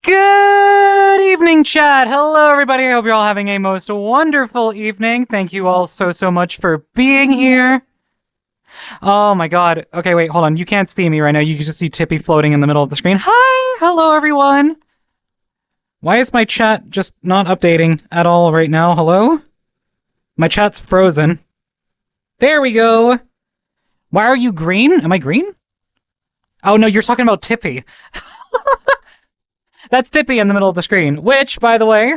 Good evening, chat. Hello, everybody. I hope you're all having a most wonderful evening. Thank you all so much for being here. Oh my god. Okay, wait, hold on. You can't see me right now. You can just see Tippy floating in the middle of the screen. Hi! Hello, everyone. Why is my chat just not updating at all right now? Hello? My chat's frozen. There we go. Why are you green? Am I green? Oh no, you're talking about Tippy. That's Tippy in the middle of the screen, which, by the way...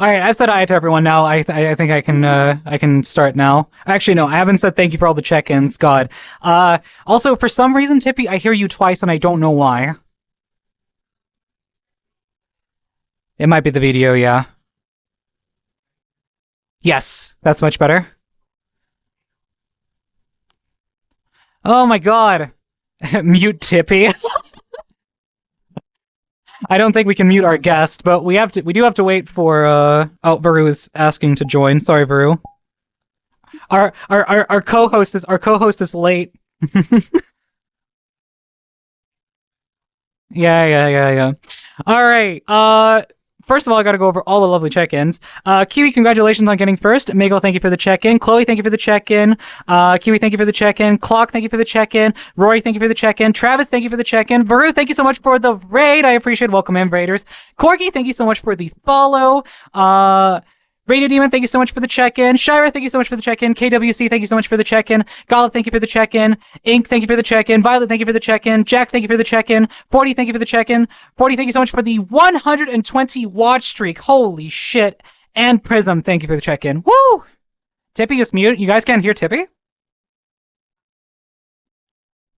Alright, I've said hi to everyone now. I think I can start now. Actually, no, I haven't said thank you for all the check-ins. God. Also, for some reason, Tippy, I hear you twice and I don't know why. It might be the video, yeah. Yes, that's much better. Oh my god. Mute Tippy. I don't think we can mute our guest, but we do have to wait for oh, Varu is asking to join. Sorry, Varu. Our co-host is late. Yeah. All right. First of all, I gotta go over all the lovely check-ins. Kiwi, congratulations on getting first. Mego, thank you for the check-in. Chloe, thank you for the check-in. Kiwi, thank you for the check-in. Clock, thank you for the check-in. Rory, thank you for the check-in. Travis, thank you for the check-in. Varu, thank you so much for the raid. I appreciate it. Welcome in, raiders. Corky, thank you so much for the follow. Radio Demon, thank you so much for the check-in. Shira, thank you so much for the check-in. KWC, thank you so much for the check-in. Golub, thank you for the check-in. Ink, thank you for the check-in. Violet, thank you for the check-in. Jack, thank you for the check-in. 40, thank you for the check-in. 40, thank you so much for the 120 watch streak. Holy shit. And Prism, thank you for the check-in. Woo! Tippy is mute. You guys can't hear Tippy?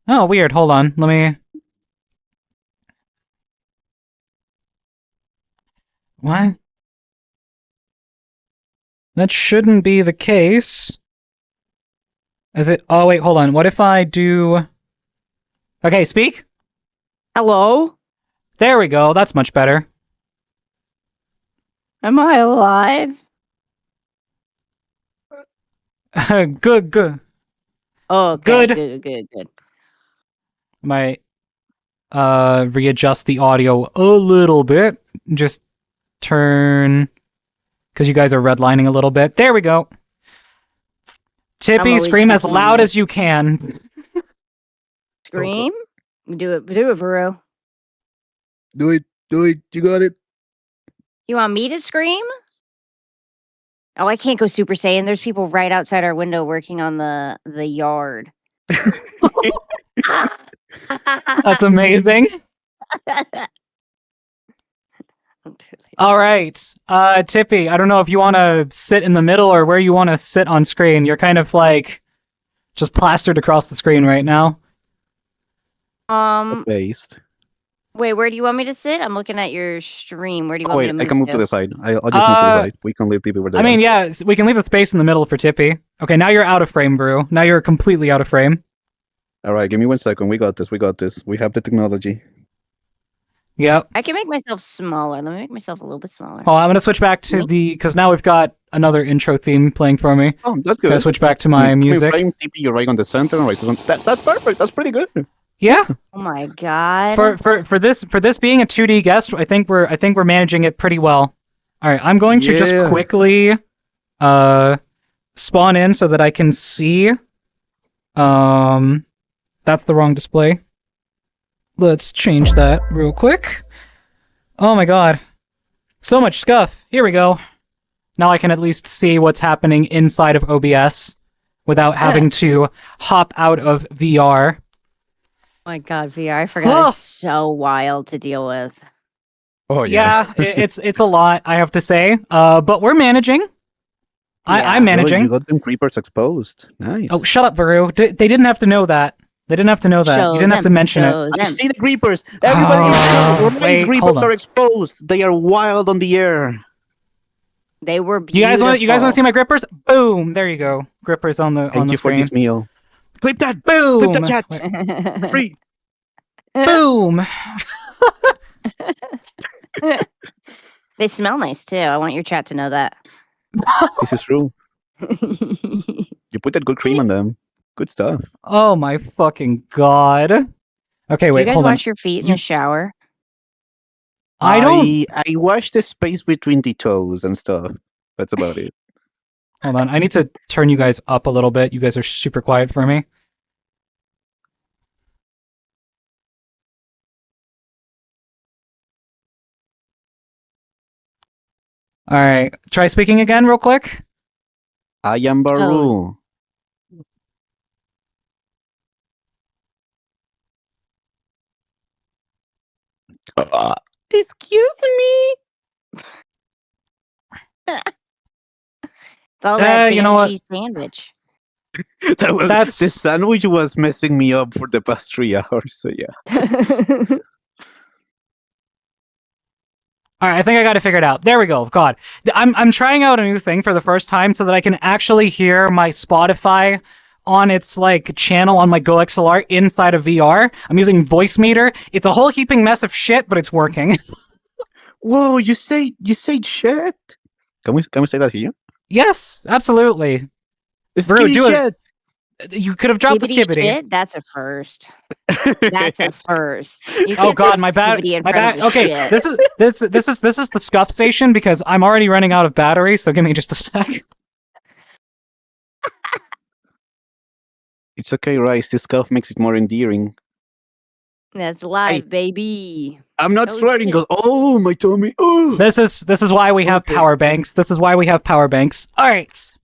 Oh, weird. Hold on. Let me... What? That shouldn't be the case. Is it? Oh, wait, hold on. What if I do... Okay, speak. Hello? There we go. That's much better. Am I alive? Good. Oh, okay. Good. I might readjust the audio a little bit. Just turn... Because you guys are redlining a little bit. There we go. Tippy, scream as loud as you can. Scream? Do it, Varu. Do it. You got it. You want me to scream? Oh, I can't go Super Saiyan. There's people right outside our window working on the yard. That's amazing. All right, Tippy, I don't know if you want to sit in the middle or where you want to sit on screen. You're kind of like just plastered across the screen right now. Based. Wait, where do you want me to sit? I'm looking at your stream. Where do you want me to move? I can move to the side. I'll just move to the side. We can leave Tippy where they are. I mean, yeah, we can leave the space in the middle for Tippy. Okay, now you're out of frame, Brew. Now you're completely out of frame. All right, give me 1 second. We got this. We have the technology. Yep. I can make myself smaller. Let me make myself a little bit smaller. Oh, I'm going to switch back to because now we've got another intro theme playing for me. Oh, that's good. Going to switch back to my music. Frame Tippy, you're right on the center. Right, so that's perfect. That's pretty good. Yeah. Oh my god. For this being a 2D guest, I think we're managing it pretty well. All right, I'm going to just quickly spawn in so that I can see. That's the wrong display. Let's change that real quick. Oh my god. So much stuff. Here we go. Now I can at least see what's happening inside of OBS without having to hop out of VR. Oh my god, VR, I forgot it's so wild to deal with. Oh yeah. Yeah, it's a lot, I have to say. But we're managing. Yeah. I'm managing. You got them creepers exposed. Nice. Oh, shut up, Varu. They didn't have to know that. They didn't have to know that. You didn't have to mention it. I see the creepers. Everybody, creepers are exposed. They are wild on the air. They were beautiful. You guys want to see my grippers? Boom! There you go. Grippers on the Thank you screen. for this meal. Clip that. Boom! Clip that chat. Free. Boom! They smell nice too. I want your chat to know that. This is true. You put that good cream on them. Good stuff. Oh my fucking god. Okay, Do wait, you guys hold on. wash your feet in the shower? I don't. I wash the space between the toes and stuff. That's about it. Hold on. I need to turn you guys up a little bit. You guys are super quiet for me. All right. Try speaking again real quick. I am Baru. Excuse me. It's all that you know what? cheese sandwich. The sandwich was messing me up for the past 3 hours. So yeah. All right, I think I got it figured out. There we go. God, I'm trying out a new thing for the first time so that I can actually hear my Spotify on its like channel on my Go XLR inside of VR. I'm using Voice Meter. It's a whole heaping mess of shit, but it's working. Whoa! You say shit? Can we say that here? Yes, absolutely. Skitty do shit. You could have dropped the skibbity. Shit? That's a first. That's a first. Oh god, my bad. Okay, shit. this is the scuff station because I'm already running out of battery. So give me just a sec. It's okay, Rice. This scuff makes it more endearing. That's live, baby. I'm not swearing. Oh, my tummy. Oh. This is why we have power banks. This is why we have power banks. All right.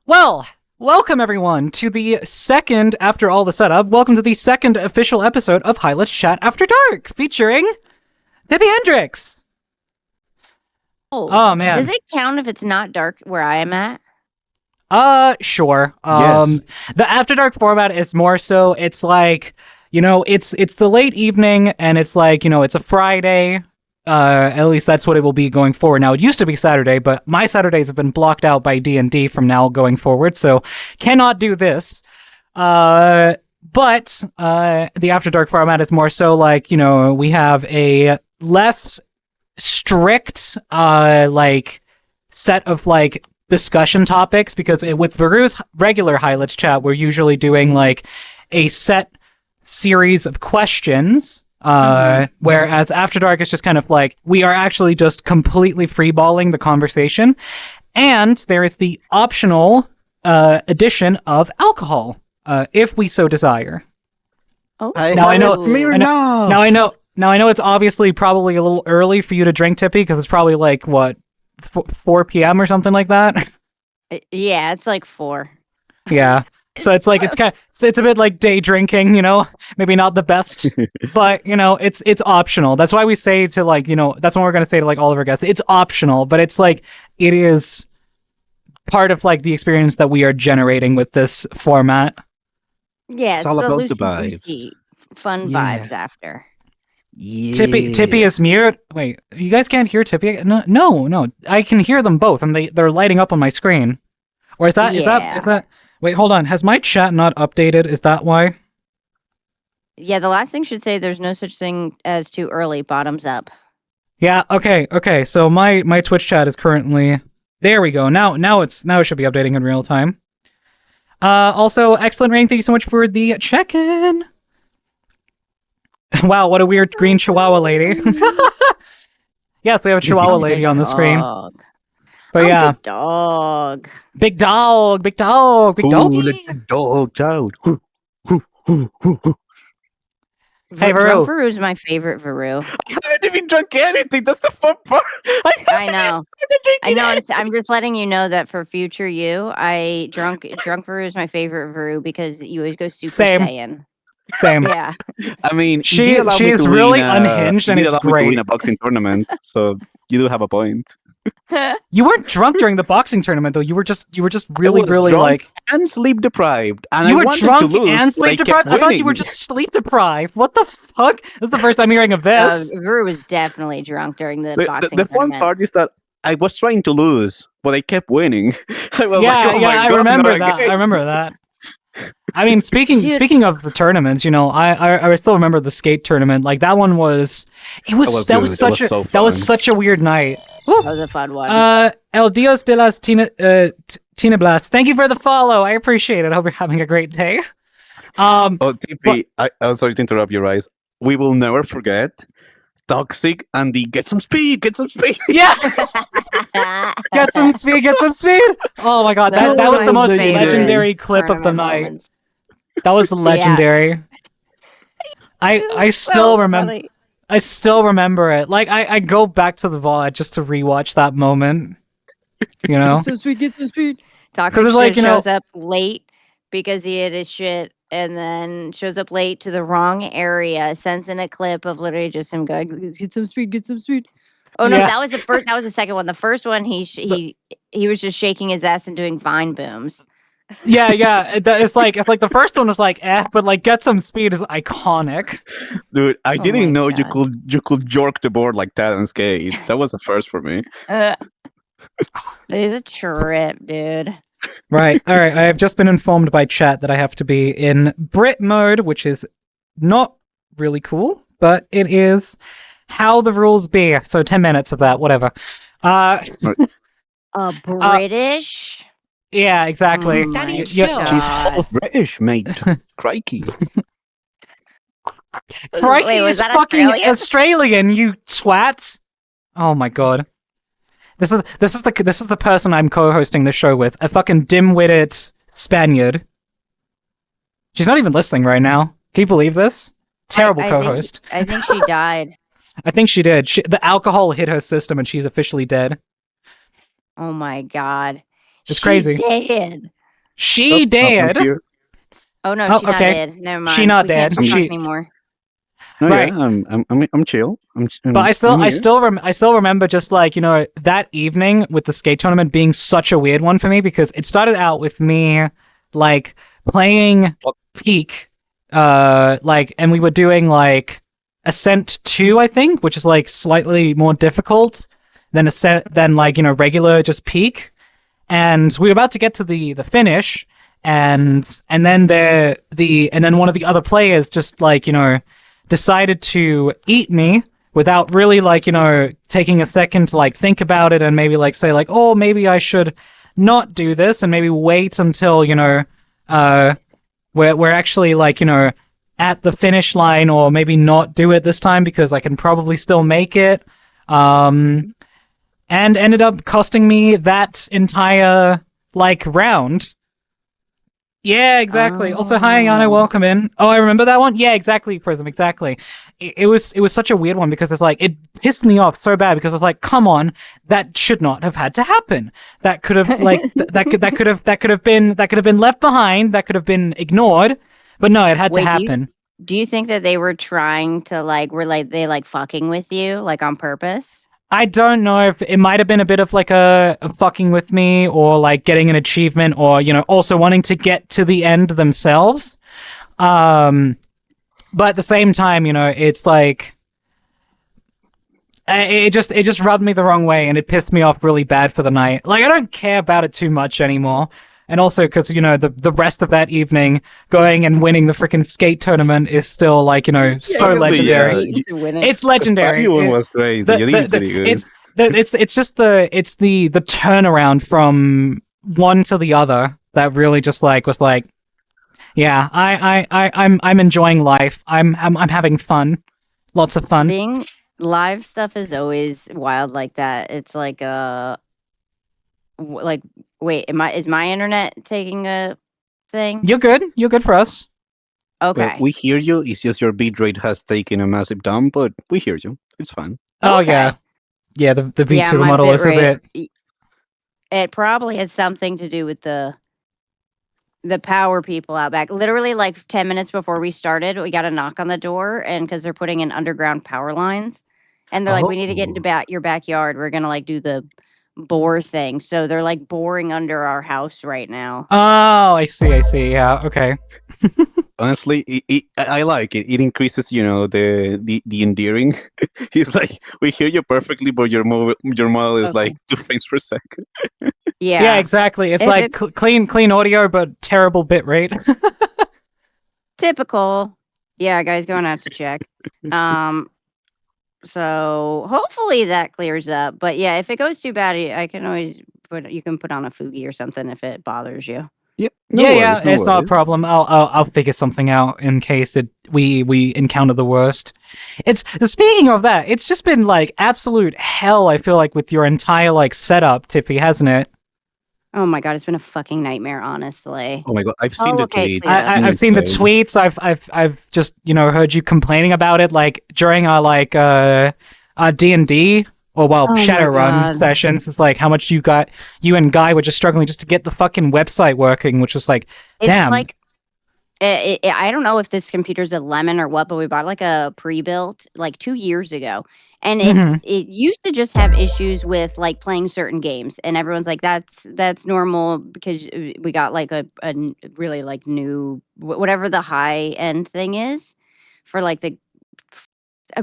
Well, welcome everyone to the second, after all the setup, welcome to the second official episode of Hi Let's Chat After Dark, featuring Debbie Hendricks. Oh man. Does it count if it's not dark where I am at? Sure. Yes. The After Dark format is more so, it's like, you know, it's the late evening and it's like, you know, it's a Friday. At least that's what it will be going forward. Now, it used to be Saturday, but my Saturdays have been blocked out by D&D from now going forward, so cannot do this. But the After Dark format is more so like, you know, we have a less strict, like, set of, like, discussion topics, because with Veru's regular Hi Let's Chat, we're usually doing, like, a set series of questions. Whereas After Dark is just kind of like, we are actually just completely freeballing the conversation. And there is the optional addition of alcohol, if we so desire. Oh, now I know it's obviously probably a little early for you to drink, Tippy, because it's probably like, what, 4 p.m. or something like that? Yeah, it's like 4. Yeah. So it's like, it's a bit like day drinking, you know, maybe not the best, but you know, it's optional. That's why we say to, like, you know, that's what we're going to say to like all of our guests. It's optional, but it's like, it is part of like the experience that we are generating with this format. Yeah, it's all about the vibes. Fun vibes after. Yeah. Tippy is mute. Wait, you guys can't hear Tippy? No, I can hear them both, and they're lighting up on my screen. Or is that? Wait, hold on. Has my chat not updated? Is that why? Yeah, the last thing should say there's no such thing as too early. Bottoms up. Yeah. Okay. So my Twitch chat is currently. There we go. Now it should be updating in real time. Also, excellent rating. Thank you so much for the check-in. Wow, what a weird green Chihuahua lady. Yes, we have a Chihuahua lady on the screen. But yeah, big dog. Let the dog out. Hey, Veru. Veru's my favorite Veru. I haven't even drunk anything. That's the fun part. I know. I'm just letting you know that for future you, drunk Veru is my favorite Veru because you always go Super Saiyan. Same. Yeah. I mean, she is really unhinged, and it's great. To win a boxing tournament, so you do have a point. You weren't drunk during the boxing tournament, though. You were just really like and sleep deprived. And you were drunk and sleep deprived. I thought you were just sleep deprived. What the fuck? This is the first time hearing of this. Veru was definitely drunk during the boxing tournament. The fun part is that I was trying to lose, but I kept winning. I remember that. I remember that. I mean, speaking of the tournaments, you know, I still remember the skate tournament. Like that one was such a weird night. That was a fun one. El Dios de las Tina Blast, thank you for the follow. I appreciate it. I hope you're having a great day. TP, I'm sorry to interrupt you, guys. We will never forget Toxic and the get some speed. Yeah, get some speed. Oh my god, that was the most legendary clip of the night. Moments. That was legendary. I still remember. Funny. I still remember it. Like I go back to the VOD just to rewatch that moment. You know, Get some speed. Toxic it's like, shows up late because he hit his shit, and then shows up late to the wrong area. Sends in a clip of literally just him going, "Get some speed." Oh no, Yeah. that was the first. That was the second one. The first one, he was just shaking his ass and doing vine booms. yeah. It's like the first one was like, but like get some speed is iconic. Dude, I didn't know God. you could jerk the board like that and skate. That was the first for me. It's a trip, dude. Right. All right. I have just been informed by chat that I have to be in Brit mode, which is not really cool, but it is how the rules be. So 10 minutes of that, whatever. British. Yeah, exactly. Oh Daddy, my chill. God. She's half British, mate. Crikey. Crikey Wait, was is that fucking Australian? Australian, you twats. Oh my god. This is the person I'm co-hosting the show with. A fucking dim-witted Spaniard. She's not even listening right now. Can you believe this? Terrible co-host. I think she died. I think she did. The alcohol hit her system and she's officially dead. Oh my god. It's She crazy. Dead. She I'm dead. here. Oh no, Oh, she's not okay. dead. Never mind. She not We can't dead. talk She- anymore. No, Right. yeah, I'm chill. But I still remember just like, you know, that evening with the skate tournament being such a weird one for me because it started out with me like playing Peak, and we were doing like Ascent 2, I think, which is like slightly more difficult than like, you know, regular just Peak. And we were about to get to the finish, and then one of the other players just like, you know, decided to eat me without really like, you know, taking a second to like think about it and maybe like say like, oh, maybe I should not do this and maybe wait until, you know, we're actually like, you know, at the finish line, or maybe not do it this time because I can probably still make it. And ended up costing me that entire like round. Yeah, exactly. Also, hi, Ayano, welcome in. Oh, I remember that one? Yeah, exactly, Prism, exactly. It was such a weird one because it's like, it pissed me off so bad because I was like, come on, that should not have had to happen. That could have like that could have been left behind, that could have been ignored, but no, it had to happen. Do you think that they were trying to they fucking with you like on purpose? I don't know if it might have been a bit of like a fucking with me, or like getting an achievement, or, you know, also wanting to get to the end themselves. But at the same time, you know, it's like it just rubbed me the wrong way, and it pissed me off really bad for the night. Like, I don't care about it too much anymore. And also because, you know, the rest of that evening going and winning the freaking skate tournament is still like, you know, so legendary. It's legendary. Everyone was crazy. You did pretty good. It's just the turnaround from one to the other that really just like was like, yeah, I'm enjoying life. I'm having fun. Lots of fun. Being live stuff is always wild like that. It's like wait, is my internet taking a thing? You're good. You're good for us. Okay. Well, we hear you. It's just your bitrate has taken a massive dump, but we hear you. It's fine. Oh Okay. yeah. The VTuber my model is a bitrate, bit. It probably has something to do with the power people out back. Literally, like 10 minutes before we started, we got a knock on the door, and because they're putting in underground power lines, and they're like, "We need to get into your backyard. We're gonna like do the bore thing." So they're like boring under our house right now. Oh, I see. Yeah. Okay. Honestly, I like it. It increases, you know, the endearing. He's like, we hear you perfectly, but your model is like 2 frames per second. Yeah, exactly. It's like clean audio, but terrible bit rate. Typical. Yeah, guys, going to have to check. So hopefully that clears up. But yeah, if it goes too bad, I can always you can put on a Fugi or something if it bothers you. Yep. Yeah, it's not a problem. I'll figure something out in case we encounter the worst. It's speaking of that, it's just been like absolute hell. I feel like with your entire like setup, Tippy, hasn't it? Oh my god, it's been a fucking nightmare, honestly. Oh my god, I've seen the okay, tweet. so yeah. I've seen the tweets. I've just heard you complaining about it like during our like D&D or Oh my Shadowrun God. sessions. It's like how much you and Guy were just struggling just to get the fucking website working, which was like, It's damn. like I don't know if this computer's a lemon or what, but we bought like a pre-built like 2 years ago, and Mhm. it used to just have issues with like playing certain games, and everyone's like, that's normal because we got like really like new whatever the high end thing is for like the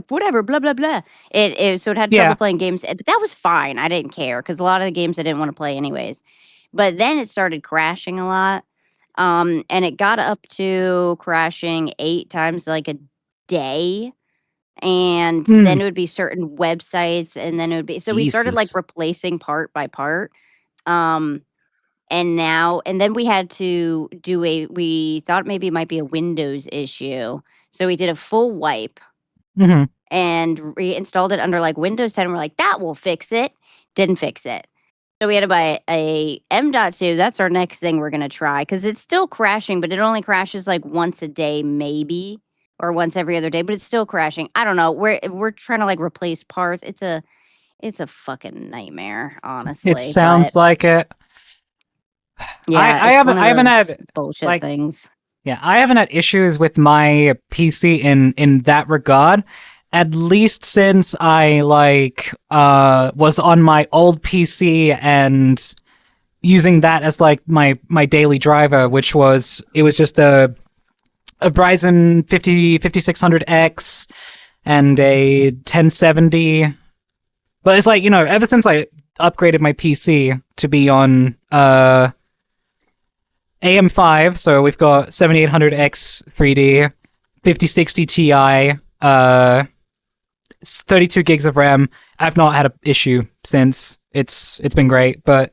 whatever blah blah blah. So it had trouble Yeah. playing games, but that was fine. I didn't care because a lot of the games I didn't want to play anyways. But then it started crashing a lot. And it got up to crashing 8 times like a day. And then it would be certain websites, and then it would be so we started like Jesus. replacing part by part. And then we had to do we thought maybe it might be a Windows issue. So we did a full wipe Mhm. and reinstalled it under like Windows 10. We're like, that will fix it. Didn't fix it. So we had to buy a M.2. That's our next thing we're gonna try because it's still crashing, but it only crashes like once a day, maybe, or once every other day. But it's still crashing. I don't know. We're trying to like replace parts. It's a fucking nightmare, honestly. It sounds like it. Yeah, I it's haven't one of those had bullshit like things. Yeah, I haven't had issues with my PC in that regard. At least since I was on my old PC and using that as like my daily driver, which was just a Ryzen 5600X and a 1070. But it's like, ever since I upgraded my PC to be on AM5, so we've got 7800X 3D, 5060 Ti, 32 gigs of RAM. I've not had an issue since. It's been great, but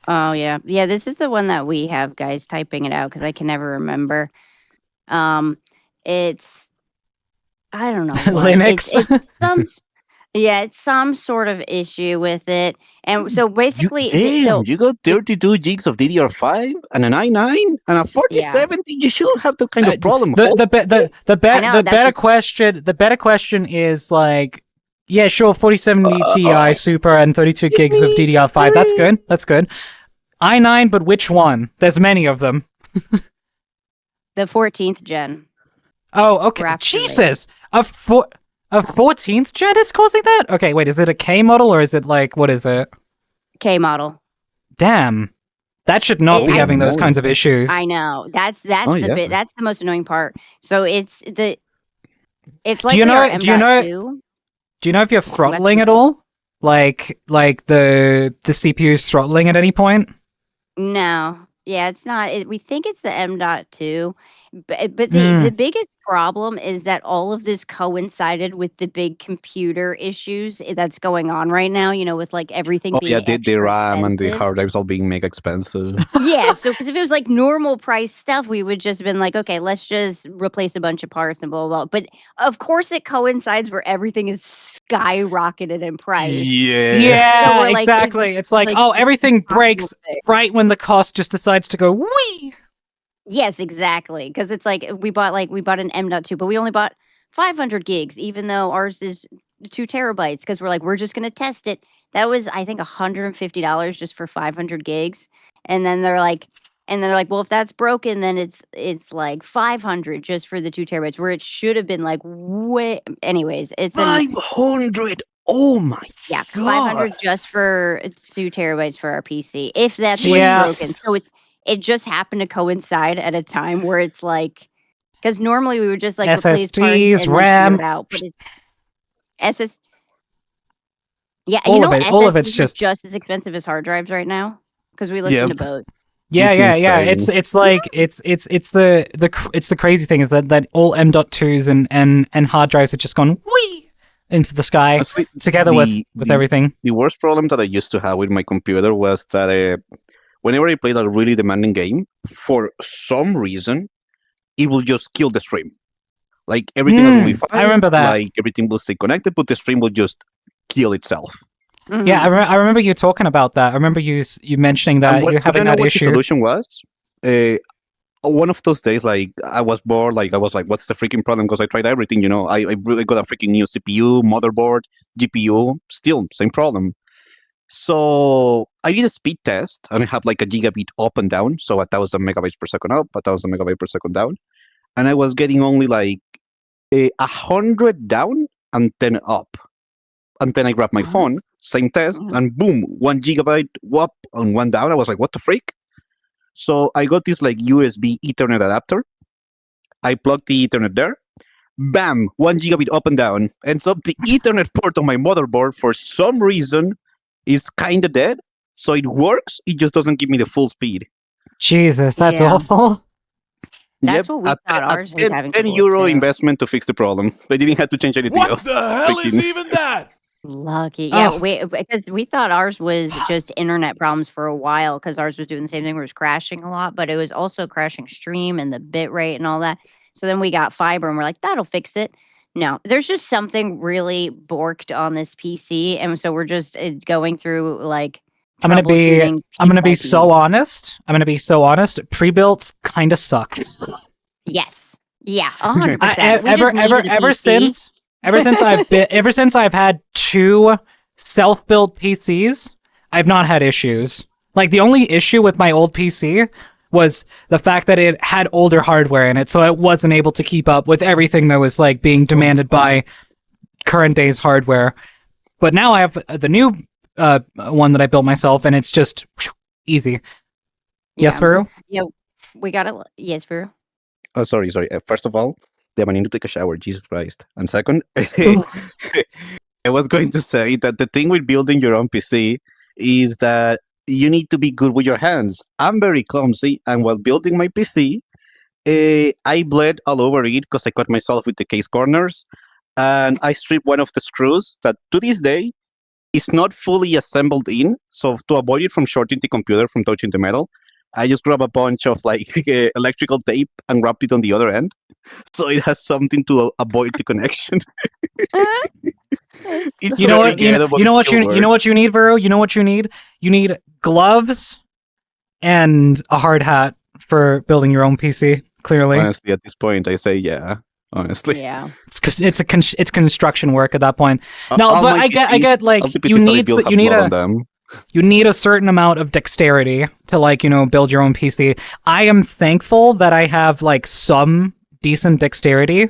Oh yeah, this is the one that we have, guys. Typing it out because I can never remember. It's I don't know what. Linux. It's some sort of issue with it, and so basically, You got 32 gigs of DDR5 and an i9 and a 4070. You shouldn't have that kind of problem. The better question is like, yeah, sure, 4070 Ti Super and 32 gigs of DDR5. That's good. i9, but which one? There's many of them. the 14th gen. Oh, okay. Rapture Jesus, a 14th gen is causing that? Okay, wait, is it a K model or is it like, what is it? K model. Damn. That should not be having those kinds of issues. I know. That's the most annoying part. So it's like do you know if you're throttling at all? Like the CPU's throttling at any point? No. Yeah, it's not. We think it's the M.2, but the biggest problem is that all of this coincided with the big computer issues that's going on right now. With like everything being the RAM and the expensive. hard drives all being mega expensive. Yeah, so because if it was like normal price stuff, we would just been like, okay, let's just replace a bunch of parts and blah blah blah. But of course, it coincides where everything is skyrocketed in price. Yeah, So exactly. It's like, oh, everything breaks right when the cost just decides to go wee. Yes, exactly. Because it's like we bought an M.2, but we only bought 500 gigs, even though ours is 2 terabytes. Because we're just gonna test it. That was, I think, $150 just for 500 gigs, and then they're like, well, if that's broken, then it's like 500 just for the 2 terabytes, where it should have been like way. Anyways, it's 500. Oh my god. 500 just for 2 terabytes for our PC, if that's what's broken. So it just happened to coincide at a time where it's like, because normally we would just like SSDs, RAM, it out, but it's all of it's just as expensive as hard drives right now because we looked into both. Yeah. It's like it's the crazy thing is that all M.2s and hard drives have just gone wee. into the sky Honestly, together with everything. the worst problem that I used to have with my computer was that whenever I played a really demanding game, for some reason, it will just kill the stream. Like everything else will be fine. I remember that. Like everything will stay connected, but the stream will just kill itself. Mhm. Yeah, I remember you talking about that. I remember you mentioning that And you're having that what issue. the solution was? One of those days, like I was bored, like I was like, "What's the freaking problem?" Because I tried everything, you know. I really got a freaking new CPU, motherboard, GPU, still same problem. So I did a speed test, and I had like a gigabit up and down, so 1,000 megabytes per second up, 1,000 megabytes per second down, and I was getting only like 100 down and 10 up. And then I grabbed my phone, same test, and boom, 1 gigabyte up and 1 down. I was like, what the freak? So I got this like USB Ethernet adapter. I plugged the Ethernet there. Bam, 1 gigabit up and down. Ends up the Ethernet port on my motherboard for some reason is kind of dead. So it works, it just doesn't give me the full speed. Jesus, that's Yeah. awful. That's what we thought ours was having 10 trouble with, euro too. investment to fix the problem. They didn't have to change anything What else. the hell is Freaking- even that? Lucky. Yeah, Oh. because we thought ours was just internet problems for a while because ours was doing the same thing where it was crashing a lot, but it was also crashing stream and the bit rate and all that. So then we got fiber and we're like, that'll fix it. No, there's just something really borked on this PC. And so we're just going through like I'm gonna be troubleshooting I'm gonna piece by be so piece. honest. I'm gonna be so honest. Pre-builts kind of suck. Yes. Yeah, 100%. Ever since I've had 2 self-built PCs, I've not had issues. Like the only issue with my old PC was the fact that it had older hardware in it, so it wasn't able to keep up with everything that was like being demanded by current day's hardware. But now I have the new one that I built myself, and it's just easy. Yes, Yeah. Veru? We got it. Yes, Veru. Oh, sorry. First of all, damn, I need to take a shower. Jesus Christ. And second, I was going to say that the thing with building your own PC is that you need to be good with your hands. I'm very clumsy, and while building my PC, I bled all over it because I cut myself with the case corners, and I stripped one of the screws that to this day is not fully assembled in. So to avoid it from shorting the computer from touching the metal, I just grab a bunch of like electrical tape and wrap it on the other end, so it has something to avoid the connection. It's You know very what? You ghetto, but know it what still you know what you need, Veru? You know what you need? You need gloves and a hard hat for building your own PC. Clearly, Honestly, at this point, I say yeah. Honestly, Yeah. it's construction work at that point. No, All but my I get like all the PCs you that I need build have you need blood a on them. you need a certain amount of dexterity to like build your own PC. I am thankful that I have like some decent dexterity.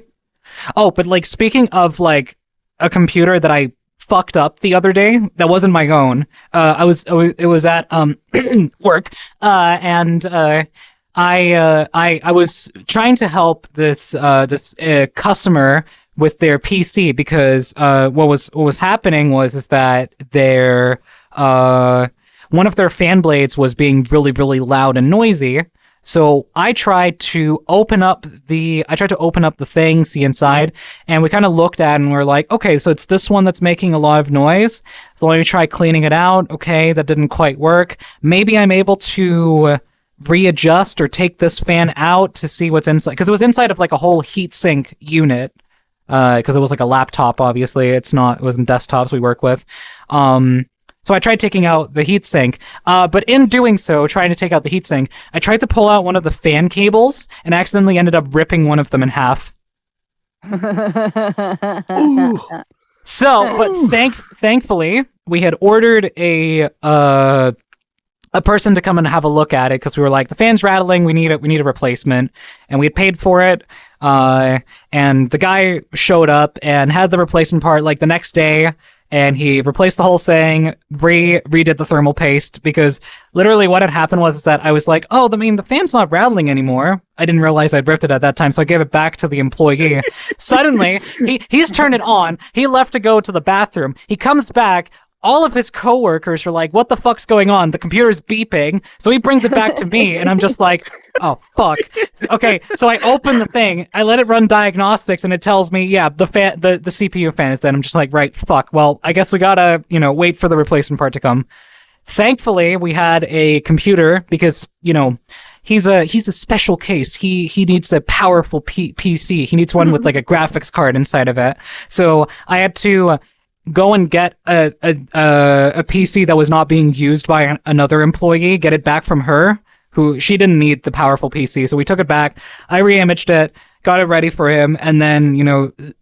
Oh, but like speaking of like a computer that I fucked up the other day that wasn't my own. It was at work, and I was trying to help this customer with their PC because what was happening was that their one of their fan blades was being really, really loud and noisy. So I tried to open up the thing, see inside, and we kind of looked at it and we're like, okay, so it's this one that's making a lot of noise. So let me try cleaning it out. Okay, that didn't quite work. Maybe I'm able to readjust or take this fan out to see what's inside, because it was inside of like a whole heatsink unit. Because it was like a laptop, obviously. It wasn't desktops we work with. So I tried taking out the heatsink, but in doing so, trying to take out the heatsink, I tried to pull out one of the fan cables and accidentally ended up ripping one of them in half. So, but thankfully, we had ordered a person to come and have a look at it because we were like, the fan's rattling, we need a replacement, and we had paid for it. And the guy showed up and had the replacement part like the next day. And he replaced the whole thing, redid the thermal paste, because literally what had happened was that I was like, oh, the fan's not rattling anymore. I didn't realize I'd ripped it at that time, so I gave it back to the employee. Suddenly, he's turned it on. He left to go to the bathroom. He comes back, all of his coworkers are like, what the fuck's going on? The computer's beeping. So he brings it back to me, and I'm just like, oh, fuck. Okay, so I open the thing, I let it run diagnostics, and it tells me, yeah, the CPU fan is dead. I'm just like, right, fuck. Well, I guess we gotta, wait for the replacement part to come. Thankfully, we had a computer because, he's a special case. He needs a powerful PC. He needs one with like a graphics card inside of it. So I had to go and get a PC that was not being used by another employee, get it back from her, who she didn't need the powerful PC. So we took it back. I re-imaged it, got it ready for him, and then,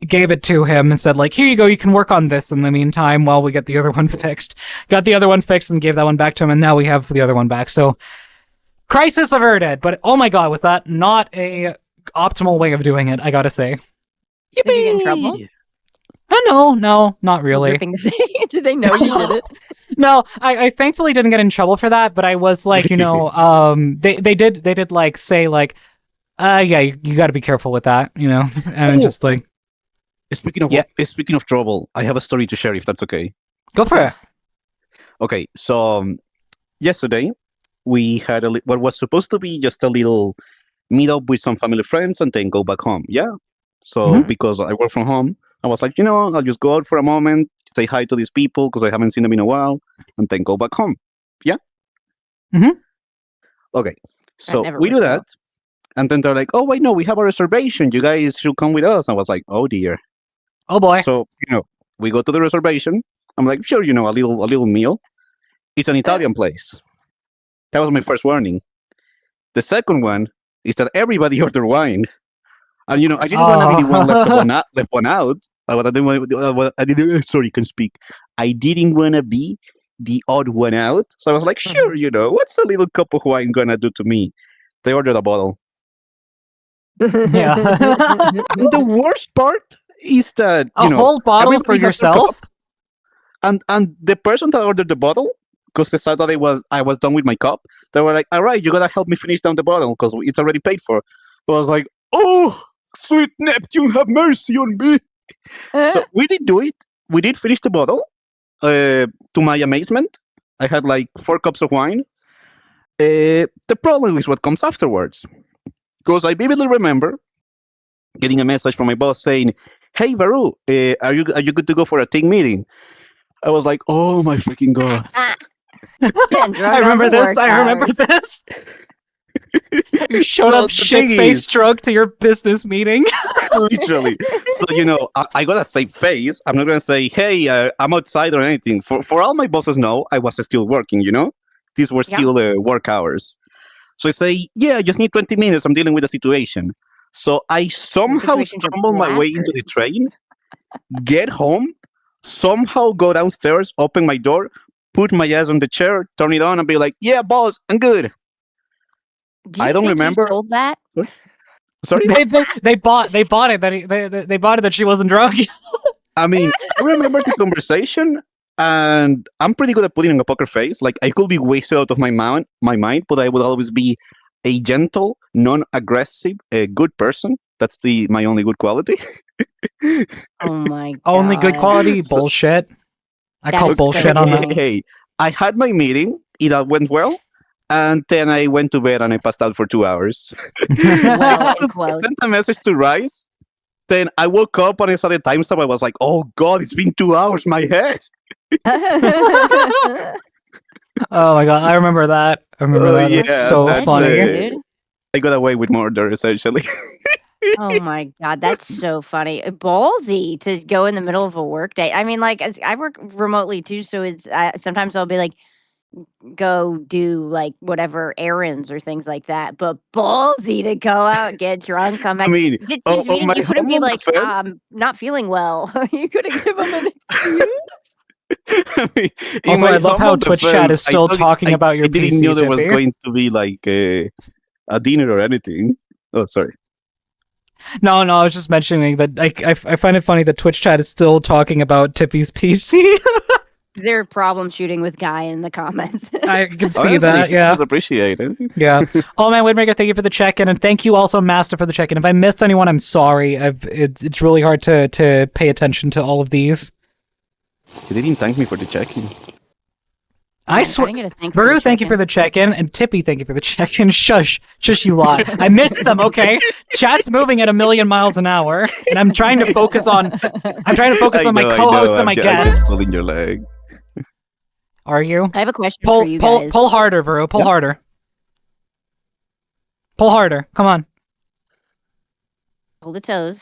gave it to him and said, like, here you go, you can work on this in the meantime while we get the other one fixed. Got the other one fixed and gave that one back to him, and now we have the other one back. So crisis averted, but oh my god, was that not a optimal way of doing it, I gotta say. Did you get in trouble? Oh, no, not really. Did they know you did it? No, I thankfully didn't get in trouble for that, but I was like, they did like say like, yeah, you got to be careful with that, and just like. Speaking of trouble, I have a story to share if that's okay. Go for it. Okay, so yesterday we had what was supposed to be just a little meet up with some family friends and then go back home. Yeah. So because I work from home, I was like, I'll just go out for a moment, say hi to these people because I haven't seen them in a while, and then go back home. Yeah? Okay. So we do that, and then they're like, oh, wait, no, we have a reservation. You guys should come with us. I was like, oh, dear. Oh, boy. So, we go to the reservation. I'm like, sure, a little meal. It's an Italian place. That was my first warning. The second one is that everybody ordered wine. And, I didn't want to be the one left one out. I didn't want to be the odd one out. So I was like, sure, what's a little cup of wine going to do to me? They ordered a bottle. Yeah. The worst part is that, a whole bottle for yourself? And the person that ordered the bottle, because they saw that I was done with my cup, they were like, all right, you got to help me finish down the bottle because it's already paid for. So I was like, oh, sweet Neptune, have mercy on me. So we did do it. We did finish the bottle. To my amazement, I had like 4 cups of wine. The problem is what comes afterwards. Because I vividly remember getting a message from my boss saying, hey, Varu, are you good to go for a team meeting? I was like, oh my freaking god. I remember this. You showed up shit-faced drunk to your business meeting. Literally. So, I got a safe face. I'm not going to say, hey, I'm outside or anything. For all my bosses know, I was still working, These were still work hours. So I say, yeah, I just need 20 minutes. I'm dealing with a situation. So I somehow stumble my way into the train, get home, somehow go downstairs, open my door, put my ass on the chair, turn it on, and be like, yeah, boss, I'm good. I don't remember. You sold that? Sorry? They bought it. They bought it that she wasn't drunk. I mean, I remember the conversation, and I'm pretty good at putting on a poker face. Like, I could be wasted out of my mind, but I would always be a gentle, non-aggressive, good person. That's my only good quality. Oh my god. Only good quality? Bullshit. I call bullshit on that. Hey, I had my meeting. It all went well. And then I went to bed and I passed out for 2 hours. I sent a message to Rice. Then I woke up and I saw the timestamp. I was like, oh god, it's been 2 hours, my head. Oh my god, I remember that. That. Yeah, it's so funny. I got away with murder, essentially. Oh my god, that's so funny. Ballsy to go in the middle of a work day. I mean, like, I work remotely too, so it's sometimes I'll be like, go do like whatever errands or things like that. But ballsy to go out, get drunk, come back. I mean, you couldn't be like, I'm not feeling well. You could have given him an excuse. Also, I love how Twitch chat is still talking about your PC. I didn't know there was going to be like a dinner or anything. Oh, sorry. No, I was just mentioning that I find it funny that Twitch chat is still talking about Tippy's PC. They're problem shooting with Guy in the comments. I can see that, yeah. It's appreciated. Yeah. Oh man, Windmaker, thank you for the check-in, and thank you also, Master, for the check-in. If I missed anyone, I'm sorry. It's really hard to pay attention to all of these. He didn't thank me for the check-in. I I swear. didn't get a thank for the Baru, thank you check-in. for the check-in, and Tippy, thank you for the check-in. Shush, you lot. I missed them. Okay, chat's moving at 1,000,000 miles an hour, and I'm trying to focus on. I'm trying to focus on my co-host and my I'm guest. just pulling your leg. Are you? I have a question for you guys. Pull harder, Baru. Pull Yep. harder. Pull harder. Come on. Pull the toes.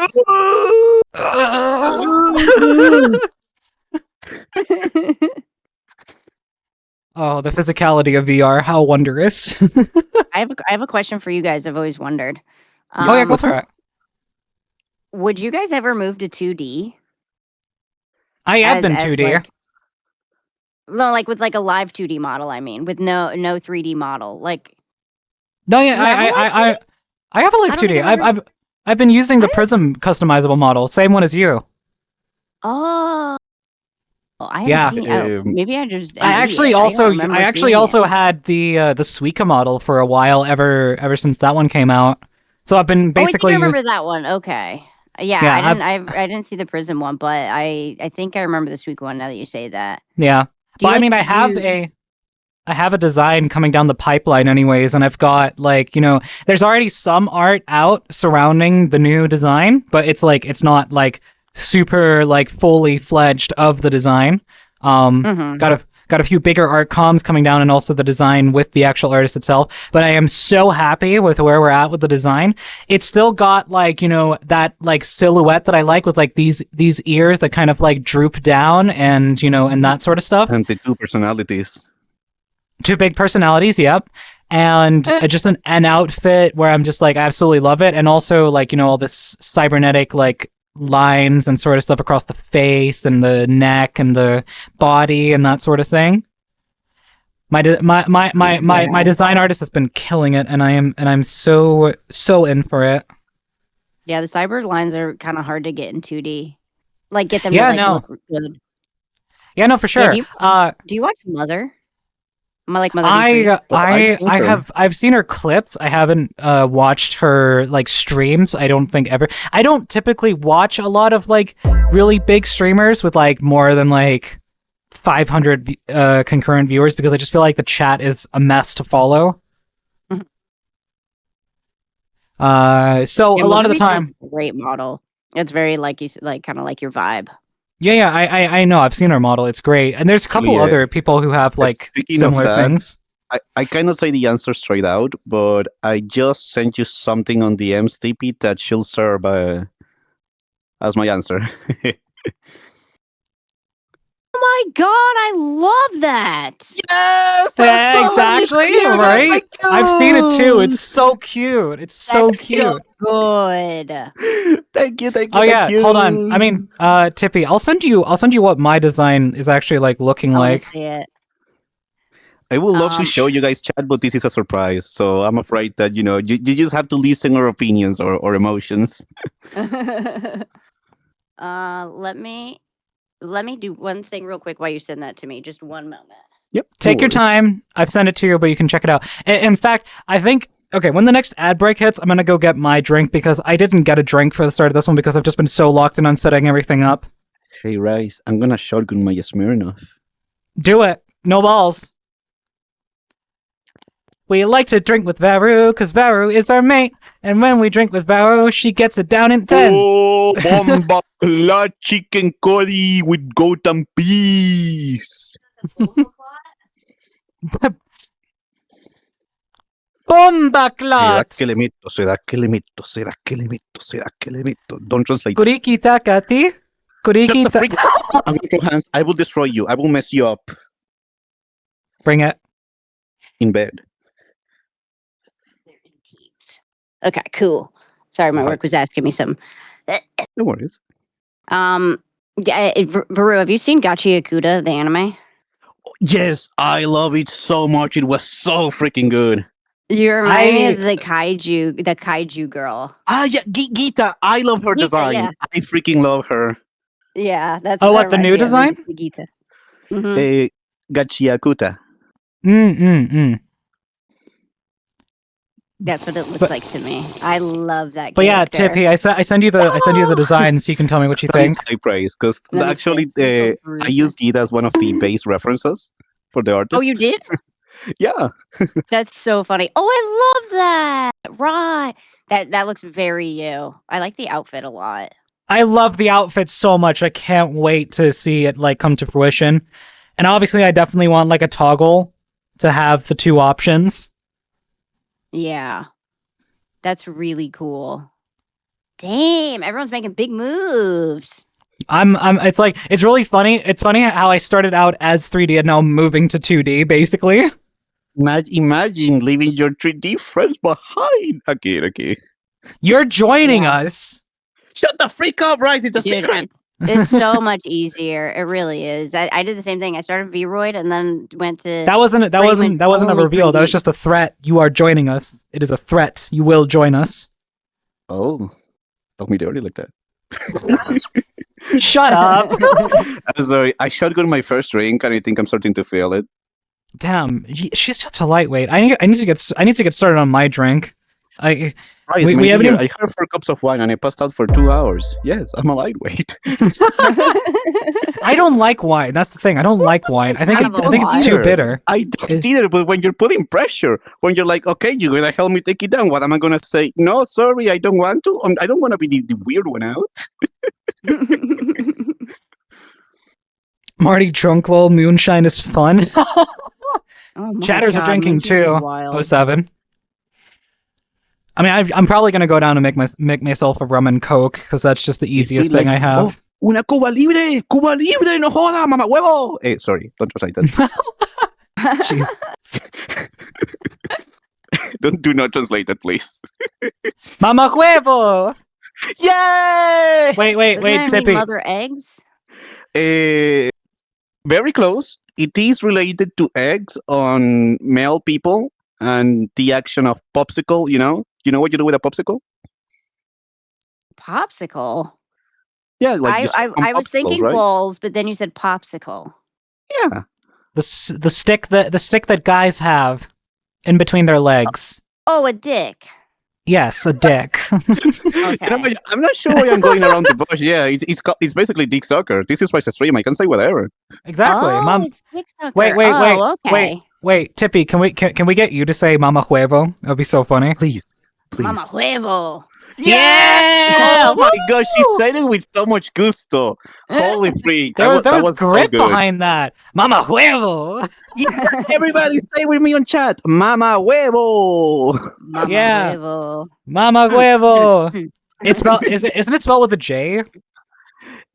Oh, the physicality of VR. How wondrous. I have a question for you guys. I've always wondered. Oh yeah, go for it. Would you guys ever move to 2D? I have been as 2D. like- No, like with like a live 2D model. I mean, with no 3D model. Like, No, yeah, You have a live I have a live I don't 2D. think I've I've been using the Prism customizable model, same one as you. oh, I haven't Yeah. seen. Maybe I just. I actually also had the Suica model for a while ever since that one came out. So I've been basically I remember that one. Okay. Yeah, Yeah, I didn't see the Prism one, but I think I remember the Sweet one now that you say that. yeah. Do you Well, I like- mean, do I have a design coming down the pipeline anyways, and I've got like, there's already some art out surrounding the new design, but it's not like super like fully fledged of the design. Mhm. Got a few bigger art comms coming down, and also the design with the actual artist itself. But I am so happy with where we're at with the design. It's still got like, that like silhouette that I like with like these ears that kind of like droop down and and that sort of stuff. And the two personalities. Two big personalities, yep. And just an outfit where I'm just like, I absolutely love it. And also like, all this cybernetic like lines and sort of stuff across the face and the neck and the body and that sort of thing. My design artist has been killing it, and I'm so in for it. Yeah, the cyber lines are kind of hard to get in 2D. Like get them Yeah, to no. look good. Yeah, no, for sure. do you watch Mother? Mother V3? I've seen her clips. I haven't watched her like streams. I don't think ever. I don't typically watch a lot of like really big streamers with like more than like 500 concurrent viewers, because I just feel like the chat is a mess to follow. Mhm. So Yeah, a lot Mother of the V3 is time, a great model. It's very like you like kind of like your vibe. yeah, I know. I've seen her model. It's great, and there's a couple Yeah. other people who have like Speaking of similar that, things. I cannot say the answer straight out, but I just sent you something on DMs, TP, that should serve as my answer. Oh my god, I love that. Yes! Yeah, exactly, right? I've seen it too. It's so cute. It's so That's cute. Good. Thank you. Oh yeah, hold on. I mean, Tippy, I'll send you what my design is actually like looking I want like. to see it. I would love to Um, show you guys chat, but this is a surprise. So I'm afraid that, you just have to listen our opinions or emotions. Let me do one thing real quick while you send that to me. Just one moment. Yep. Take no your worries. time. I've sent it to you, but you can check it out. In fact, I think when the next ad break hits, I'm gonna go get my drink, because I didn't get a drink for the start of this one because I've just been so locked in on setting everything up. Hey, Rice, I'm gonna shotgun my Smirnoff. Do it. No balls. We like to drink with Varu, because Varu is our mate. And when we drink with Varu, she gets it down in 10. Oh, bomba la chicken curry with goat and peas. Bomba ¿Será clots! que le meto? ¿Será que le meto? ¿Será que le meto? ¿Será que le meto? Don't translate. Kuriki takati? Shut Kuriki the freak up. I'm gonna throw hands. I will destroy you. I will mess you up Bring it. in bed. They're in teams. Okay, cool. Sorry, my Hi. work was asking me something. No worries. Varu, have you seen Gachi Akuda, the anime? Yes, I love it so much. It was so freaking good. You remind me of the kaiju girl. Ah, yeah, Gita. I love her Gita, design. yeah. I freaking love her. Yeah, that's Oh, that what, the reminds new me of, is design? Gita. Mhm. Gachiakuta. Mm. That's what it looks But- like to me. I love that. But yeah, character. Tippy, I send you the design so you can tell me what you That is think. high praise because Let me actually see. I use Gita as one of the base references for the artist. Oh, you did? Yeah. That's so funny. Oh, I love that. Right. That looks very you. I like the outfit a lot. I love the outfit so much. I can't wait to see it like come to fruition. And obviously, I definitely want like a toggle to have the two options. Yeah. That's really cool. Damn, everyone's making big moves. It's like it's really funny. It's funny how I started out as 3D and now I'm moving to 2D basically. Imagine leaving your 3D friends behind. Okay. You're joining Yeah. us. Shut the freak up, Rise. It's a Dude, secret. It's so much easier. It really is. I did the same thing. I started Vroid and then went to That wasn't a only reveal. That was 3D. just a threat. You are joining us. It is a threat. You will join us. Oh, talk me dirty like that. Shut up. I'm sorry. I shotgun my first drink and I think I'm starting to feel it. Damn, she's such a lightweight. I need to get started on my drink. Rise, We my haven't dear, even- I had 4 cups of wine and I passed out for 2 hours. Yes, I'm a lightweight. I don't like wine. That's the thing. I don't like wine. I think kind of a it's too lie. bitter. I don't either, but when you're putting pressure, when you're like, okay, you're gonna help me take it down, what am I gonna say? No, sorry, I don't want to. I don't want to be the weird one out. Marty Drunklol, moonshine is fun. Oh my Chatters are God, drinking Moonshine is too. wild. 07. I mean, I'm probably gonna go down and make myself a rum and coke because that's just the easiest thing I have. Oh, una Cuba Libre, no joda, mama huevo. Sorry, don't translate that. Jeez. Do not translate that, please. Mama huevo. Yay! Wait, Doesn't that mean Tippy. mother eggs? Very close. It is related to eggs on male people and the action of popsicle. You know what you do with a popsicle? Popsicle. Yeah, like I was thinking right? balls, but then you said popsicle. Yeah. The stick that guys have in between their legs. Oh, a dick. Yes, a dick. Okay. I'm not sure why I'm going around the bush. Yeah, it's basically dick soccer. This is my stream. I can say whatever. Exactly, Oh, Mom. it's dick sucker. Wait, Oh, okay. Wait, Tippy, can we get you to say Mama Huevo? That'd be so funny. Please. Mama huevo. Yeah! Oh my gosh, she said it with so much gusto. Holy freak! There was that was so grit good. behind that. Mama Huevo. Yeah, everybody stay with me on chat. Mama huevo. Mama Yeah. huevo. Mama Huevo. It's spelled isn't it spelled with a J?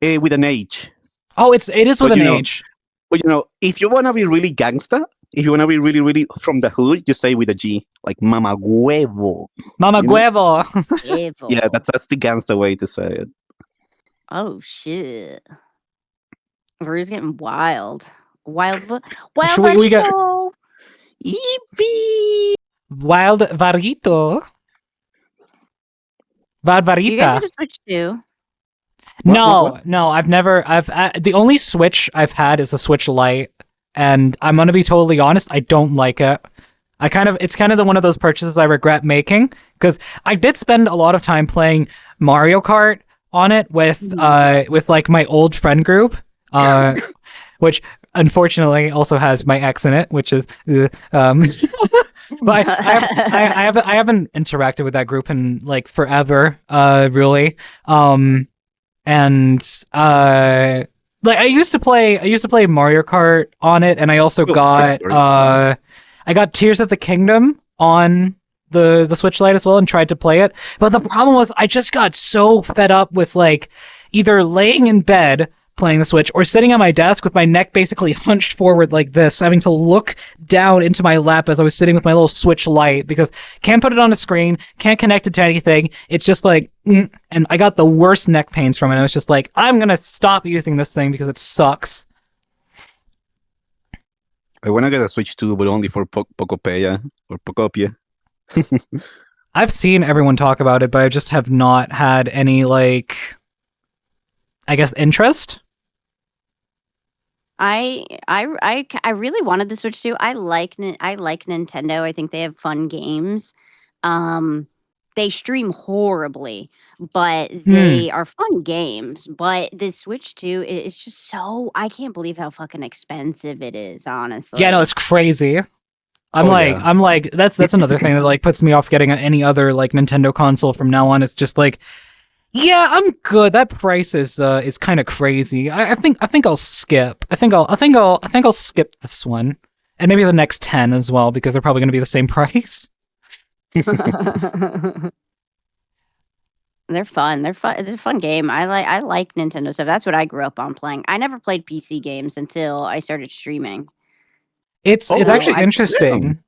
With an H. Oh, it is with But an you know- H. But if you wanna be really gangsta, if you wanna be really, really from the hood, you say with a G, like Mama huevo. Mama You know- Huevo. Huevo. Yeah, that's the gangsta way to say it. Oh shit. Rue's getting wild. Wild. Should we get- Varito. Yippee! Wild Varito. You guys Varvarita. have a Switch too. No, I've never. The only Switch I've had is a Switch Lite, and I'm gonna be totally honest. I don't like it. It's kind of one of those purchases I regret making because I did spend a lot of time playing Mario Kart on it with like my old friend group, which unfortunately also has my ex in it, which is But I haven't interacted with that group in like forever, really. Like I used to play Mario Kart on it, and I also got I got Tears of the Kingdom on the Switch Lite as well and tried to play it. But the problem was I just got so fed up with like either laying in bed playing the Switch or sitting at my desk with my neck basically hunched forward like this, having to look down into my lap as I was sitting with my little Switch Lite because can't put it on a screen, can't connect it to anything. It's just like, and I got the worst neck pains from it. I was just like, I'm gonna stop using this thing because it sucks. I wanna get a Switch too, but only for Pocopeya or Pocopia. I've seen everyone talk about it, but I just have not had any like, I guess, interest. I really wanted the Switch too. I like Nintendo. I think they have fun games, They stream horribly, but Hmm. they are fun games. But the Switch 2, it's just so I can't believe how fucking expensive it is, honestly. Yeah, no, it's crazy. I'm Oh, like, yeah. I'm like, that's another thing that like puts me off getting any other like Nintendo console from now on. It's just like, yeah, I'm good. That price is kind of crazy. I think I'll skip. I think I'll skip this one, and maybe the next 10 as well because they're probably going to be the same price. They're fun. They're fun. It's a fun game. I like Nintendo stuff. That's what I grew up on playing. I never played PC games until I started streaming. It's Oh, actually I- interesting.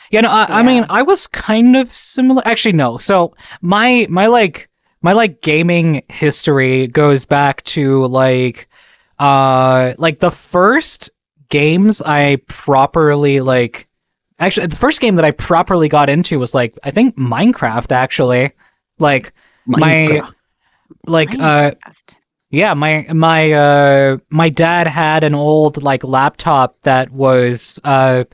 Yeah, no, I mean, Yeah. I was kind of similar. Actually, no. So my gaming history goes back to like the first games I properly like. Actually, the first game that I properly got into was like I think Minecraft. Actually, like Minecraft. Minecraft. yeah, my dad had an old like laptop that was at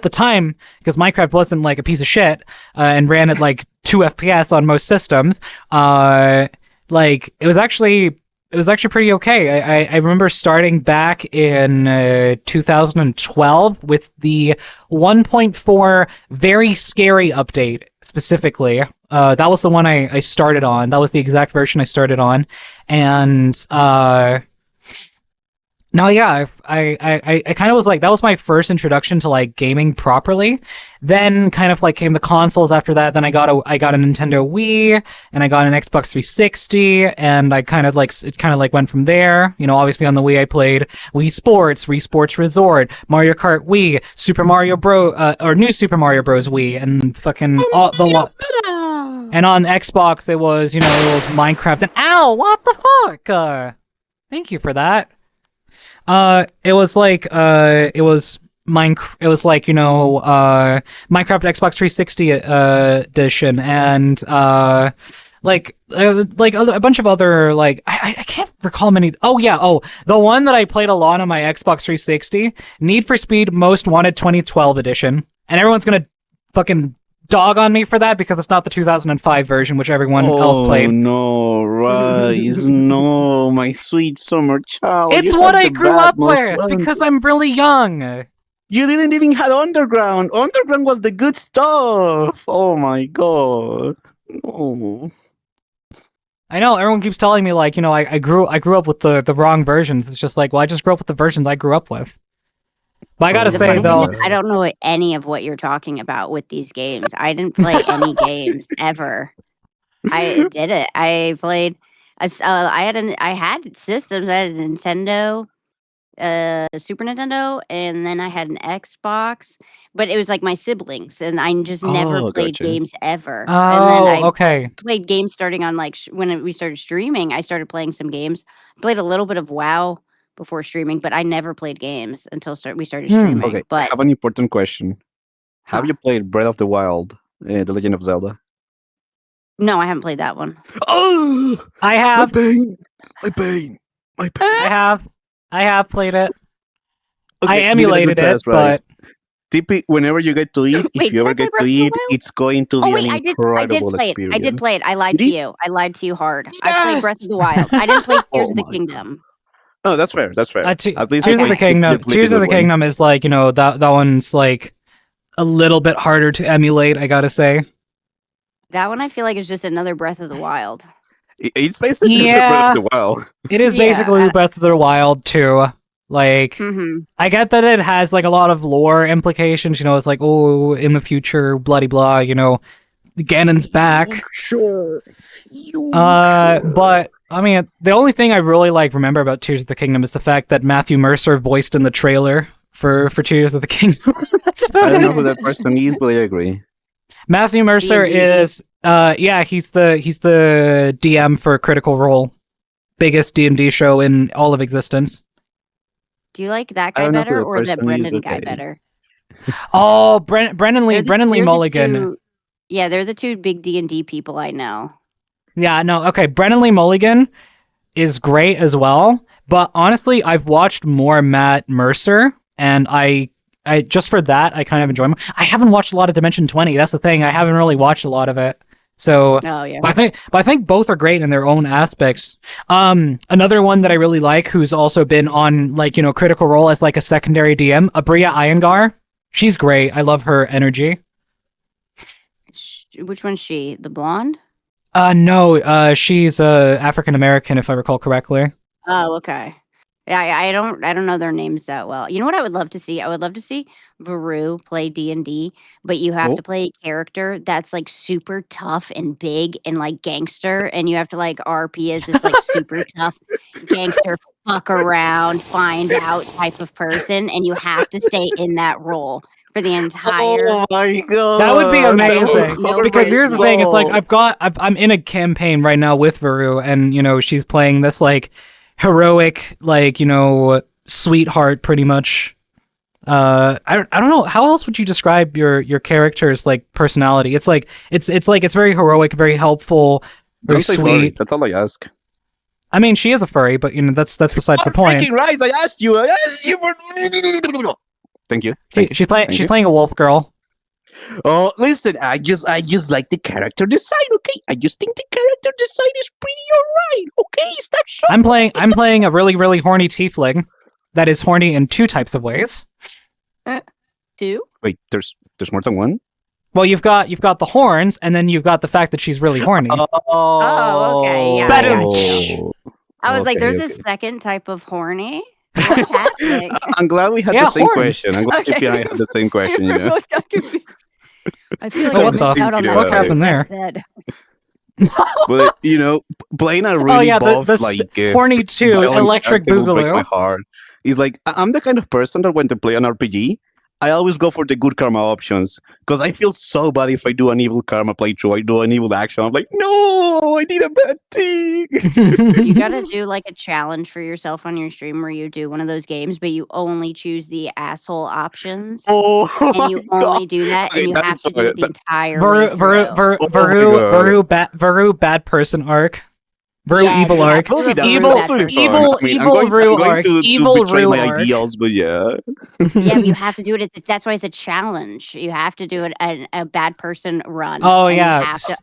the time because Minecraft wasn't like a piece of shit and ran at like 2 FPS on most systems. Like it was actually pretty okay. I remember starting back in 2012 with the 1.4 very scary update specifically. That was the one I started on. That was the exact version I started on. And no, yeah, I kind of was like that was my first introduction to like gaming properly. Then kind of like came the consoles after that. Then I got a Nintendo Wii and I got an Xbox 360, and I kind of like it kind of like went from there. You know, obviously on the Wii I played Wii Sports, Wii Sports Resort, Mario Kart Wii, Super Mario or New Super Mario Bros. Wii, and fucking all the lot. And on Xbox it was it was Minecraft and ow, what the fuck? Thank you for that. It was like it was like Minecraft Xbox 360 edition, and like a bunch of other like I can't recall many. Oh yeah, the one that I played a lot on my Xbox 360, Need for Speed Most Wanted 2012 edition, and everyone's gonna fucking dog on me for that because it's not the 2005 version which everyone else played. Oh no, Rise, no, my sweet summer child. It's You what had I the grew bad up most with wanted. because I'm really young. You didn't even have Underground. Underground was the good stuff. Oh my god. No. I know everyone keeps telling me like, I grew up with the wrong versions. It's just like, well, I just grew up with the versions I grew up with. But I gotta The say funny though, thing is, I don't know any of what you're talking about with these games. I didn't play any games ever. I did it. I played. I had systems. I had a Nintendo, Super Nintendo, and then I had an Xbox. But it was like my siblings, and I just never Oh, played gotcha. games ever. And then I okay. played games starting on like when we started streaming. I started playing some games. Played a little bit of WoW before streaming, but I never played games until we started streaming. Okay, I But have an important question. Have Huh. you played Breath of the Wild, The Legend of Zelda? no, I haven't played that one. Oh, I have, pain, my pain, my pain. I have played it. Okay, I you get a emulated good it, pass, right? but Whenever you get to eat, Wait, if you did I ever play get Breath to of the eat, Wild? it's going to be Oh wait, an I did incredible play it. experience. I did play it. I lied Did to you? you. I lied to you hard. I played Breath of the Wild. I didn't play Tears Oh of the my Kingdom. Oh, that's fair. That's fair. Tears At least of you the played Kingdom. Tears of good the one. Kingdom is like that one's like a little bit harder to emulate. I gotta say. That one I feel like is just another Breath of the Wild. It's basically Yeah. Breath of the Wild. It is Yeah, basically Breath of the Wild too. Like, Mm-hmm. I get that it has like a lot of lore implications. It's like, oh, in the future, bloody blah. Ganon's back. Sure. But I mean, the only thing I really like remember about Tears of the Kingdom is the fact that Matthew Mercer voiced in the trailer for Tears of the Kingdom. That's I about don't know it. who that person is, but I agree. Matthew Mercer D&D. is he's the DM for Critical Role, biggest D&D show in all of existence. Do you like that I guy don't know who better the or the person is, Brendan but guy okay. better? Oh, Brennan Lee They're the Mulligan. two- yeah, they're the two big D&D people I know. Yeah, no, okay. Brennan Lee Mulligan is great as well, but honestly, I've watched more Matt Mercer, and I I just for that I kind of enjoy them. I haven't watched a lot of Dimension 20. That's the thing. I haven't really watched a lot of it. So Oh yeah. but I think both are great in their own aspects. Another one that I really like, who's also been on like Critical Role as like a secondary DM, Abria Iyengar. She's great. I love her energy. Which one's she? The blonde? No, she's African American if I recall correctly. Oh, okay. Yeah, I don't know their names that well. You know what I would love to see? I would love to see Varu play D&D, but you have Oh. to play a character that's like super tough and big and like gangster, and you have to like RP as this like super tough gangster, fuck around, find out type of person, and you have to stay in that role for the entire. Oh my god, That would be that amazing. No would Because be here's the thing: it's like so- I'm in a campaign right now with Varu, and she's playing this like heroic, like sweetheart, pretty much. I don't know how else would you describe your character's like personality. It's like it's very heroic, very helpful, very Don't say sorry. sweet. That's all I ask. I mean, she is a furry, but that's besides the point. Freaking right! I asked you. For... Thank you. She's Thank you. playing a wolf girl. Oh, listen, I just like the character design, okay? I just think the character design is pretty alright, okay? Is that so? I'm playing a really, really horny tiefling that is horny in two types of ways. Two? Wait, there's more than one? Well, you've got the horns, and then you've got the fact that she's really horny. Oh, okay, yeah, I got you. I was like, Okay, there's a okay. second type of horny. What's happening? I'm glad we had Yeah, the same horns. question. I'm glad Okay. JP and I had the same question, you know? I feel like Oh, I what missed the out on fuck that happened there? said. But, playing a really Oh, yeah, the buff, horny 2, violent Electric character will break my Boogaloo. heart. It's like, I'm the kind of person that when to play an RPG, I always go for the good karma options. Because I feel so bad if I do an evil karma playthrough, I do an evil action. I'm like, no, I did a bad thing. You gotta do like a challenge for yourself on your stream where you do one of those games, but you only choose the asshole options. Oh, And you only do that, and Okay, you that have is to do sorry, it the that- entire way Oh my God. Varu bad person arc. Varu Yes, evil you have arc. to do a Evil- Varu bad person. evil- evil Rue arc, evil betray Rue my arc. ideals, but yeah. Yeah, but you have to do it. That's why it's a challenge. You have to do it a bad person run. Oh, and yeah. You have to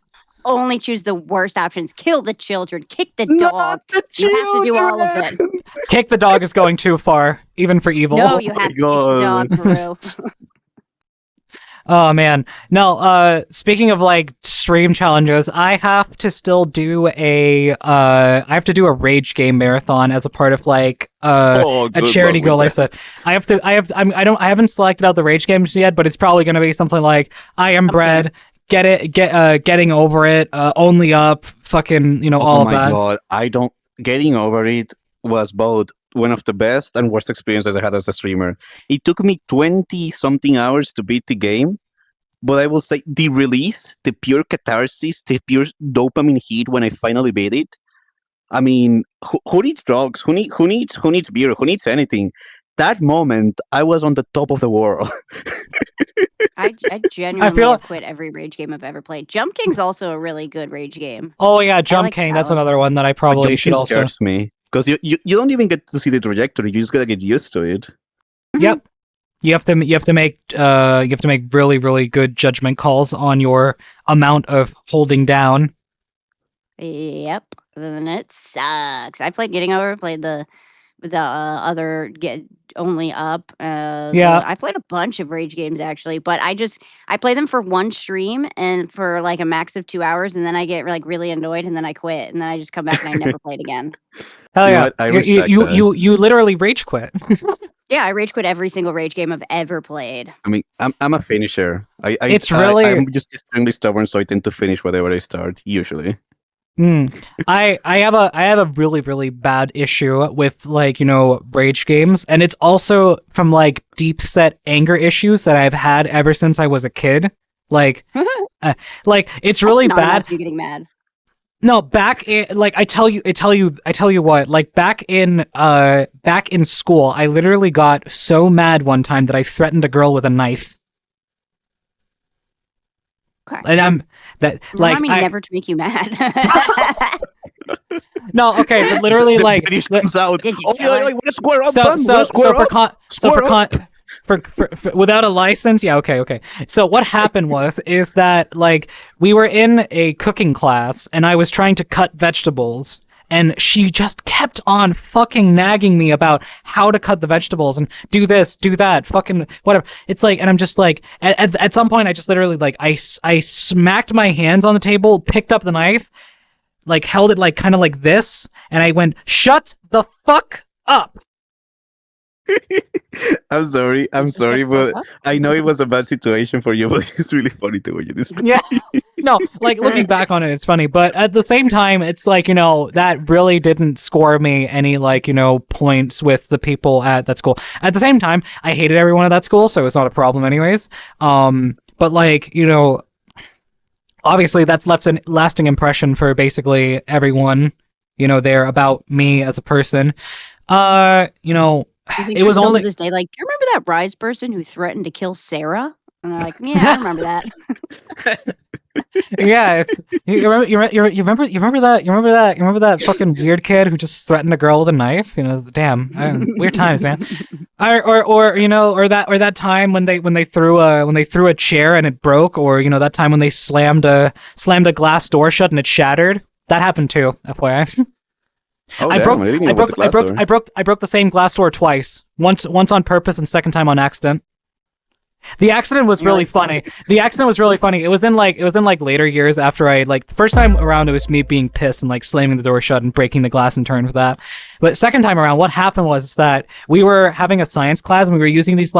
only choose the worst options. Kill the children. Kick the Not dog. the You have to do all of it. children. Kick the dog is going too far, even for evil. No, you my have to kick the dog, God. Peru. Oh man. No, speaking of like stream challenges, I have to still do a rage game marathon as a part of like Oh, a good charity luck goal. with I that. said I haven't selected out the rage games yet, but it's probably gonna be something like I am bread, getting over it, only up, fucking all Oh of my that. God, getting over it was both one of the best and worst experiences I had as a streamer. It took me 20 something hours to beat the game, but I will say the release, the pure catharsis, the pure dopamine hit when I finally beat it. I mean, who needs drugs? Who needs beer? Who needs anything? That moment, I was on the top of the world. I genuinely feel- have quit every rage game I've ever played. Jump King's also a really good rage game. Oh yeah, Jump like King. that That's one. another one that I probably Jump should King also. scares me because you don't even get to see the trajectory. You just gotta get used to it. Yep. You have to make really, really good judgment calls on your amount of holding down. Yep. Then it sucks. I played Getting Over. Played the other Get Only Up. Yeah. I played a bunch of rage games actually, but I play them for one stream and for like a max of 2 hours, and then I get like really annoyed, and then I quit, and then I just come back and I never played again. Hell You know yeah! what? I You- respect you, that. you literally rage quit. Yeah, I rage quit every single rage game I've ever played. I mean, I'm a finisher. I'm just extremely stubborn, so I tend to finish whatever I start usually. I have a really, really bad issue with like rage games, and it's also from like deep set anger issues that I've had ever since I was a kid. Like it's really Not bad. enough you getting mad. No, back in like I tell you what, like back in school, I literally got so mad one time that I threatened a girl with a knife. Okay. And I'm that like Remind me never to make you mad. no, okay, but literally The like British comes out. Did you Oh tell yeah, her? yeah, let's square up, so fam. so Let's so square for up. con so Square up. without a license. Yeah, okay. So what happened is that like we were in a cooking class and I was trying to cut vegetables. And she just kept on fucking nagging me about how to cut the vegetables and do this, do that, fucking whatever. It's like, and I'm just like, at some point, I just literally like, I smacked my hands on the table, picked up the knife, like held it like kind of like this, and I went, "Shut the fuck up." I'm sorry, but I know it was a bad situation for you, but it's really funny to when you describe. Yeah. No, like looking back on it, it's funny, but at the same time, it's like, that really didn't score me any like, points with the people at that school. At the same time, I hated everyone at that school, so it's not a problem anyways. But like, obviously that's left a lasting impression for basically everyone, there about me as a person. It was only to this day. Like, do you remember that Rise person who threatened to kill Sarah? And they're like, yeah, I remember that. Yeah, it's you remember that fucking weird kid who just threatened a girl with a knife. Damn, weird times, man. Or that time when they threw a chair and it broke, or that time when they slammed a glass door shut and it shattered. That happened too, FYI. Oh, I broke the same glass door twice. Once on purpose and second time on accident. The accident was really funny. It was in like later years after I the first time around it was me being pissed and like slamming the door shut and breaking the glass in turn for that. But second time around, what happened was that we were having a science class and we were using these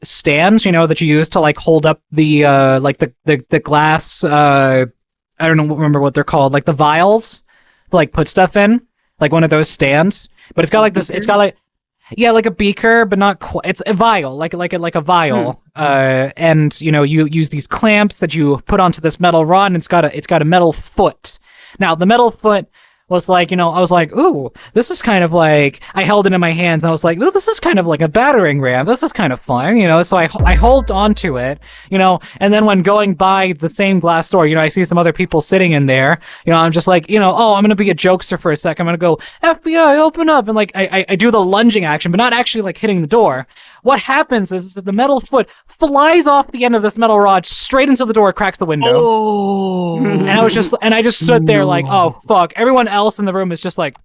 stands, that you use to like hold up the the glass. I don't remember what they're called, like the vials to like put stuff in. Like one of those stands, but it's got like this. It's got like, yeah, like a beaker, but not quite. It's a vial, like a vial. And you use these clamps that you put onto this metal rod, and it's got a metal foot. Now the metal foot was like, I was like, ooh, this is kind of like, I held it in my hands and I was like, ooh, this is kind of like a battering ram. This is kind of fun, so I hold on to it, and then when going by the same glass door, I see some other people sitting in there, I'm just like, oh, I'm going to be a jokester for a second. I'm going to go, FBI, open up. And like, I do the lunging action, but not actually like hitting the door. What happens is that the metal foot flies off the end of this metal rod straight into the door, cracks the window. Oh. And I just stood there like, oh, fuck. Everyone else in the room is just like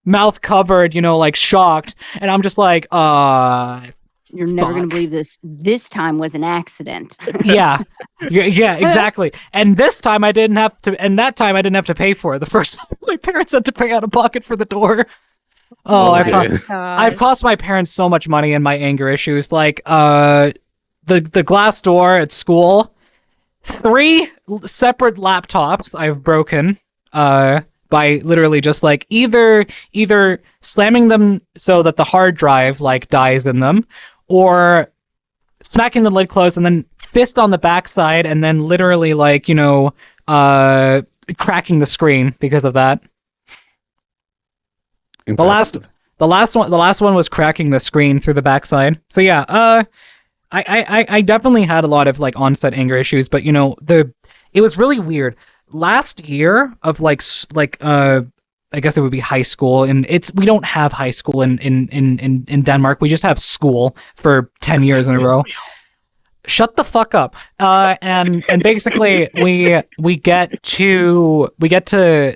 mouth covered, like shocked. And I'm just like, you're never going to believe this. This time was an accident. Yeah, exactly. And this time I didn't have to, and that time I didn't have to pay for it. The first time my parents had to pay out of pocket for the door. Oh, I've cost my parents so much money in my anger issues. Like, the glass door at school, 3 separate laptops I've broken, by literally just like either slamming them so that the hard drive like dies in them, or smacking the lid closed and then fist on the backside and then literally like, cracking the screen because of that. Impressive. The last one was cracking the screen through the backside. So yeah, I definitely had a lot of like onset anger issues, but it was really weird. Last year of I guess it would be high school, and we don't have high school in Denmark. We just have school for 10 years in a row. Shut the fuck up. And basically we get to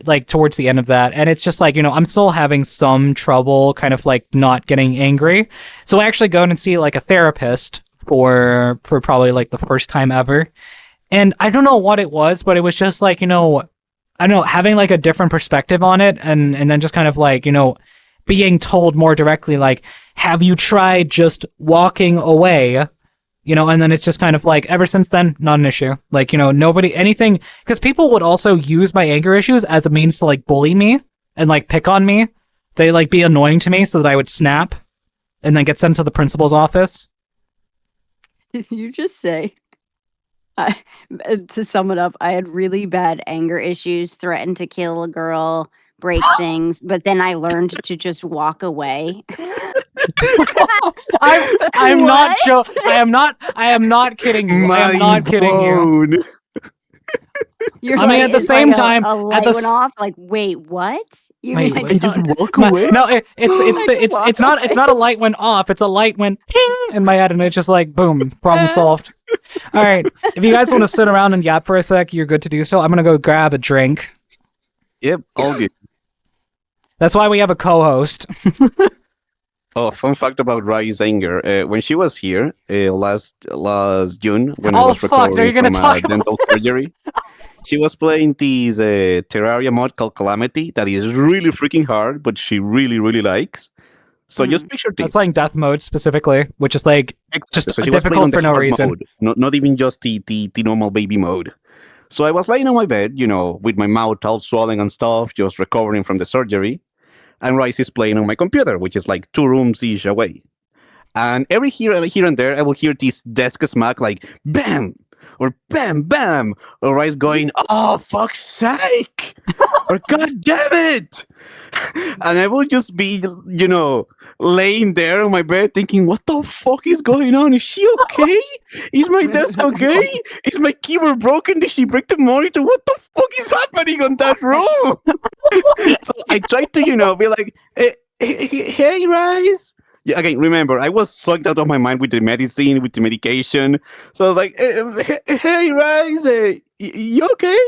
like towards the end of that, and it's just like, I'm still having some trouble kind of like not getting angry. So I actually go and see like a therapist for probably like the first time ever. And I don't know what it was, but it was just like, I don't know, having like a different perspective on it, and then just kind of like, being told more directly, like, have you tried just walking away? And then it's just kind of like, ever since then, not an issue. Like, anything, because people would also use my anger issues as a means to like bully me and like pick on me. They like be annoying to me so that I would snap and then get sent to the principal's office. Did you just say, to sum it up, I had really bad anger issues, threatened to kill a girl, break things, but then I learned to just walk away. I'm not joking. I am not kidding you. I am not kidding you. You're I mean, at the it's same like time, a at light the went off. Like, wait, what? You Wait, mean I wait. And just don't- walk away. no, it's I just walk it's not away. a light went off. It's a light went ping in my head, and it's just like boom, problem solved. All right, if you guys want to sit around and yap for a sec, you're good to do so. I'm gonna go grab a drink. Yep, all good. That's why we have a co-host. Oh, fun fact about Rai's anger. When she was here last June, when I Oh, was fuck, now recovering you're gonna from talk a about dental this. surgery, she was playing this Terraria mod called Calamity that is really freaking hard, but she really, really likes. So just picture I this. was playing death mode specifically, which is like just So she was playing on difficult the for no hard reason. mode, not even just the normal baby mode. So I was laying on my bed, with my mouth all swollen and stuff, just recovering from the surgery. And Rice is playing on my computer, which is like 2 rooms each away. And every here and there, I will hear this desk smack like bam or bam bam, or Rice going, "Oh fuck's sake!" or "God damn it!" And I will just be, laying there on my bed thinking, "What the fuck is going on? Is she okay? Is my desk okay? Is my keyboard broken? Did she break the monitor? What the fuck is happening on that room?" So I tried to, be like, "Hey, Rice." Yeah, again, remember, I was sucked out of my mind with the medicine, with the medication. So I was like, "Hey, Rice, you okay?"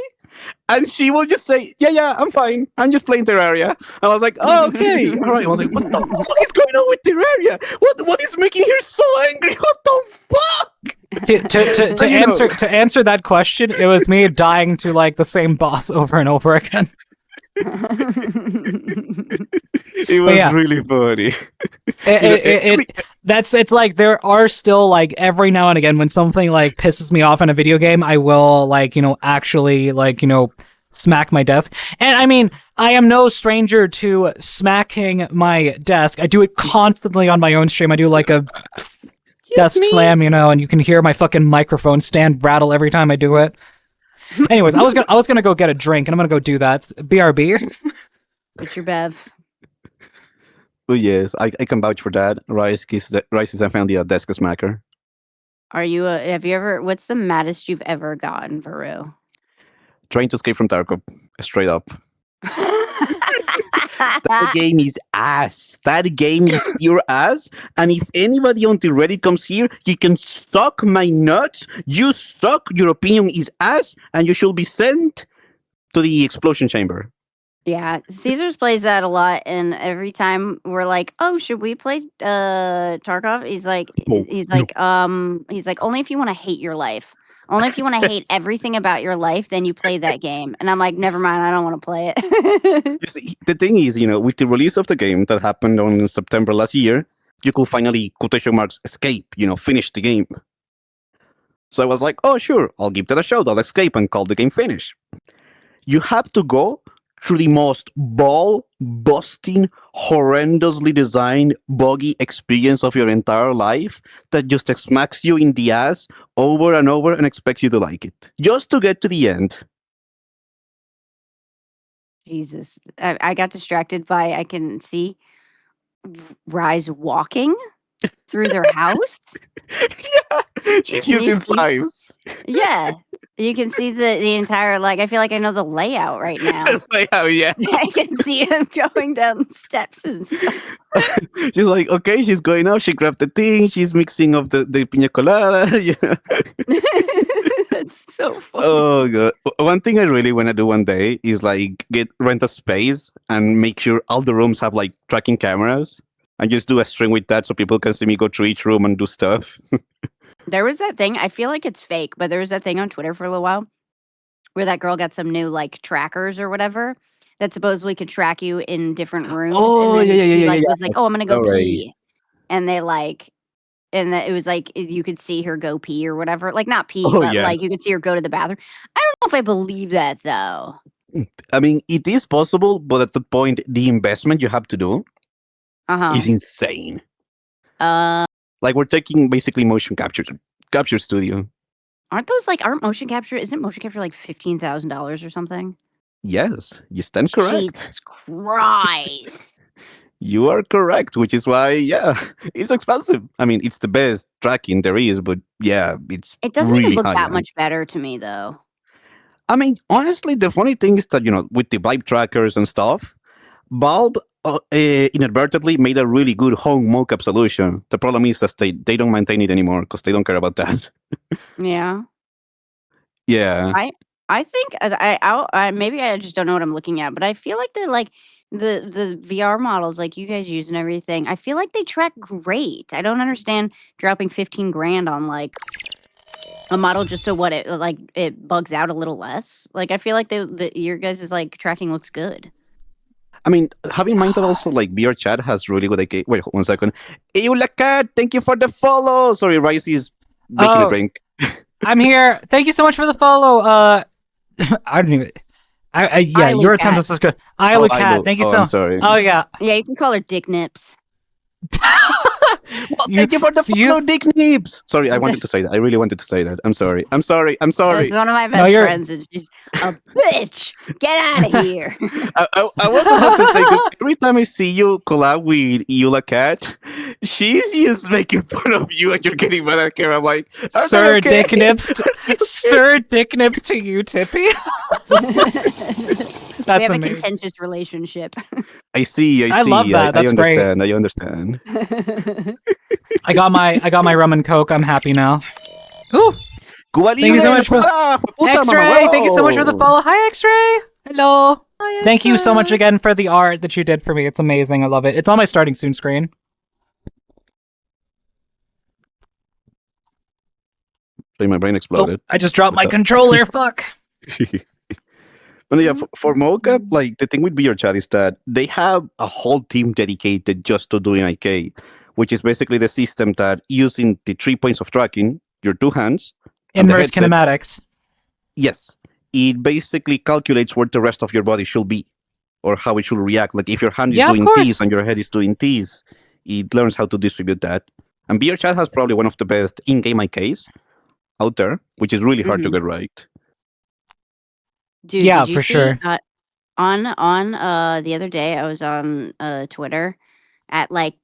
And she will just say, yeah, I'm fine. I'm just playing Terraria. I was like, "Oh, okay. All right." I was like, "What the fuck is going on with Terraria? What is making her so angry? What the fuck?" To You know. answer that question, it was me dying to like the same boss over and over again. It was yeah. really funny. It's like there are still like every now and again when something like pisses me off in a video game, I will like actually like smack my desk. And I mean, I am no stranger to smacking my desk. I do it constantly on my own stream. I do like a desk slam, and you can hear my fucking microphone stand rattle every time I do it. Anyways, I was gonna go get a drink, and I'm gonna go do that. BRB. What's your bev? Oh yes, I can vouch for that. Rice is definitely a desk smacker. Are you have you ever what's the maddest you've ever gotten, Varu? Trying to escape from Tarkov, straight up. That game is ass. That game is pure ass. And if anybody on the Reddit comes here, you can suck my nuts. You suck. Your opinion is ass, and you should be sent to the explosion chamber. Yeah, Caesars plays that a lot, and every time we're like, "Oh, should we play Tarkov?" He's like, No, he's like, only if you want to hate your life. Only if you want to hate everything about your life, then you play that game. And I'm like, never mind, I don't want to play it. You see, the thing is, with the release of the game that happened on September last year, you could finally, quotation marks, escape, finish the game. So I was like, "Oh, sure, I'll give that a shot. I'll escape and call the game finished." You have to go through the most ball-busting, horrendously designed, buggy experience of your entire life that just smacks you in the ass over and over and expects you to like it. Just to get to the end. Jesus, I got distracted by I can see Rise walking through their house. Yeah, she's Can you using see? slimes. Yeah, you can see the entire I feel like I know the layout right now. Like, oh, yeah. I can see him going down the steps and stuff. She's like, okay, she's going out. She grabbed the thing. She's mixing up the piña colada. Yeah. That's so funny. Oh god! One thing I really want to do one day is like rent a space and make sure all the rooms have like tracking cameras, and just do a stream with that so people can see me go through each room and do stuff. There was that thing. I feel like it's fake, but there was that thing on Twitter for a little while where that girl got some new like trackers or whatever that supposedly could track you in different rooms. Oh, and then yeah, she, yeah, like yeah. was like, "Oh, I'm gonna go Alright. pee," and they and it was like you could see her go pee or whatever. Like not pee, Oh, but yeah. like you could see her go to the bathroom. I don't know if I believe that though. I mean, it is possible, but at that point, the investment you have to do is insane. Like we're taking basically motion capture studio. Aren't motion capture? Isn't motion capture like $15,000 or something? Yes, you stand correct. Jesus Christ! You are correct, which is why, yeah, it's expensive. I mean, it's the best tracking there is, but yeah, it's It doesn't really even look high that end. much better to me though. I mean, honestly, the funny thing is that, with the vibe trackers and stuff, Valve inadvertently made a really good home mockup solution. The problem is that they don't maintain it anymore because they don't care about that. Yeah. Yeah. I think I maybe I just don't know what I'm looking at, but I feel like the VR models like you guys use and everything. I feel like they track great. I don't understand dropping 15 grand on like a model just so what it bugs out a little less. Like I feel like your guys' like tracking looks good. I mean, have in mind that also like VR chat has really good. Wait, 1 second. Eula Cat, thank you for the follow. Sorry, Rice is making a drink. I'm here. Thank you so much for the follow. I don't even. Yeah, your attempt is good. Ilu Cat, thank you so I'm much. sorry. Oh yeah. Yeah, you can call her Dick Nips. Well, thank you for the follow, Dick Nips. Sorry, I wanted to say that. I really wanted to say that. I'm sorry. I'm sorry. It's one of my best friends, and she's a bitch. Get out of here. I was about to say, because every time I see you collab with Eula Cat, she's just making fun of you and you're getting mad at her. I'm like, Sir Dick Nips. Sir Dick Nips to you, Tippy. We have a contentious relationship. I see. I love that. That's great. I understand. I got my rum and coke. I'm happy now. Ooh. Thank you so much for X-Ray. Thank you so much for the follow. Hi, X-Ray. Hello. Hi, thank you so much again for the art that you did for me. It's amazing. I love it. It's on my starting soon screen. My brain exploded. Oh, I just dropped my controller. Fuck. But yeah, for mocap, like the thing with VR chat is that they have a whole team dedicated just to doing IK, which is basically the system that using the 3 points of tracking, your 2 hands, inverse kinematics. Yes, it basically calculates where the rest of your body should be, or how it should react. Like if your hand is doing this and your head is doing this, it learns how to distribute that. And VR chat has probably one of the best in-game IKs out there, which is really hard to get right. Dude, yeah, for sure. On the other day, I was on Twitter at like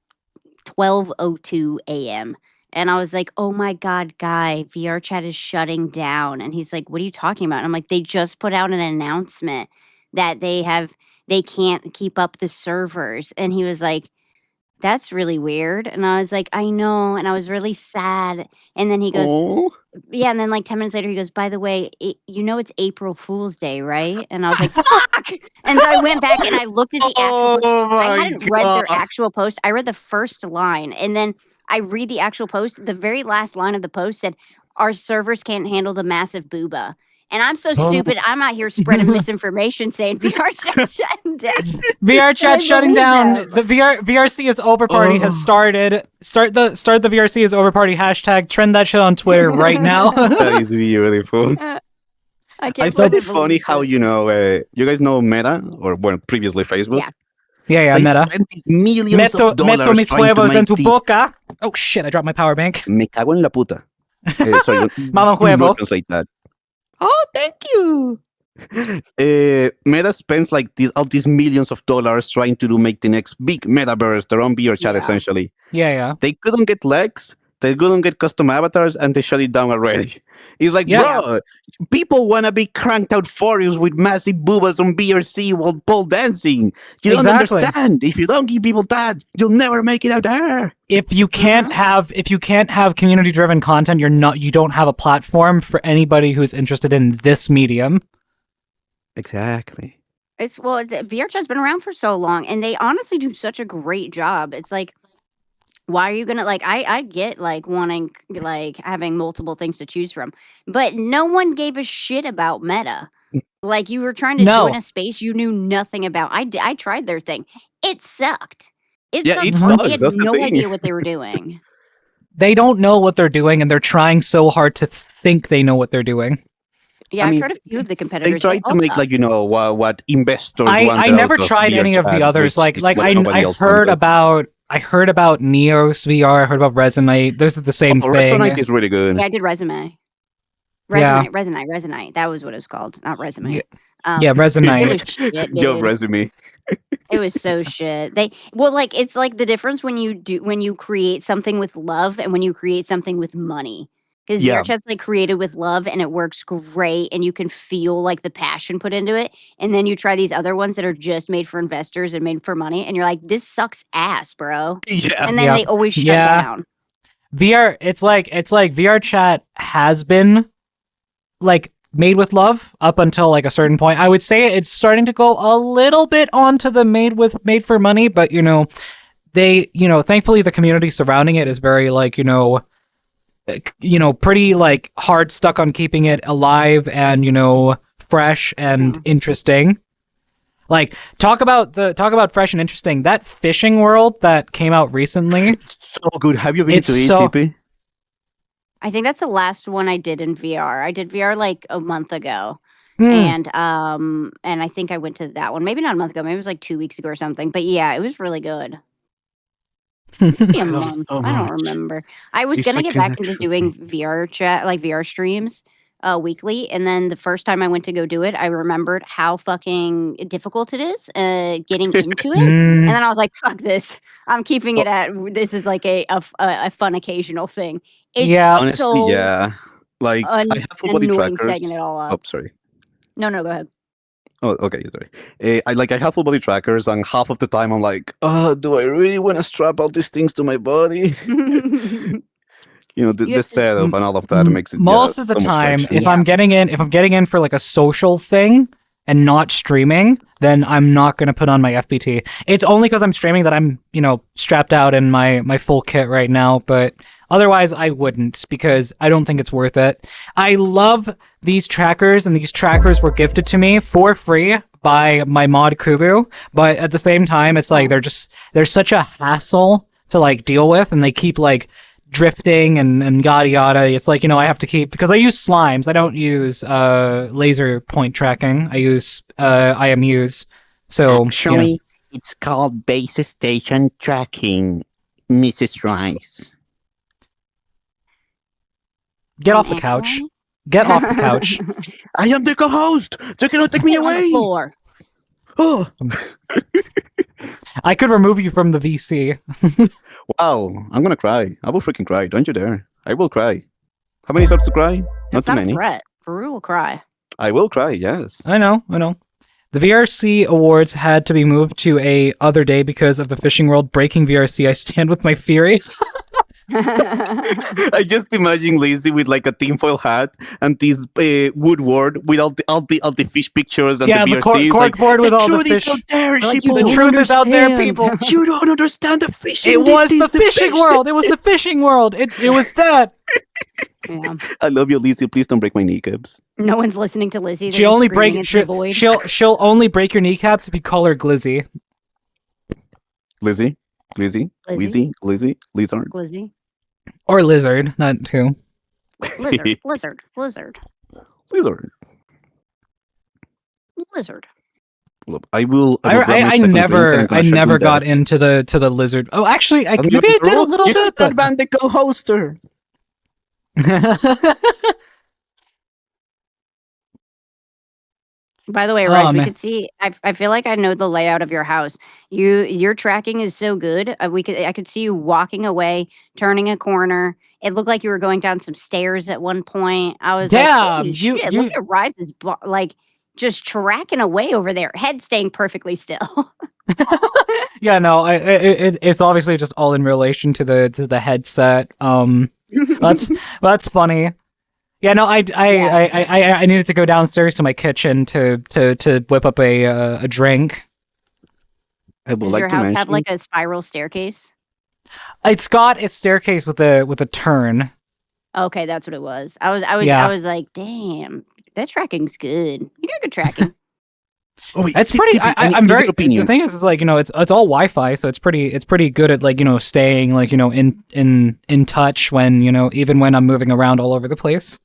12:02 a.m. and I was like, "Oh my god, Guy, VR chat is shutting down." And he's like, "What are you talking about?" And I'm like, "They just put out an announcement that they can't keep up the servers." And he was like, "That's really weird." And I was like, "I know." And I was really sad. And then he goes, yeah, and then like 10 minutes later, he goes, "By the way, it's April Fool's Day, right?" And I was like, "Fuck!" And so I went back and I looked at the actual post. I hadn't read their actual post. I read the first line, and then I read the actual post. The very last line of the post said, "Our servers can't handle the massive booba." And I'm so stupid. I'm out here spreading misinformation saying VR chat shutting down. VR chat shutting down. The VRC is over party has started. Start the VRC is over party hashtag. Trend that shit on Twitter right now. That is really fun. I find it funny how you guys know Meta or previously Facebook. Yeah, Meta. Spent these millions of dollars meto mis trying to huevos make en tu boca. Oh shit! I dropped my power bank. Me cago en la puta. Sorry, Mama huevo. Translate that. Oh, thank you. Meta spends like all these millions of dollars trying to make the next big metaverse, their own VR chat, essentially. Yeah. They couldn't get legs, they couldn't get custom avatars, and they shut it down already. It's like, bro, people want to be cranked out forests with massive boobas on VRC while pole dancing. You don't understand. If you don't give people that, you'll never make it out there. If you can't have community driven content, you don't have a platform for anybody who's interested in this medium. Exactly. VR chat's been around for so long, and they honestly do such a great job. It's like, why are you gonna I get like wanting like having multiple things to choose from, but no one gave a shit about Meta. Like you were trying to join a space you knew nothing about. I tried their thing. It sucked. It sucked. They had no idea what they were doing. They don't know what they're doing, and they're trying so hard to think they know what they're doing. Yeah, I tried a few of the competitors. They tried to make like what investors want. I never tried any of the others. Like I heard about Neos VR. I heard about Resonate. Those are the same thing. Resonate is really good. Yeah, I did Resume. Resonate. That was what it was called, not Resume. Yeah, Resonate. It was shit, Job Resume. It was so shit. It's like the difference when you create something with love and when you create something with money. Because Yeah. VR chat's like created with love and it works great and you can feel like the passion put into it. And then you try these other ones that are just made for investors and made for money and you're like, this sucks ass, bro. Yeah. And then Yeah. they always shut Yeah. down. VR, it's like VR chat has been like made with love up until like a certain point. I would say it's starting to go a little bit onto the made for money, but they, thankfully the community surrounding it is very like, pretty like hard stuck on keeping it alive and, fresh and interesting. Like talk about fresh and interesting. That fishing world that came out recently. So good. Have you been It's to it, so- TP? I think that's the last one I did in VR. I did VR like a month ago. Mm. And I think I went to that one. Maybe not a month ago, maybe it was like 2 weeks ago or something. But yeah, it was really good. Maybe a month. so I don't much. remember. I was If gonna I get can back into actually- doing VR chat, like VR streams, weekly. And then the first time I went to go do it, I remembered how fucking difficult it is getting into it. And Mm. then I was like, fuck this. I'm keeping it at this is like a fun occasional thing. It's Yeah. Honestly, so yeah. Like I have full body annoying trackers. setting it all Oh, up. sorry. No, go ahead. Oh, okay, sorry. I have full body trackers, and half of the time I'm like, do I really want to strap all these things to my body? You The have to- setup and all of that makes it Most yeah, of the so much time, friction. if I'm getting in for like a social thing and not streaming, then I'm not going to put on my FPT. It's only because I'm streaming that I'm, strapped out in my full kit right now, but otherwise I wouldn't because I don't think it's worth it. I love these trackers, and these trackers were gifted to me for free by my mod Kubu, but at the same time it's like they're such a hassle to like deal with, and they keep like drifting and yada yada. It's like, I have to keep, because I use slimes. I don't use laser point tracking. I use IMUs. So Actually, it's called base station tracking, Mrs. Rice. get off the couch. Get off the couch. I am the co-host. They cannot take me Sit on the away. floor. Oh, I could remove you from the VC. wow! I'm gonna cry. I will freaking cry. Don't you dare! I will cry. How many subs to cry? Not That's too not a many. threat. Faru will cry. I will cry. Yes. I know. The VRC awards had to be moved to a other day because of the fishing world breaking VRC. I stand with my fury. I just imagine Lizzie with like a tinfoil hat and this Woodward with all the fish pictures and Yeah, the the VRCs. cork board with all the truth is fish. out there, Like, people. The you truth is out there, understand. people. You don't understand the fishing. It was This is the fishing fish. world. It was the fishing world. It was that. Yeah. I love you, Lizzie. Please don't break my kneecaps. No one's listening to Lizzie. They're She just only screaming break. into the void. She'll only break your kneecaps if you call her Glizzy. Lizzie, Lizzie? Lizzie, Lizard. Glizzy. Or lizard, not two. Lizard. Lizard. Lizard. Look, I will. I never got into the lizard. Oh, actually, maybe I did a little bit. But... ban the co-hoster. By the way, Oh, Raj, we man. could see. I feel like I know the layout of your house. Your tracking is so good. I could see you walking away, turning a corner. It looked like you were going down some stairs at one point. I was like, Damn, holy shit! Look at Rise's like just tracking away over there, head staying perfectly still. Yeah, no, it's obviously just all in relation to the headset. That's funny. Yeah, no, I needed to go downstairs to my kitchen to whip up a drink. I would Does like your to house mention. have like a spiral staircase? It's got a staircase with a turn. Okay, that's what it was. I was like, damn, that tracking's good. You got good tracking. Oh, wait, It's Tip, pretty. Tip, I I'm need very. your opinion. The thing is like it's all Wi-Fi, so it's pretty good at like staying like in touch when even when I'm moving around all over the place.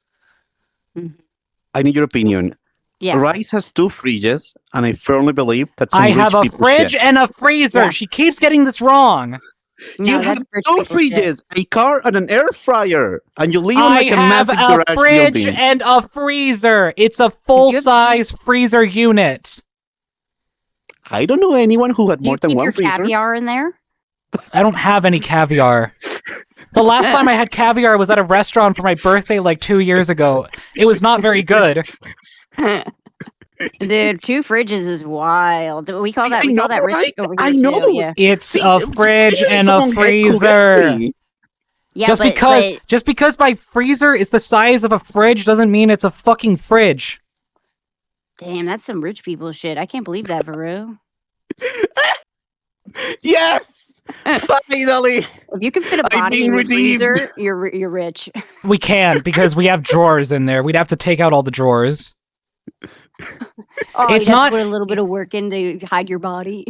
I need your opinion. Yeah. Rice has 2 fridges, and I firmly believe that some I rich have a people fridge shit. and a freezer. Yeah. She keeps getting this wrong. No, You have that's 2 rich people shit. fridges, a car, and an air fryer, and you live in I like a have massive a garage fridge building. and a freezer. It's a full-size freezer unit. I don't know anyone who had Do you more than keep one your freezer. caviar in there? I don't have any caviar. The last time I had caviar was at a restaurant for my birthday like 2 years ago. It was not very good. Dude, 2 fridges is wild. We call that rich right? over here I know. too. Yeah. It's See, a fridge and a freezer. Yeah, just because my freezer is the size of a fridge doesn't mean it's a fucking fridge. damn, that's some rich people shit. I can't believe that, Varu. Yes, finally. If you can fit a I'm body being in your redeemed. freezer, you're rich. We can't because we have drawers in there. We'd have to take out all the drawers. Oh, It's you have not- to put a little bit of work in to hide your body.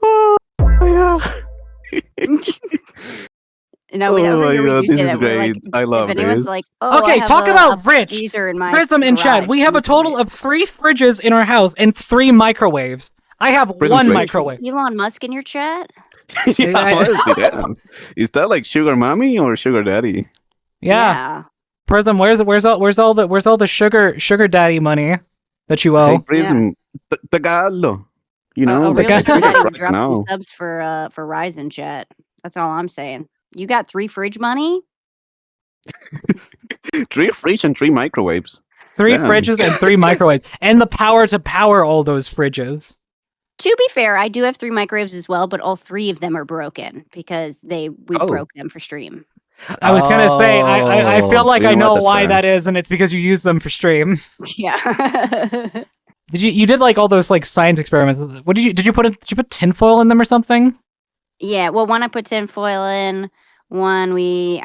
Oh, yeah. No, we Oh never my hear God, you this say is that. We're like, great. I love if anyone's this. like, oh, Okay, I have talk a about rich. freezer in my Prism in chat. garage, We have a you can total fit of 3 fridges in our house and 3 microwaves. I have Prism 1 fridge. microwave. it. Elon Musk in your chat? Yeah, I- honestly, damn. Is that like sugar mommy or sugar daddy? Yeah. Prism, where's all the sugar daddy money that you Hey, owe? Prism, Tagalog. You know, Oh, like, really? it's really Daddy right dropped now. some subs for Ryzen chat. That's all I'm saying. You got 3 fridge money? 3 fridge and 3 microwaves. 3 Damn. fridges and 3 microwaves. And the power to power all those fridges. To be fair, I do have 3 microwaves as well, but all 3 of them are broken because we Oh. broke them for stream. I was gonna say, I feel like You I know know what, that's why fair. that is, and it's because you use them for stream. Yeah. You did like all those like science experiments. What did you put tinfoil in them or something? Yeah, well, one I put tinfoil in. One we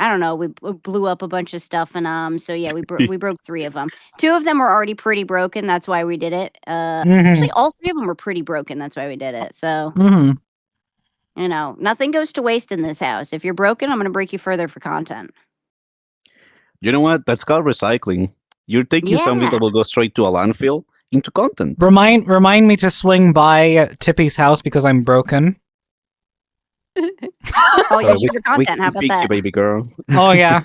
blew up a bunch of stuff in them. So yeah, we broke 3 of them. 2 of them were already pretty broken. That's why we did it. Actually, all 3 of them were pretty broken. That's why we did it. So nothing goes to waste in this house. If you're broken, I'm gonna break you further for content. You know what? That's called recycling. You're taking something Yeah. that will go straight to a landfill into content. Remind me to swing by Tippy's house because I'm broken. Oh So yeah, we your content. How can about fix you, that? baby girl. Oh yeah.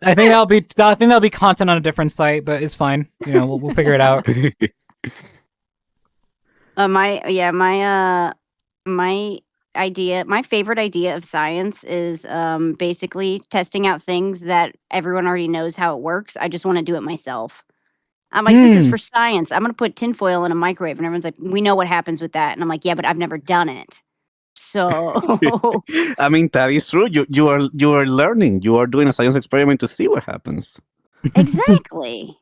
I think that'll be content on a different site, but it's fine. We'll figure it out. My favorite idea of science is basically testing out things that everyone already knows how it works. I just want to do it myself. I'm like, this is for science. I'm gonna put tinfoil in a microwave, and everyone's like, we know what happens with that. And I'm like, yeah, but I've never done it. So I mean, that is true. You are learning. You are doing a science experiment to see what happens. exactly.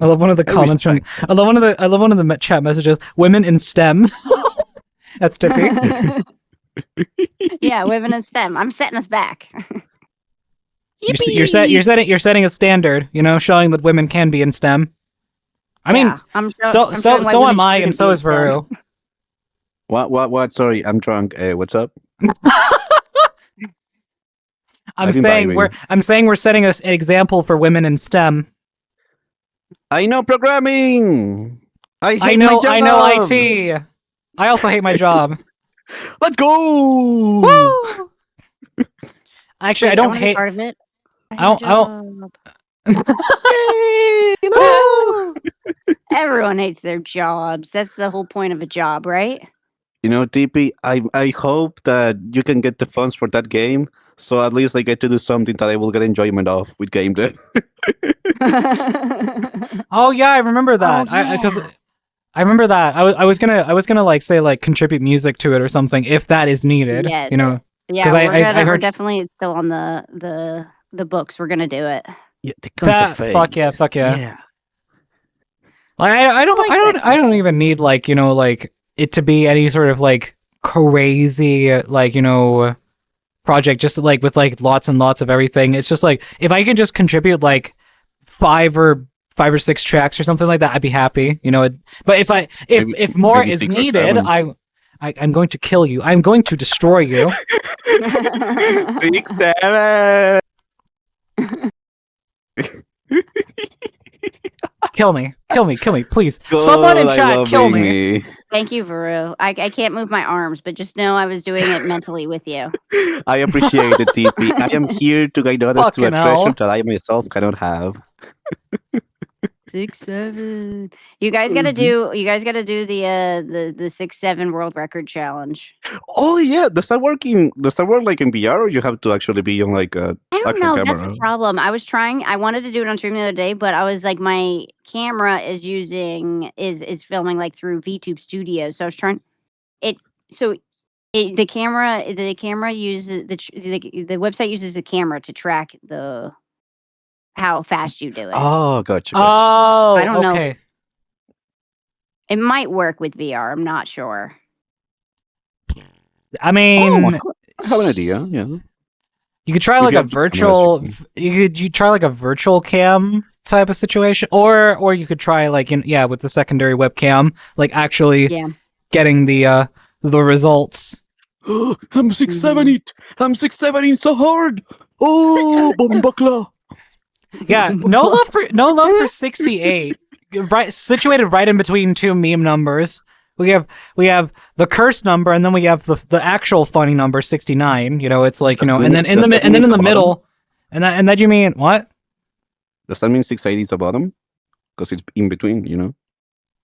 I love one of the comments from. I love one of the chat messages. Women in STEM. That's Tippy. Yeah, women in STEM. I'm setting us back. You're setting a standard. Showing that women can be in STEM. I mean, I'm so am I, and so is Varu. What? Sorry, I'm drunk. What's up? I'm saying we're setting an example for women in STEM. I know programming. I know IT. I also hate my job. Let's go. Woo! Actually, Wait, I don't wanna be hate. part of it. I don't. Everyone hates their jobs. That's the whole point of a job, right? TP, I hope that you can get the funds for that game, so at least I get to do something that I will get enjoyment of with game day. Oh yeah, I remember that. Oh, I remember that. I was gonna like say like contribute music to it or something if that is needed. Yes. Yeah, 'Cause we're heard definitely still on the books. We're gonna do it. Yeah, the concept phase. Fuck yeah. Like, I don't even need like like it to be any sort of like crazy like project just like with like lots and lots of everything. It's just like if I can just contribute like 5 or 6 tracks or something like that, I'd be happy. But if more maybe is 6 or needed, 7. I'm going to kill you. I'm going to destroy you. 6, 7. Kill me, please. Someone in chat, kill me. Thank you, Varu. I can't move my arms, but just know I was doing it mentally with you. I appreciate it, TP. I am here to guide others to a Fucking hell. treasure that I myself cannot have. 6-7. You guys gotta do. You guys gotta do the 6-7 world record challenge. Oh yeah, does that work like in VR, or you have to actually be on like a I don't actual know. camera? That's the problem. I was trying. I wanted to do it on stream the other day, but I was like, my camera is filming like through VTube Studio. So I was trying it. So the camera uses the website uses the camera to track how fast you do it. Oh, gotcha. Oh, I don't know. okay. It might work with VR. I'm not sure. I mean, I have an idea. Yeah. you could try If like you a have the cameras, virtual. you You try like a virtual cam type of situation, or you could try like with the secondary webcam, like actually Yeah. getting the results. I'm 670. I'm 670 so hard. Oh, bombakla. Yeah, no love for 68. Right, situated right in between two meme numbers. We have the curse number, and then we have the actual funny number 69. It's like and then in the middle, and that you mean what? Does that mean 680 is the bottom? Because it's in between,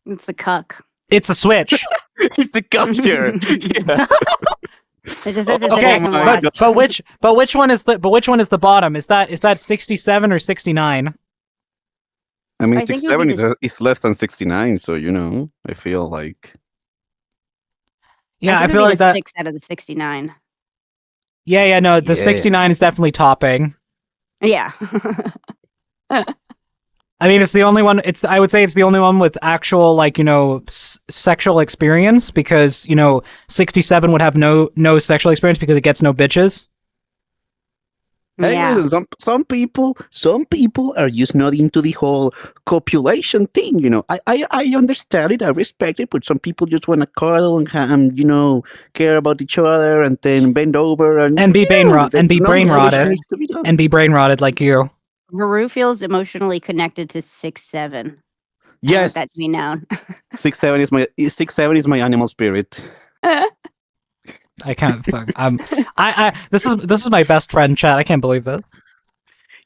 It's the cuck. It's a switch. It's the culture. Yeah. It just says it's Okay, an watch. but which one is the bottom? Is that 67 or 69? I mean, I think it would be 670 is less than 69, so I feel like. Yeah, I think it feel would be like the that. 6 out of the 69. Yeah, no, the Yeah. 69 is definitely topping. Yeah. I mean, it's the only one. I would say it's the only one with actual sexual experience, because 67 would have no sexual experience because it gets no bitches. Hey, Yeah. listen, some people are just not into the whole copulation thing. I understand it, I respect it, but some people just want to cuddle and care about each other and then bend over and be brain rotted needs to be done. and be brain rotted like you. Varu feels emotionally connected to 6-7. Yes, That to be known. 6-7 is my animal spirit. I can't. This is my best friend, chat. I can't believe this.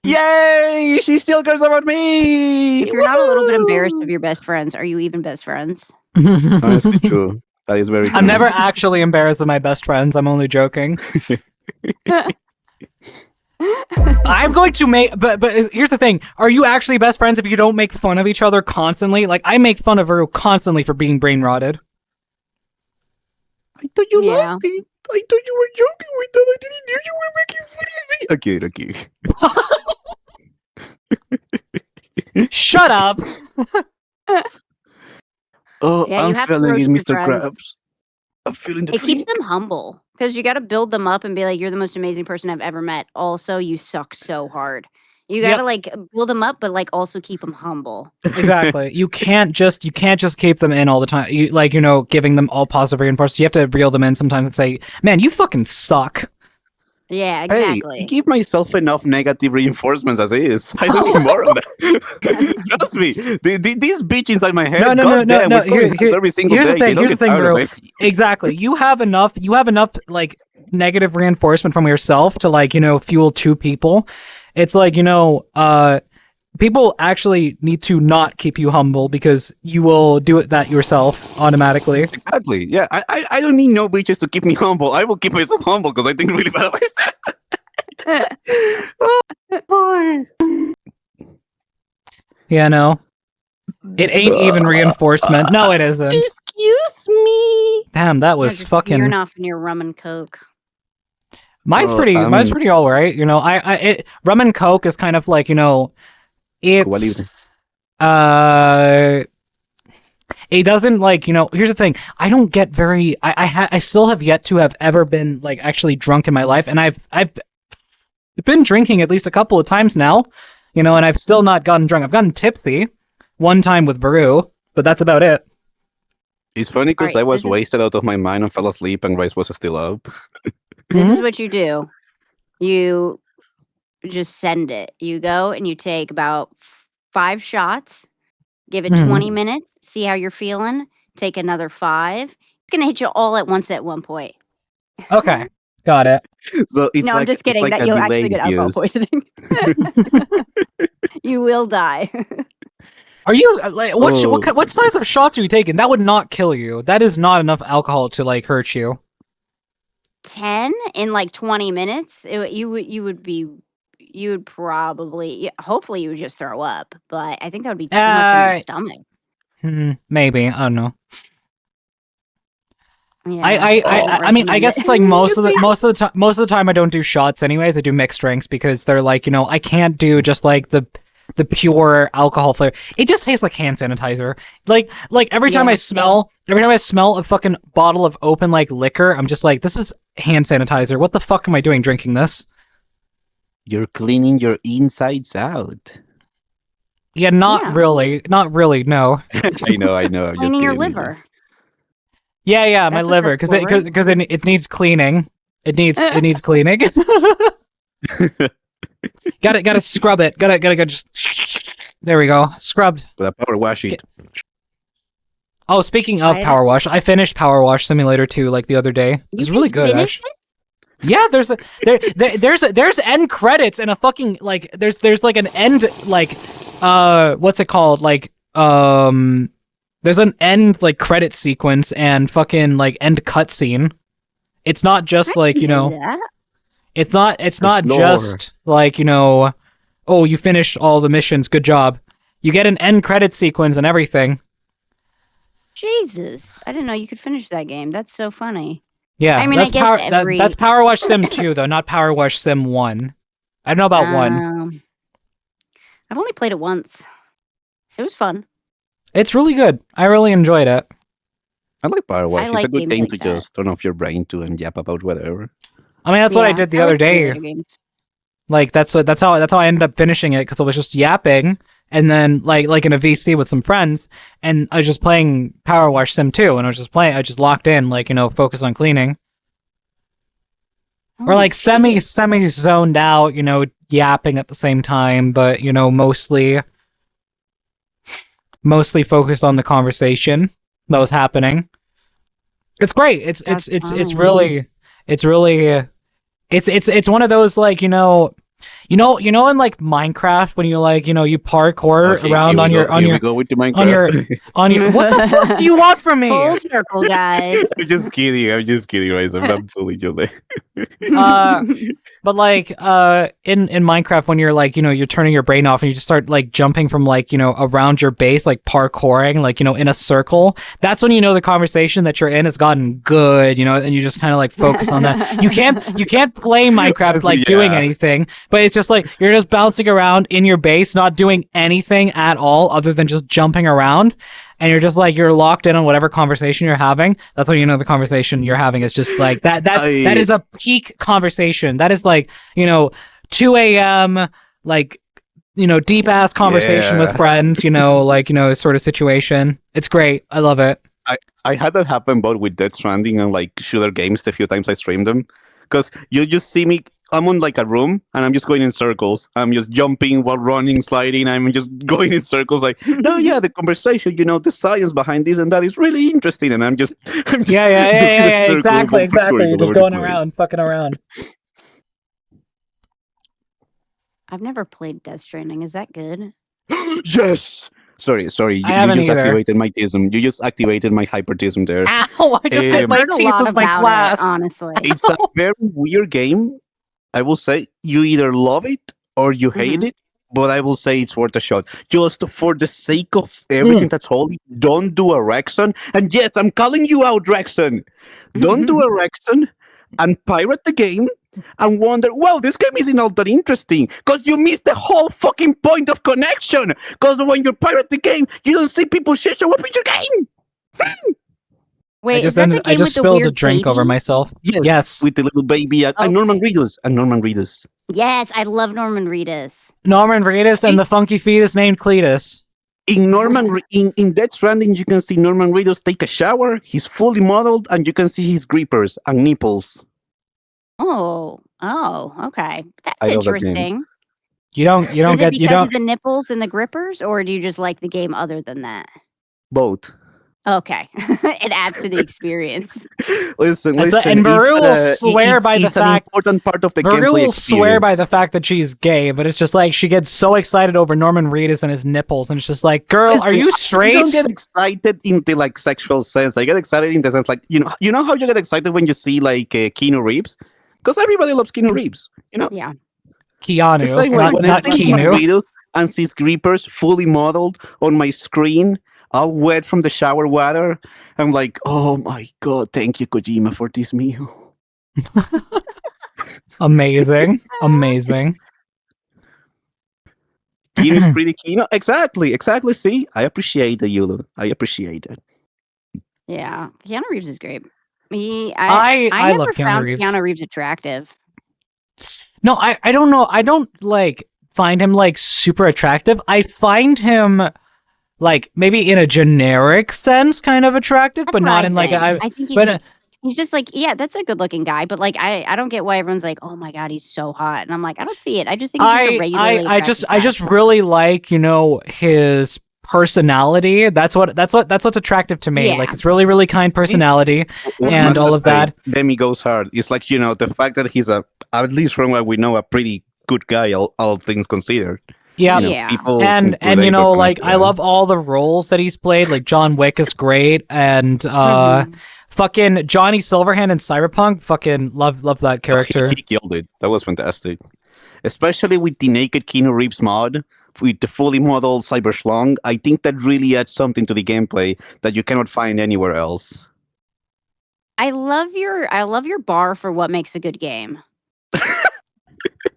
Yay! She still cares about me. If you're not a little bit embarrassed of your best friends, are you even best friends? Honestly, true. That is very true. I'm never actually embarrassed of my best friends. I'm only joking. I'm going to make, but here's the thing: are you actually best friends if you don't make fun of each other constantly? Like, I make fun of her constantly for being brain rotted. I thought you Yeah. liked it. I thought you were joking with that. I didn't know you were making fun of me. Okay. Shut up. Oh, Yeah, you I'm have to feeling roast it, your Mr. friends. Krabs. I'm feeling the It keeps feeling. them humble because you got to build them up and be like, "You're the most amazing person I've ever met." Also, you suck so hard. You got to build them up, but also keep them humble. Exactly. You can't just keep them in all the time. You giving them all positive reinforcements. You have to reel them in sometimes and say, "Man, you fucking suck." Yeah, Hey, exactly. I give myself enough negative reinforcements as is. I don't need more of that. Trust me, these bitch inside my head. No. We're going nuts every single Here's day. the thing. They don't Here's the get thing, tired of bro. it. Exactly. You have enough negative reinforcement from yourself to fuel two people. It's people actually need to not keep you humble because you will do that yourself automatically. Exactly. Yeah, I don't need no bitches to keep me humble. I will keep myself humble because I think really bad of myself. Oh, boy. Yeah, no. It ain't even reinforcement. No, it isn't. Excuse me. Damn, that was You're fucking. veering off in your rum and coke. Mine's pretty all right. Rum and coke is kind of it's it doesn't here's the thing. I don't get very I still have yet to have ever been actually drunk in my life, and I've been drinking at least a couple of times now, and I've still not gotten drunk. I've gotten tipsy one time with Baru, but that's about it. It's funny because Right, I was this is- wasted out of my mind and fell asleep, and Rice was still up. This is what you do. You just send it. You go and you take about 5 shots, give it 20 minutes, see how you're feeling, take another 5. It's going to hit you all at once at one point. Okay, got it. So it's No, I'm just kidding. That you'll actually get alcohol poisoning. You will die. Are you like Oh. what size of shots are you taking? That would not kill you. That is not enough alcohol to like hurt you. 10 in like 20 minutes. You would probably, hopefully you would just throw up, but I think that would be too much on your stomach. Maybe, I don't know. Yeah, I mean, I guess it's like most of the time I don't do shots anyways. I do mixed drinks because they're like, I can't do just like the pure alcohol flavor. It just tastes like hand sanitizer. Like every time I smell a fucking bottle of open like liquor, I'm just like, this is hand sanitizer. What the fuck am I doing drinking this? You're cleaning your insides out. Yeah, not really, no. I know. I'm just cleaning your kidding, liver. Yeah, my That's what liver, that's for, because it needs cleaning. It needs cleaning. Gotta scrub it. Gotta just. There we go. Scrubbed. Gotta power wash it. Oh, speaking of Power Wash, I finished Power Wash Simulator 2 like the other day. It was really good, actually. Yeah, there's end credits and a fucking like there's like an end like what's it called? Like there's an end like credit sequence and fucking like end cutscene. It's not just like, it's not just like, oh, you finished all the missions, good job. You get an end credit sequence and everything. Jesus, I didn't know you could finish that game. That's so funny. Yeah, I mean, that's I guess that's Power Wash Sim 2 though, not Power Wash Sim 1. I don't know about 1. I've only played it once. It was fun. It's really good. I really enjoyed it. I like Power Wash. It's like a good game games to like that. just turn off your brain to and yap about whatever. I mean, that's what I did the other day. Games. Like that's how I ended up finishing it, because I was just yapping, and then like in a VC with some friends, and I was just playing Power Wash Sim 2, and I just locked in, like, focus on cleaning. Or like semi zoned out, yapping at the same time, but mostly focused on the conversation that was happening. It's great. It's one of those, like, in like Minecraft when you like, you parkour around on your what the fuck do you want from me? Full circle, guys. I'm just kidding, guys. I'm not bullying you. But like in Minecraft, when you're like, you're turning your brain off and you just start like jumping from like, around your base, like parkouring, like, in a circle, that's when the conversation that you're in has gotten good, and you just kind of like focus on that. You can't play Minecraft like doing anything, but it's just like you're just bouncing around in your base, not doing anything at all other than just jumping around. And you're just like, you're locked in on whatever conversation you're having. That's when the conversation you're having is just like that. That is a peak conversation. That is like, 2 a.m. like, deep ass conversation with friends, sort of situation. It's great. I love it. I had that happen both with Death Stranding and like shooter games the few times I streamed them. Because you just see me, I'm on like a room and I'm just going in circles. I'm just jumping while running, sliding. I'm just going in circles like, no, yeah, the conversation, the science behind this and that is really interesting. And I'm just yeah, exactly. You're just going around, fucking around. I've never played Death Stranding. Is that good? Yes. Sorry. You just activated my tism. You just activated my hypertism there. Ow! I just hit my teeth with my glass. Honestly, it's a very weird game. I will say you either love it or you hate it, but I will say it's worth a shot. Just for the sake of everything that's holy, don't do a Rexon. And yes, I'm calling you out, Rexon. Don't do a Rexon and pirate the game and wonder, well, this game isn't all that interesting because you missed the whole fucking point of connection. Because when you pirate the game, you don't see people show up in your game. Wait, I just spilled a drink over myself. Yes. With the little baby and Norman Reedus. Yes, I love Norman Reedus. Norman Reedus and the funky fetus named Cletus. In Death Stranding, you can see Norman Reedus take a shower. He's fully modeled, and you can see his grippers and nipples. Oh, okay. That's interesting. You don't get because of the nipples and the grippers, or do you just like the game other than that? Both. Okay, it adds to the experience. Listen, And Baru will swear by the it's fact. an important part of the Baru gameplay will swear by the experience. fact that she's gay, but it's just like she gets so excited over Norman Reedus and his nipples, and it's just like, girl, are you I straight? don't get excited in the like sexual sense. I get excited in the sense like you know how you get excited when you see like Keanu Reeves, because everybody loves Keanu Reeves. You know, Yeah. the Keanu, same way when I not see Norman Keanu. Reedus and see Creepers fully modeled on my screen, all wet from the shower water. I'm like, oh my god, thank you Kojima for this meal. Amazing, amazing. Keanu's pretty Keanu. Exactly. See, I appreciate it, Yulu. I appreciate it. Yeah, Keanu Reeves is great. I I love never Keanu found Reeves. Keanu Reeves attractive. No, I don't know. I don't like find him like super attractive. I find him like maybe in a generic sense kind of attractive, That's but what not I in like think. a. I think he's But like, he's just like, yeah, that's a good looking guy, but like I don't get why everyone's like, oh my god, he's so hot, and I'm like, I don't see it. I just think he's just a regularly I just really like his personality. That's what's attractive to me. Yeah. Like it's really kind personality. What And must I all of say? that. Demi goes hard. It's like the fact that he's at least from what we know, a pretty good guy. All things considered. Yeah. Yeah. People And can relate or like connect I with love all the roles that he's played. Like John Wick is great, and Mhm. fucking Johnny Silverhand in Cyberpunk. Fucking love that that. character. He killed it. That was fantastic. Especially with the naked Keanu Reeves mod, with the fully modeled Cyber Schlong. I think that really adds something to the gameplay that you cannot find anywhere else. I love your bar for what makes a good game.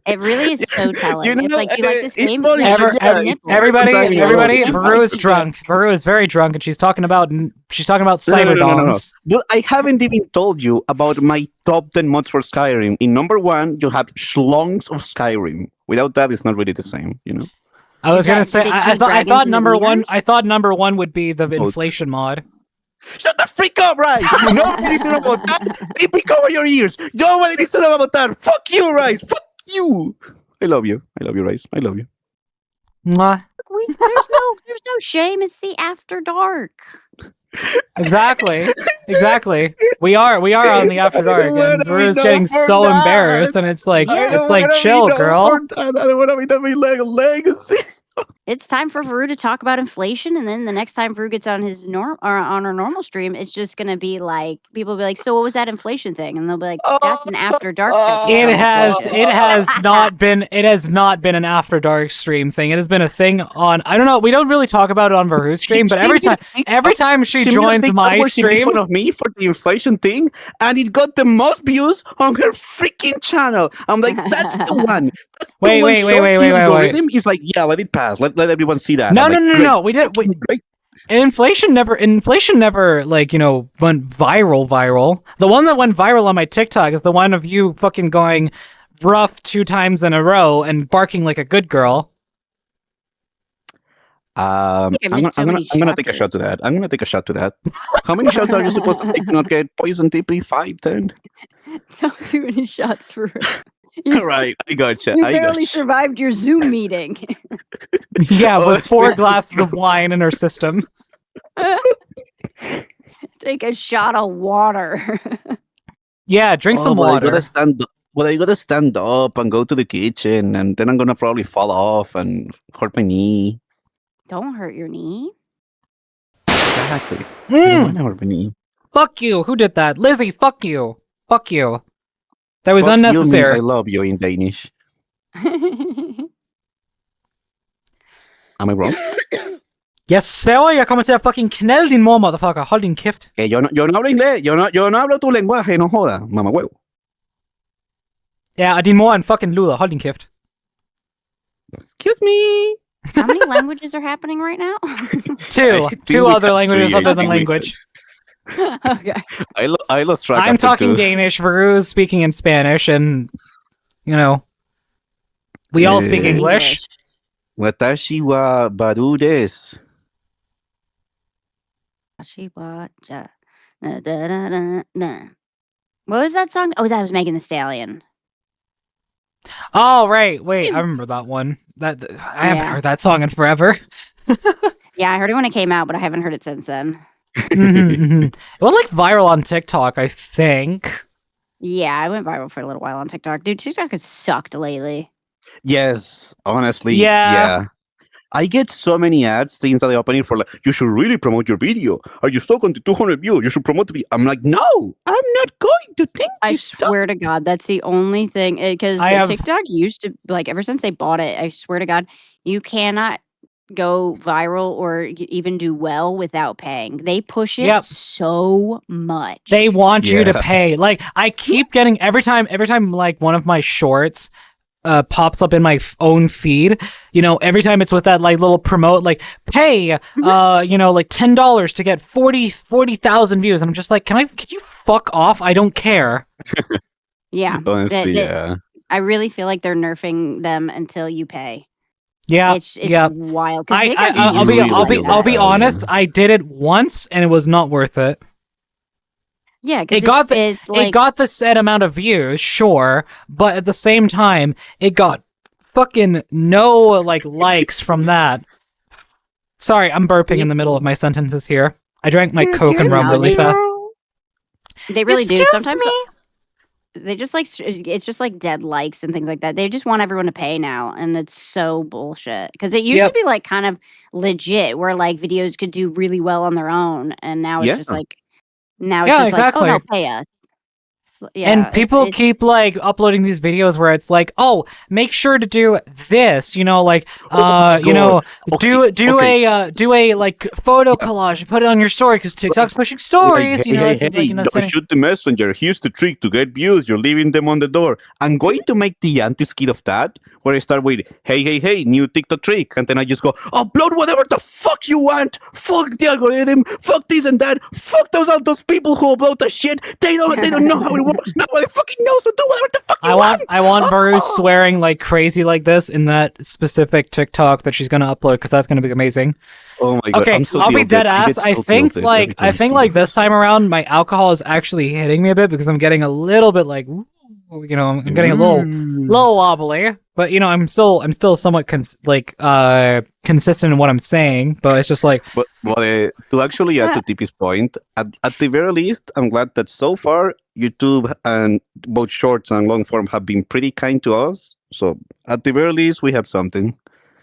It really is so telling. You know, it's like, do you like this it's game? funny, Yeah, Ever- you yeah, have nipples. Everybody, Sometimes you everybody, love it. Baru is drunk. Baru is very drunk, and she's talking about No. cyberdoms. But I haven't even told you about my top 10 mods for Skyrim. In number 1, you have Schlongs of Skyrim. Without that, it's not really the same, you know? I was Is that- gonna do say, they I use thought dragons and number one. wieners? I thought number one would be the Both. inflation mod. Shut the freak up, Rice! Nobody needs to know about that. They cover your ears. Nobody needs to know about that. Fuck you, Rice. Fuck you. I love you, Rice. I love you. Mwah. There's no shame. It's the after dark. Exactly. We are on the after dark, and Baru's getting so embarrassed, and it's like chill, girl. I don't want to be the legacy. It's time for Varu to talk about inflation, and then the next time Varu gets on his on our normal stream, it's just gonna be like people will be like, "So what was that inflation thing?" And they'll be like, "That's an after dark." It has not been an after dark stream thing. It has been a thing on. I don't know. We don't really talk about it on Varu's stream, but every time she joins my She made stream, fun of me for the inflation thing, and it got the most views on her freaking channel. I'm like, that's the one. Wait. He's like, yeah, let it pass. Let everyone see that. No, I'm like, no. great. We did. Great. Inflation never like went viral. The one that went viral on my TikTok is the one of you fucking going rough 2 times in a row and barking like a good girl. I'm gonna take a shot to that. How many shots are you supposed to take to not get poison TP? 5, 10? Don't do any shots for her. All right, I gotcha. You barely survived your Zoom meeting. Yeah, with 4 glasses of wine in her system. Take a shot of water. Yeah, drink some water. I gotta stand up and go to the kitchen, and then I'm gonna probably fall off and hurt my knee. Don't hurt your knee. Exactly. I don't wanna hurt my knee. Fuck you. Who did that? Lizzie, fuck you. That was Fuck you means unnecessary. I love you in Danish. Am I wrong? Yes, så jag kommer till att fucking knälla din mor, motherfucker. Håll din käft. Yo no hablo inglés. Yo no hablo tu lenguaje, no joda, mamá huevo. Ja, og din mor er en fucking luder. Hold din kæft. Excuse me. How many languages are happening right now? Two other languages other than language. Okay. I lost track. I'm after talking 2. Danish, Varu is speaking in Spanish, and, we all speak English. Watashi wa Baru desu. What was that song? Oh, that was Megan Thee Stallion. Oh, right. Wait, I remember that one. I haven't heard that song in forever. Yeah, I heard it when it came out, but I haven't heard it since then. It went like viral on TikTok, I think. Yeah, I went viral for a little while on TikTok. Dude, TikTok has sucked lately. Yes, honestly, Yeah. yeah. I get so many ads things that they opening for like, you should really promote your video. Are you stuck on the 200 views? You should promote the video. I'm like, no, I'm not going to think I this stuff. swear to God, that's the only thing. Because I have- TikTok used to, like, ever since they bought it, I swear to God, you cannot go viral or even do well without paying. They push it Yep. so much. They want you to Yeah. pay. Like, I keep getting every time like one of my shorts pops up in my own feed, you know, every time it's with that like little promote, like pay, you know, like $10 to get 40,000 views. And I'm just like, can you fuck off? I don't care. Yeah. Honestly, yeah. I really feel like they're nerfing them until you pay. Yeah, It's yeah. wild. 'Cause I'll they got It's be really I'll be wild, I'll be yeah. honest. I did it once and it was not worth it. Yeah, 'cause It got it's like, it got the set amount of views, sure, but at the same time, it got fucking no like likes from that. Sorry, I'm burping in the middle of my sentences here. I drank my Coke and rum really fast. they really do. Excuse Sometimes me? they just like it's just like dead likes and things like that. They just want everyone to pay now, and it's so bullshit. Because it used Yep. to be like kind of legit, where like videos could do really well on their own, and now it's Yeah. just like now it's Yeah, just like, oh no, exactly. pay us. Yeah, And people it's- keep like uploading these videos where it's like, oh, make sure to do this, you know, like my you know, God. do a like photo collage and put it on your story because TikTok's pushing stories, Like, you know, hey, it's hey, like, you know, don't sending- shoot the messenger. Here's the trick to get views. You're leaving them on the door. I'm going to make the anti-skit of that, where I start with, hey, new TikTok trick. And then I just go, upload whatever the fuck you want. Fuck the algorithm. Fuck this and that. Fuck those people who upload the shit. They don't know how it works. Nobody fucking knows, so do whatever the fuck you want. I want Baru swearing like crazy like this in that specific TikTok that she's gonna upload because that's gonna be amazing. Oh my god. Okay, I'm so I'll be tilted. dead I ass. get I so think tilted every time I like see this time around my alcohol is actually hitting me a bit because I'm getting a little bit like, ooh, you know, I'm getting a little wobbly. But you know, I'm still somewhat consistent in what I'm saying. But it's just like, But to actually add to TP's point, at the very least, I'm glad that so far YouTube and both shorts and long form have been pretty kind to us. So at the very least, we have something.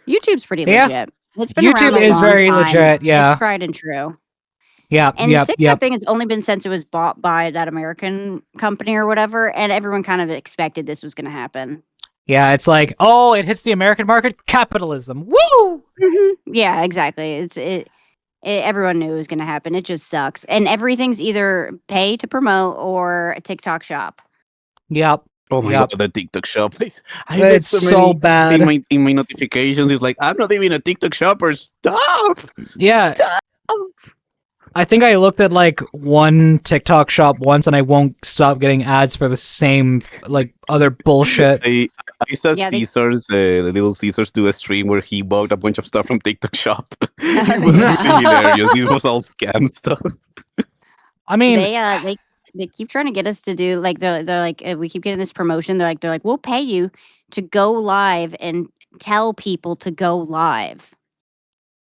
YouTube's pretty Yeah. legit. It's been YouTube around a is long very time. legit, yeah. It's tried and true. yeah, And yeah, the TikTok yeah. thing has only been since it was bought by that American company or whatever, and everyone kind of expected this was going to happen. Yeah, it's like, oh, it hits the American market, capitalism. Woo! Yeah, exactly. Everyone knew it was going to happen. It just sucks, and everything's either pay to promote or a TikTok shop. Yep. Oh my Yep. god, the TikTok shop! I It's so bad. in my notifications. It's like I'm not even a TikTok shopper. Stop! Yeah. Stop! I think I looked at like one TikTok shop once and I won't stop getting ads for the same like other bullshit. I saw Yeah, Caesars, the little Caesars, do a stream where he bought a bunch of stuff from TikTok shop. It was really hilarious. It was all scam stuff. I mean, They keep trying to get us to do like they're like we keep getting this promotion. They're like we'll pay you to go live and tell people to go live.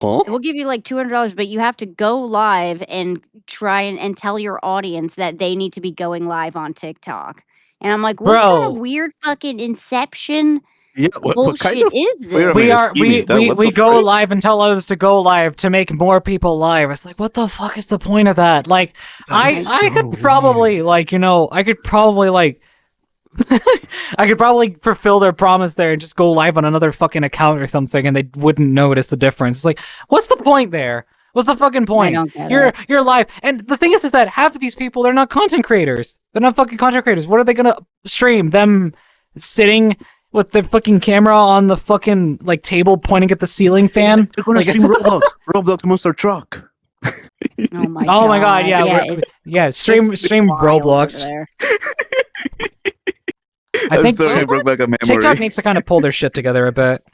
Huh? We'll give you like $200, but you have to go live and try and tell your audience that they need to be going live on TikTok. And I'm like, what kind of Bro. weird fucking Inception Yeah, what bullshit kind of is fair- this? we the are scheme is that? What we the go frick? live and tell others to go live to make more people live. It's like, what the fuck is the point of that? Like, That is I so could probably like, you know, I could probably like I could probably fulfill their promise there and just go live on another fucking account or something and they wouldn't notice the difference. It's like, what's the point there? What's the fucking point? don't get it. You're live. And the thing is that half of these people, they're not content creators. They're not fucking content creators. What are they gonna stream? Them sitting with the fucking camera on the fucking like table pointing at the ceiling fan? They're gonna Like- stream Roblox Monster Truck. Oh my Oh my god, yeah. it's Stream it's wild Roblox. over there. I think Sorry, brought back a memory. TikTok needs to kind of pull their shit together a bit.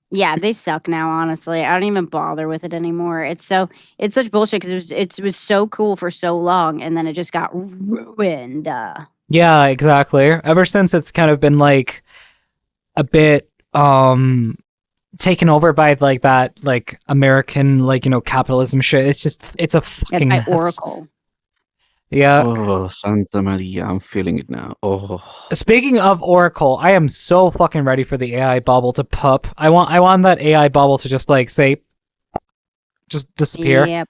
Yeah, they suck now. Honestly, I don't even bother with it anymore. It's such bullshit because it was so cool for so long, and then it just got ruined. Yeah, exactly. Ever since it's kind of been like a bit taken over by like that like American like capitalism shit. It's just it's a That's fucking by mess. Oracle. Yeah. Oh, Santa Maria, I'm feeling it now. Oh, Speaking of Oracle, I am so fucking ready for the AI bubble to pup. I want that AI bubble to just like say, just disappear. Yep.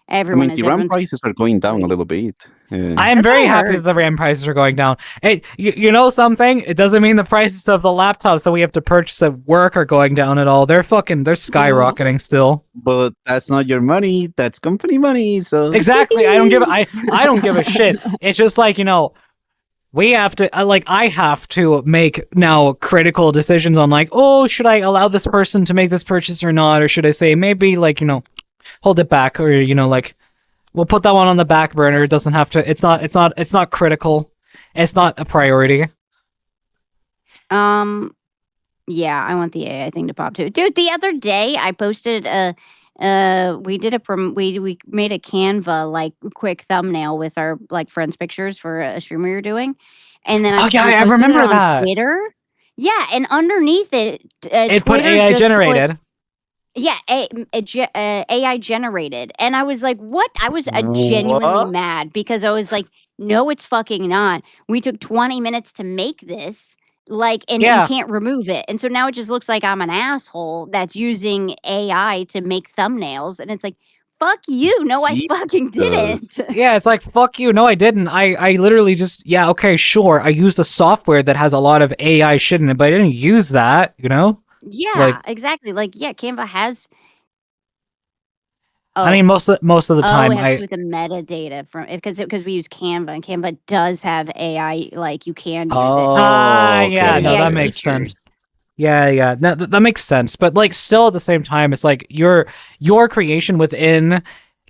I Everyone mean, is the RAM everyone's prices are going down a waiting. little bit. I am That's very what I happy heard. that the RAM prices are going down. Hey, you know something? It doesn't mean the prices of the laptops that we have to purchase at work are going down at all. They're skyrocketing still. But that's not your money. That's company money. So Exactly. I don't give a shit. It's just like, we have to I have to make now critical decisions on like, oh, should I allow this person to make this purchase or not, or should I say maybe like, hold it back, or like we'll put that one on the back burner. It doesn't have to. It's not critical. It's not a priority. Yeah, I want the AI thing to pop too. Dude, the other day I posted we did we made a Canva like quick thumbnail with our like friends pictures for a stream we were doing. And then Oh yeah, we I posted remember it on that. Twitter. Yeah, and underneath it It put Twitter AI just generated. yeah, AI generated. And I was like, what? I was genuinely What? mad because I was like, no, it's fucking not. We took 20 minutes to make this. Like, and you Yeah. can't remove it. And so now it just looks like I'm an asshole that's using AI to make thumbnails. And it's like, fuck you. No, I fucking Jesus. didn't. Yeah, it's like, fuck you. No, I didn't. I literally just, yeah, okay, sure. I used a software that has a lot of AI shit in it, but I didn't use that, Yeah, exactly. Like, yeah, Canva has. I mean, most of the time, it has to do with the metadata from because we use Canva, and Canva does have AI. Like you can use it. Yeah, no, AI that makes features. sense. Yeah, no, that makes sense. But like, still at the same time, it's like your creation within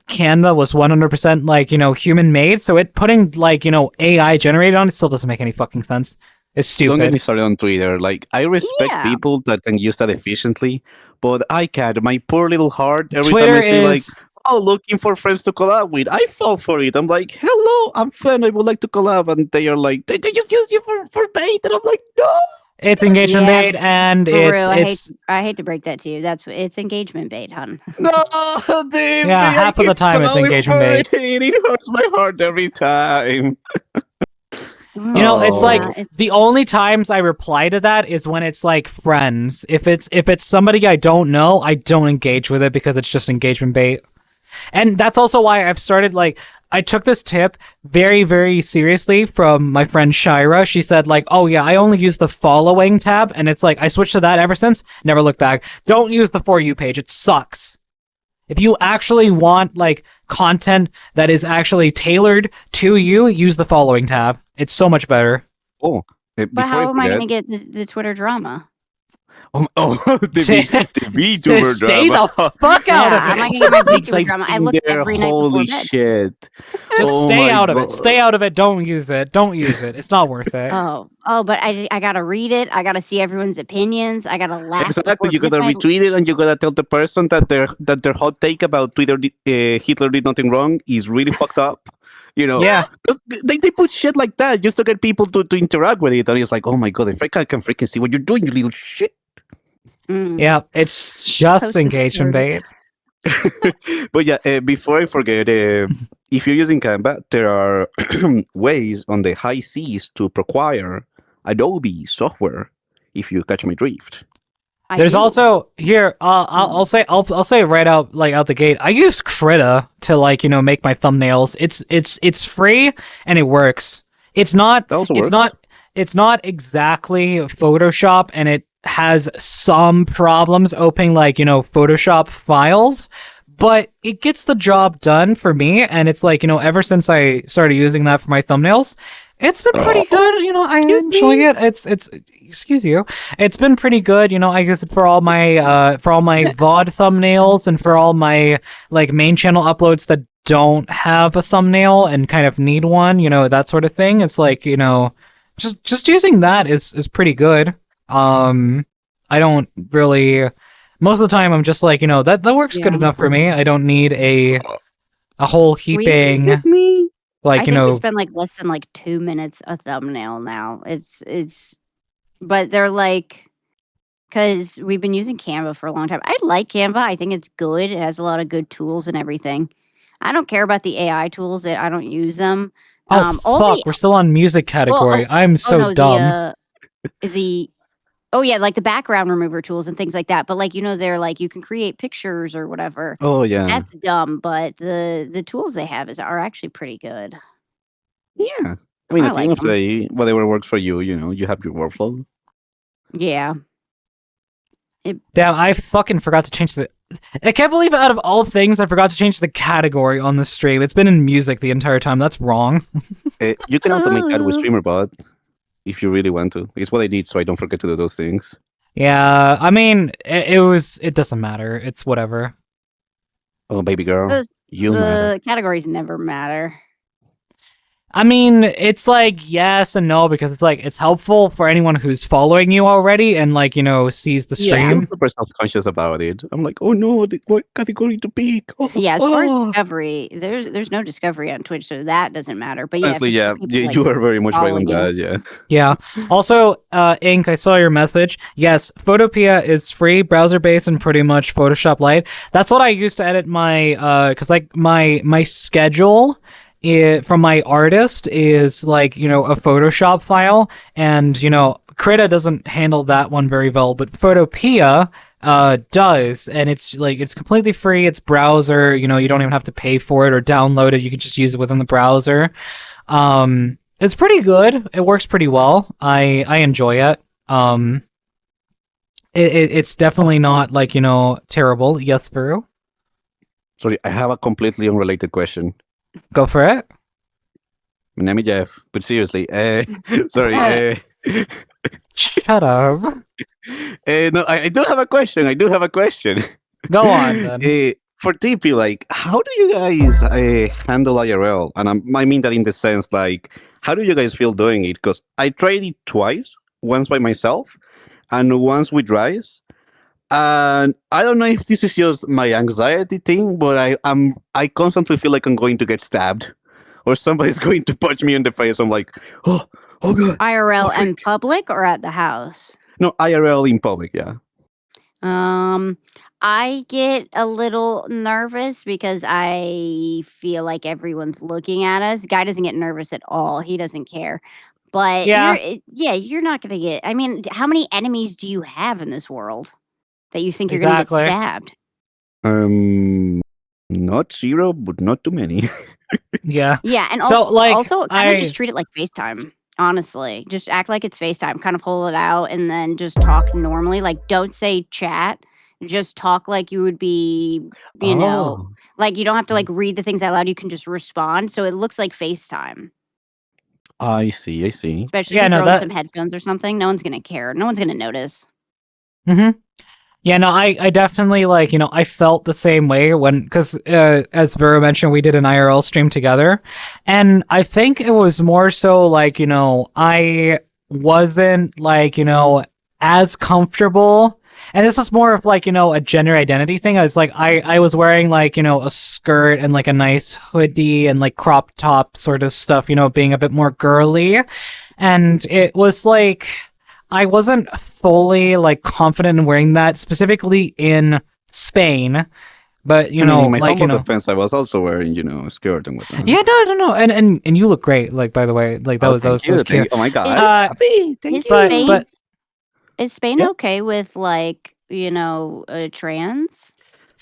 Canva was 100% like human made. So it putting like AI generated on it still doesn't make any fucking sense. It's stupid. Don't get me started on Twitter. Like, I respect people that can use that efficiently, but I can't. My poor little heart, every Twitter time I see, like, is looking for friends to collab with, I fall for it. I'm like, hello, I'm fun. I would like to collab. And they are like, they just use you for bait. And I'm like, no. It's engagement bait, and I hate to break that to you. It's engagement bait, hun. No, dude. Yeah, half of the time it's engagement bait. It hurts my heart every time. It's like the only times I reply to that is when it's like friends. If it's somebody I don't know, I don't engage with it because it's just engagement bait. And that's also why I've started like I took this tip very, very seriously from my friend Shira. She said like, oh yeah, I only use the following tab, and it's like I switched to that ever since. Never looked back. Don't use the For You page. It sucks. If you actually want like content that is actually tailored to you, use the following tab. It's so much better. Oh, but how am I going to get the Twitter drama? The VTuber Stay drama. the fuck out of it. How am I going to get my VTuber drama? I look every night before Holy bed. shit. Just stay out of it. Stay out of it. Don't use it. Don't use it. It's not worth it. But I gotta read it. I gotta see everyone's opinions. I gotta laugh. Exactly. You gotta retweet it, and you gotta tell the person that their hot take about Twitter Hitler did nothing wrong is really fucked up. Yeah. They put shit like that just to get people to interact with it, and it's like, oh my god, if I can freaking see what you're doing, you little shit. Yeah, it's just engagement bait. But yeah, before I forget, if you're using Canva, there are ways on the high seas to acquire Adobe software. If you catch my drift, there's also here. I'll say right out out the gate. I use Krita to make my thumbnails. It's free and it works. It's not exactly Photoshop, and it has some problems opening Photoshop files, but it gets the job done for me. And it's ever since I started using that for my thumbnails, it's been pretty good. I enjoy it. It's excuse you. It's been pretty good. I guess for all my VOD thumbnails and for all my main channel uploads that don't have a thumbnail and kind of need one, that sort of thing. It's just using that is pretty good. I don't really. Most of the time, I'm just that works good enough for me. I don't need a whole heaping. I think we spend less than 2 minutes a thumbnail now. But they're because we've been using Canva for a long time. I like Canva. I think it's good. It has a lot of good tools and everything. I don't care about the AI tools. That I don't use them. Oh fuck, we're still on music category. I'm so no, dumb. the oh yeah, like the background remover tools and things like that. But like they're like you can create pictures or whatever. Oh yeah. That's dumb. But the tools they have are actually pretty good. Yeah. I mean, I at the like end of the 'em. day, whatever works for you, you have your workflow. Yeah. Damn, I fucking forgot to change the. I can't believe out of all things, I forgot to change the category on the stream. It's been in music the entire time. That's wrong. You can automate that with StreamerBot if you really want to. It's what I did, so I don't forget to do those things. Yeah, I mean, it doesn't matter. It's whatever. Oh, baby girl, you matter. The categories never matter. I mean, it's like yes and no because it's like it's helpful for anyone who's following you already and like sees the Yeah. stream. I'm super self-conscious about it. I'm like, oh no, what category to pick? Oh, Yeah, as far as oh. discovery, there's no discovery on Twitch, so that doesn't matter. But yeah, Honestly, for yeah, people, you are very much right on following you. that. Yeah. Yeah. Also, Ink, I saw your message. Yes, Photopea is free, browser-based, and pretty much Photoshop Lite. That's what I use to edit my because like my schedule. From my artist is like a Photoshop file, and Krita doesn't handle that one very well, but Photopea does, and it's completely free. It's browser, you don't even have to pay for it or download it. You can just use it within the browser. It's pretty good. It works pretty well. I enjoy it. It's definitely not like terrible. Yes, Vero? Sorry, I have a completely unrelated question. Go for it. My name is Jeff, but seriously, sorry. Shut up. No, I do have a question. Go on then. For TP, like, how do you guys handle IRL? And I mean that in the sense, like, how do you guys feel doing it? Because I tried it twice, once by myself, and once with Rise. And I don't know if this is just my anxiety thing, but I constantly feel like I'm going to get stabbed, or somebody's going to punch me in the face. I'm like, oh god. IRL and public or at the house? No, IRL in public, yeah. I get a little nervous because I feel like everyone's looking at us. Guy doesn't get nervous at all. He doesn't care. But you're not gonna get. I mean, how many enemies do you have in this world that you think you're gonna get stabbed? Not zero, but not too many. Yeah. Yeah, and So, like, also kind of just treat it like FaceTime. Honestly, just act like it's FaceTime. Kind of hold it out and then just talk normally. Like, don't say chat. Just talk like you would be, know, like you don't have to like read the things out loud. You can just respond, so it looks like FaceTime. I see. Especially if you throw in some headphones or something. No one's gonna care. No one's gonna notice. Mm-hmm. Yeah, no, I definitely like, I felt the same way because as Vera mentioned, we did an IRL stream together, and I think it was more so like, I wasn't like, as comfortable, and this was more of like, a gender identity thing. I was like, I was wearing like, a skirt and like a nice hoodie and like crop top sort of stuff, being a bit more girly, and it was like, I wasn't fully like confident in wearing that, specifically in Spain. But in my humble defense, I was also wearing a skirt and whatnot. Yeah, no, and you look great. Like, by the way, like that was so cute. Oh my god! Is Spain okay with like trans?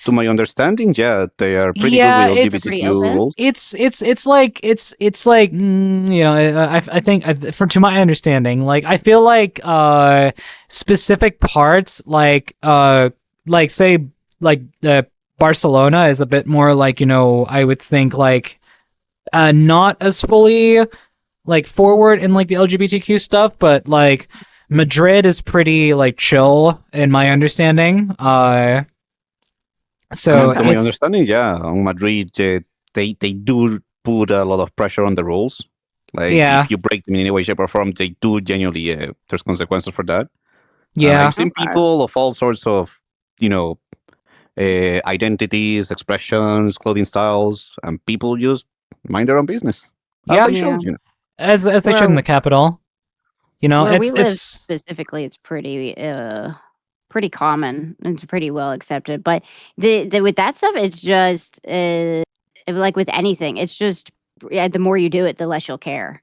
To my understanding, yeah, they are pretty good with LGBTQ rules. It's like I think to my understanding, like I feel like specific parts like say like Barcelona is a bit more like I would think like not as fully like forward in like the LGBTQ stuff, but like Madrid is pretty like chill in my understanding. So to my understanding, yeah, on Madrid, they do put a lot of pressure on the rules. Like, if you break them in any way, shape, or form, they do genuinely. There's consequences for that. Yeah, I've seen people of all sorts of, identities, expressions, clothing styles, and people just mind their own business. Yeah, as they should in the capital. Where we live specifically, it's pretty pretty common. It's pretty well accepted. But the with that stuff, it's just like with anything, it's just the more you do it, the less you'll care.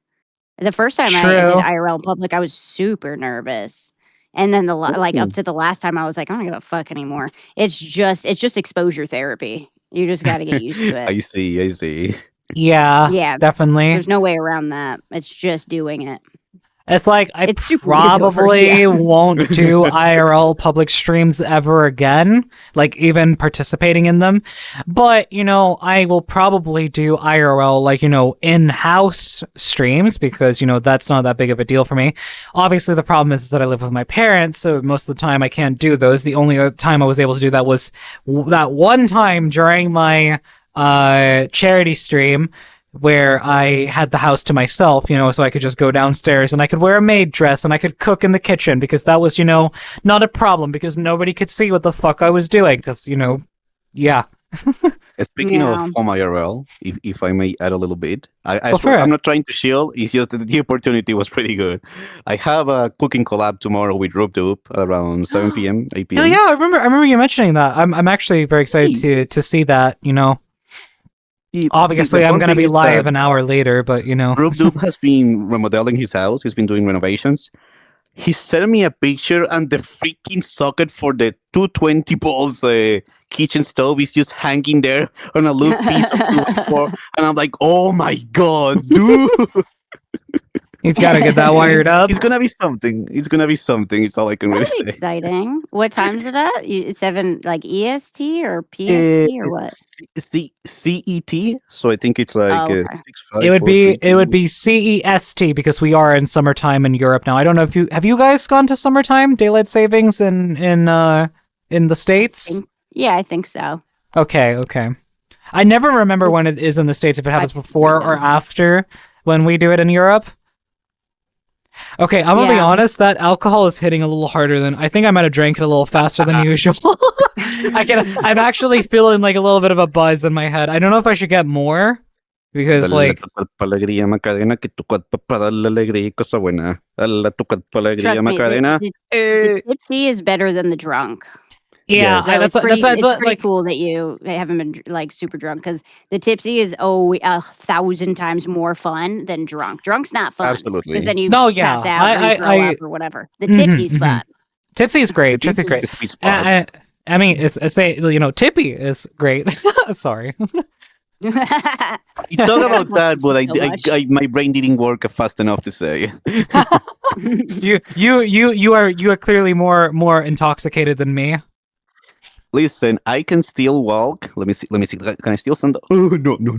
The first time I did True. IRL in public, I was super nervous. And then like up to the last time, I was like, I don't give a fuck anymore. It's just exposure therapy. You just got to get used to it. I see. Yeah, definitely. There's no way around that. It's just doing it. It's like I It's super weird at first, probably yeah. won't do IRL public streams ever again, like even participating in them. But, you know, I will probably do IRL, like, you know, in-house streams because, you know, that's not that big of a deal for me. Obviously, the problem is that I live with my parents, so most of the time I can't do those. The only other time I was able to do that was that one time during my charity stream where I had the house to myself, you know, so I could just go downstairs and I could wear a maid dress and I could cook in the kitchen because that was, you know, not a problem because nobody could see what the fuck I was doing because, you know, yeah. Speaking Yeah. of home IRL, if I may add a little bit, I Go swear, for it. I'm not trying to shield. It's just that the opportunity was pretty good. I have a cooking collab tomorrow with REUPLOAD around 7 p.m., 8 p.m. Oh yeah, I remember you mentioning that. I'm actually very excited to see that, you know. Obviously, I'm going to be live an hour later, but, you know. REUPLOAD has been remodeling his house. He's been doing renovations. He sent me a picture, and the freaking socket for the 220 volts kitchen stove is just hanging there on a loose piece of 2x4. And I'm like, oh my god, dude! He's got to get that wired up. It's gonna be something. It's gonna be something. It's all I can really That's say. exciting. What time is it at? It's 7 like EST or PST or what? It's the CET, so I think it's like Oh, okay. 6, 5, It would 4, be 3, it would be CEST because we are in summertime in Europe now. I don't know if you have you guys gone to summertime daylight savings in the States? Yeah, I think so. Okay. I never remember when it is in the States, if it happens before or after when we do it in Europe. Okay, I'm gonna be Yeah. honest, that alcohol is hitting a little harder than I think I might have drank it a little faster than usual. I'm actually feeling like a little bit of a buzz in my head. I don't know if I should get more because Dale like tu cuerpo alegría, Macarena, que tu cuerpo para la alegría y cosa buena. Dale tu cuerpo alegría, Trust me, Macarena. the tipsy is better than the drunk. yeah, Yes. So that's it's pretty like cool that you haven't been like super drunk because the tipsy is 1,000 times more fun than drunk. Drunk's not fun Absolutely. because then you No, yeah, pass out or you throw up or whatever. The tipsy's fun. Tipsy's great. Tipsy's This is great. the sweet spot. I mean, it's say you know, Tippy is great. Sorry. You talk about that, but my brain didn't work fast enough to say. You are clearly more intoxicated than me. Listen, I can still walk. Let me see. Can I still stand up? Oh no. No.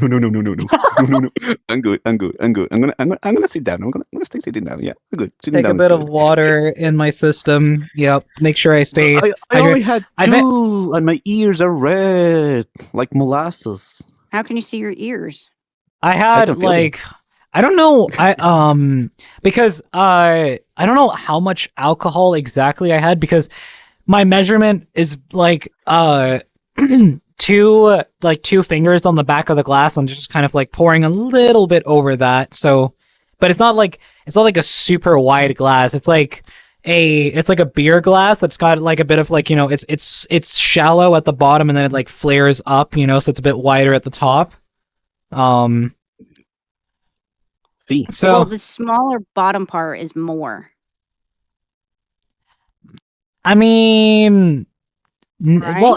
I'm good. I'm gonna sit down. I'm gonna stay sitting down. Yeah, I'm good. Sitting Take a down bit is of good. water in my system. Yep. Make sure I stay. I only had I've been- 2, and my ears are red like molasses. How can you see your ears? I had can feel like I don't know. Because I don't know how much alcohol exactly I had because my measurement is like two fingers on the back of the glass and just kind of like pouring a little bit over that. So, but it's not like a super wide glass. It's like a beer glass that's got like a bit of like, you know, it's shallow at the bottom and then it like flares up, you know, so it's a bit wider at the top. See, So Well, the smaller bottom part is more. I mean, Right? well,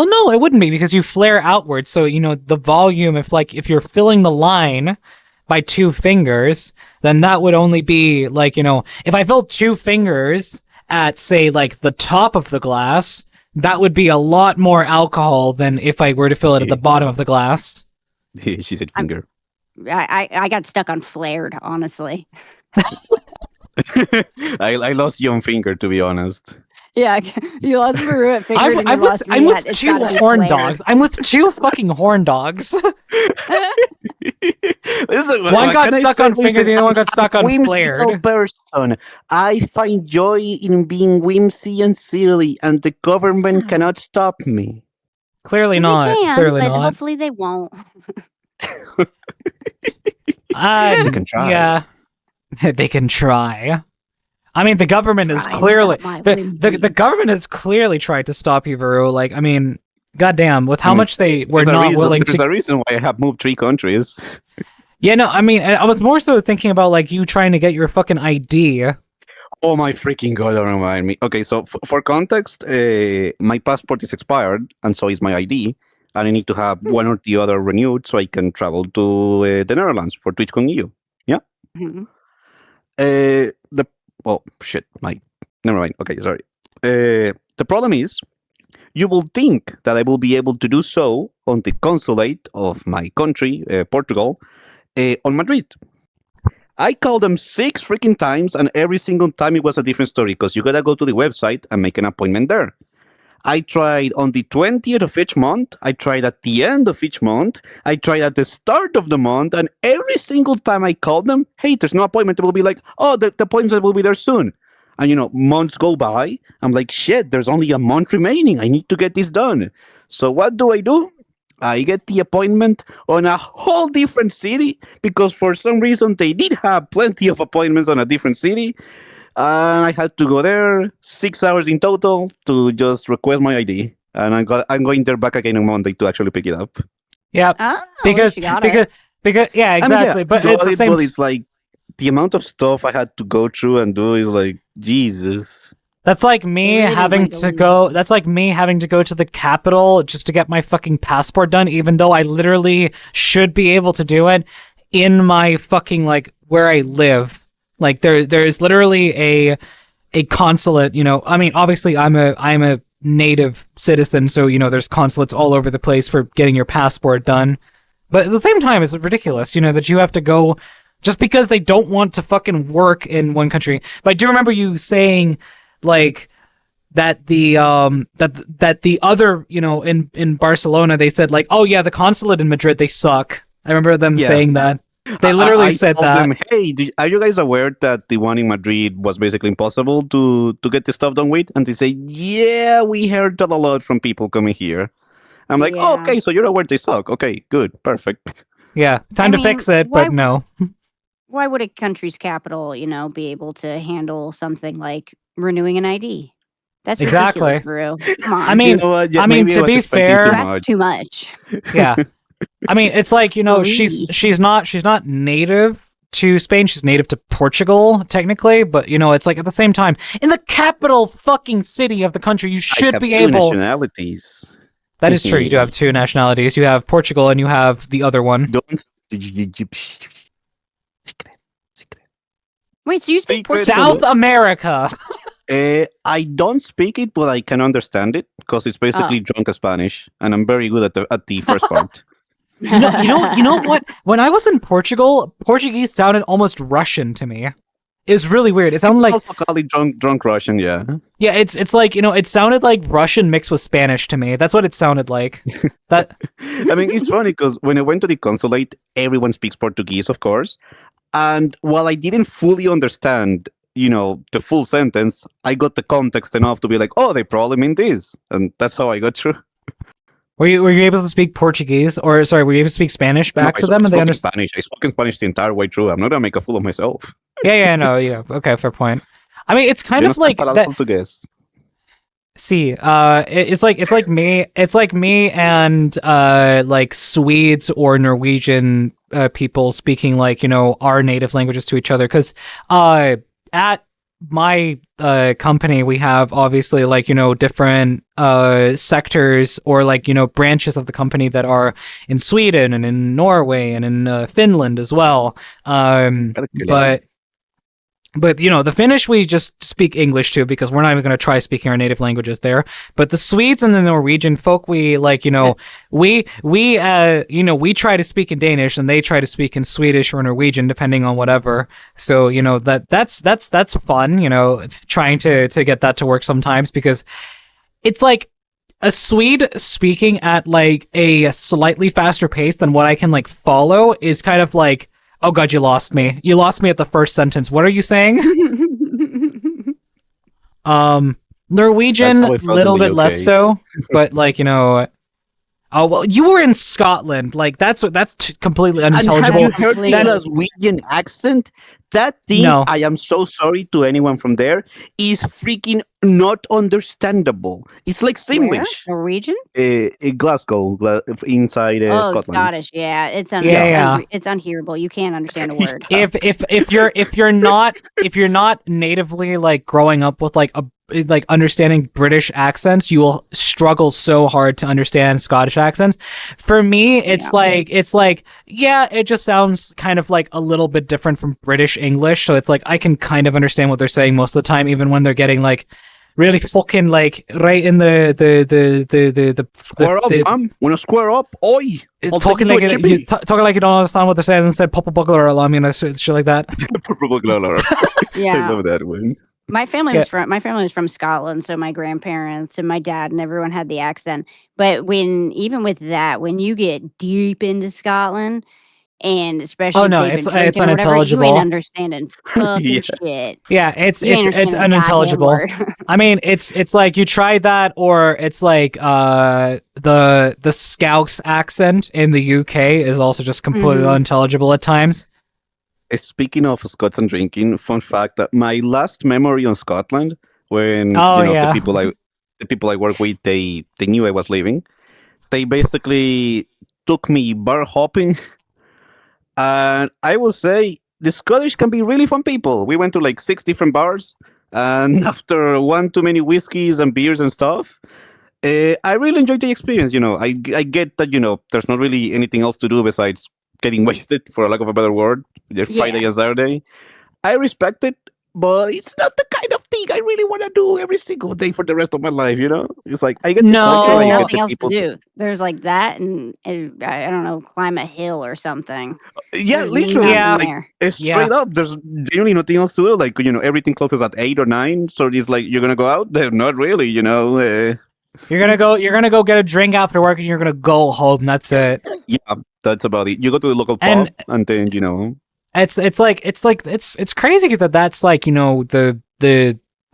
no, it wouldn't be because you flare outwards. So, you know, the volume, if you're filling the line by 2 fingers, then that would only be like, you know, if I filled 2 fingers at, say, like the top of the glass, that would be a lot more alcohol than if I were to fill it at the bottom of the glass. she said finger. I got stuck on flared, honestly. I lost you on finger, to be honest. Yeah, you lost Maru at finger and you lost me I'm at with it's 2 gotta be horn flared. dogs. I'm with 2 fucking horn dogs. One got stuck on finger, the other one got stuck on whimsical flared. person. I find joy in being whimsy and silly, and the government cannot stop me. Clearly They not. can, Clearly but not. hopefully they won't. They can try. Yeah, they can try. I mean, the government is Crying clearly about my the whimsy. government has clearly tried to stop you, Veru. Like, I mean, goddamn, with how much they were There's a not reason, willing there's to. a reason why I have moved 3 countries. Yeah, no, I mean, I was more so thinking about like you trying to get your fucking ID. Oh my freaking god, don't remind me. Okay, so for context, my passport is expired, and so is my ID, and I need to have one or the other renewed so I can travel to the Netherlands for TwitchCon EU. Yeah. Mhm. The well, shit, my never mind. Okay, sorry. The problem is, you will think that I will be able to do so on the consulate of my country, Portugal, on Madrid. I called them 6 freaking times, and every single time it was a different story because you gotta go to the website and make an appointment there. I tried on the 20th of each month, I tried at the end of each month, I tried at the start of the month, and every single time I called them, hey, there's no appointment, it will be like, oh, the appointment will be there soon. And months go by, I'm like, shit, there's only a month remaining, I need to get this done. So what do? I get the appointment on a whole different city because for some reason they did have plenty of appointments on a different city. And I had to go there 6 hours in total to just request my ID. And I'm going there back again on Monday to actually pick it up. Yeah, Oh, at because least you got it. yeah, exactly. But got it's the it, same. but it's like the amount of stuff I had to go through and do is like Jesus. That's like me really don't having like to going go. That's like me having to go to the capital just to get my fucking passport done, even though I literally should be able to do it in my fucking like where I live. Like there's literally a consulate. I mean, obviously I'm a native citizen, so there's consulates all over the place for getting your passport done. But at the same time, it's ridiculous, that you have to go just because they don't want to fucking work in one country. But I do remember you saying like that the that the other in Barcelona they said like, oh yeah, the consulate in Madrid, they suck. I remember them saying that. They literally I said told that. them, hey, are you guys aware that the one in Madrid was basically impossible to get the stuff done with? And they say, yeah, we heard that a lot from people coming here. I'm like, oh, Yeah. okay, so you're aware they suck. Okay, good, perfect. Yeah, time to fix it, but no. Why would a country's capital, be able to handle something like renewing an ID? That's Exactly. ridiculous, Brew. Come on. I mean, You know what? I mean, maybe to was be expecting fair- too You ask much. too much. Yeah. I mean, it's like, Marie. she's not native to Spain, she's native to Portugal, technically, but it's like at the same time, in the capital fucking city of the country, you I should have be 2 able. nationalities. That is true. You do have 2 nationalities. You have Portugal and you have the other one. Don't. Wait, so you speak Secret. Portuguese? South America. I don't speak it, but I can understand it because it's basically drunk Spanish, and I'm very good at the first part. You know what? When I was in Portugal, Portuguese sounded almost Russian to me. It was really weird. It sounded like also call it drunk Russian, yeah. yeah, it's like it sounded like Russian mixed with Spanish to me. That's what it sounded like. That I mean, it's funny because when I went to the consulate, everyone speaks Portuguese, of course. And while I didn't fully understand, the full sentence, I got the context enough to be like, oh, they probably mean this. And that's how I got through. were you able to speak Portuguese or sorry, were you able to speak Spanish back to them and they understand? Spanish. I spoke in Spanish the entire way through. I'm not gonna make a fool of myself. Yeah, no, yeah. Okay, fair point. I mean, it's kind of like that. To guess. See, it's like me and like Swedes or Norwegian people speaking like our native languages to each other. Because at my company we have obviously like different sectors or like branches of the company that are in Sweden and in Norway and in Finland as well. But the Finnish we just speak English to because we're not even going to try speaking our native languages there. But the Swedes and the Norwegian folk, we like we try to speak in Danish and they try to speak in Swedish or Norwegian depending on whatever. So that's fun. Trying to get that to work sometimes because it's like a Swede speaking at like a slightly faster pace than what I can like follow is kind of like. Oh god, you lost me. You lost me at the first sentence. What are you saying? Norwegian, a little bit less so, but like oh well, you were in Scotland. Like that's completely unintelligible. And have you heard the Norwegian accent? that thing, No. I am so sorry to anyone from there, is freaking not understandable. It's like Where? Simlish. Norwegian? Glasgow, inside Oh, Scotland. Scottish. Yeah, it's Yeah. it's unhearable. You can't understand a word. If you're not natively like growing up with like understanding British accents, you will struggle so hard to understand Scottish accents. For me, it's like yeah, it just sounds kind of like a little bit different from British English, so it's like I can kind of understand what they're saying most of the time, even when they're getting like really fucking like right in the Square up, fam. Wanna square up? Oi! talking like talking like you don't understand what they're saying and said Papa Bugler allow me and shit like that. Yeah. I love that one. My family was from Scotland, so my grandparents and my dad and everyone had the accent. But even with that, when you get deep into Scotland, and especially Oh no, if they've it's been drinking or whatever, unintelligible. you ain't understanding fucking shit. Yeah, it's You ain't understanding a goddamn unintelligible. word. I mean, it's like you try that, or it's like the Scouse accent in the UK is also just completely unintelligible at times. Speaking of Scots and drinking, fun fact that my last memory on Scotland, when the people I work with, they knew I was leaving. They basically took me bar hopping, and I will say the Scottish can be really fun people. We went to like 6 different bars, and after one too many whiskeys and beers and stuff, I really enjoyed the experience. I get that there's not really anything else to do besides getting wasted, for lack of a better word, Friday and Saturday. I respect it, but it's not the kind of thing I really want to do every single day for the rest of my life. It's like I get the culture, I get nothing the else people. to do. There's like that, and I don't know, climb a hill or something. Yeah, There's literally. nothing Like, there. straight up, there's generally nothing else to do. Like everything closes at 8 or 9, so it's like you're gonna go out there. Not really. You're gonna go get a drink after work, and you're gonna go home. That's it. Yeah, that's about it. You go to the local pub, and then it's crazy that's like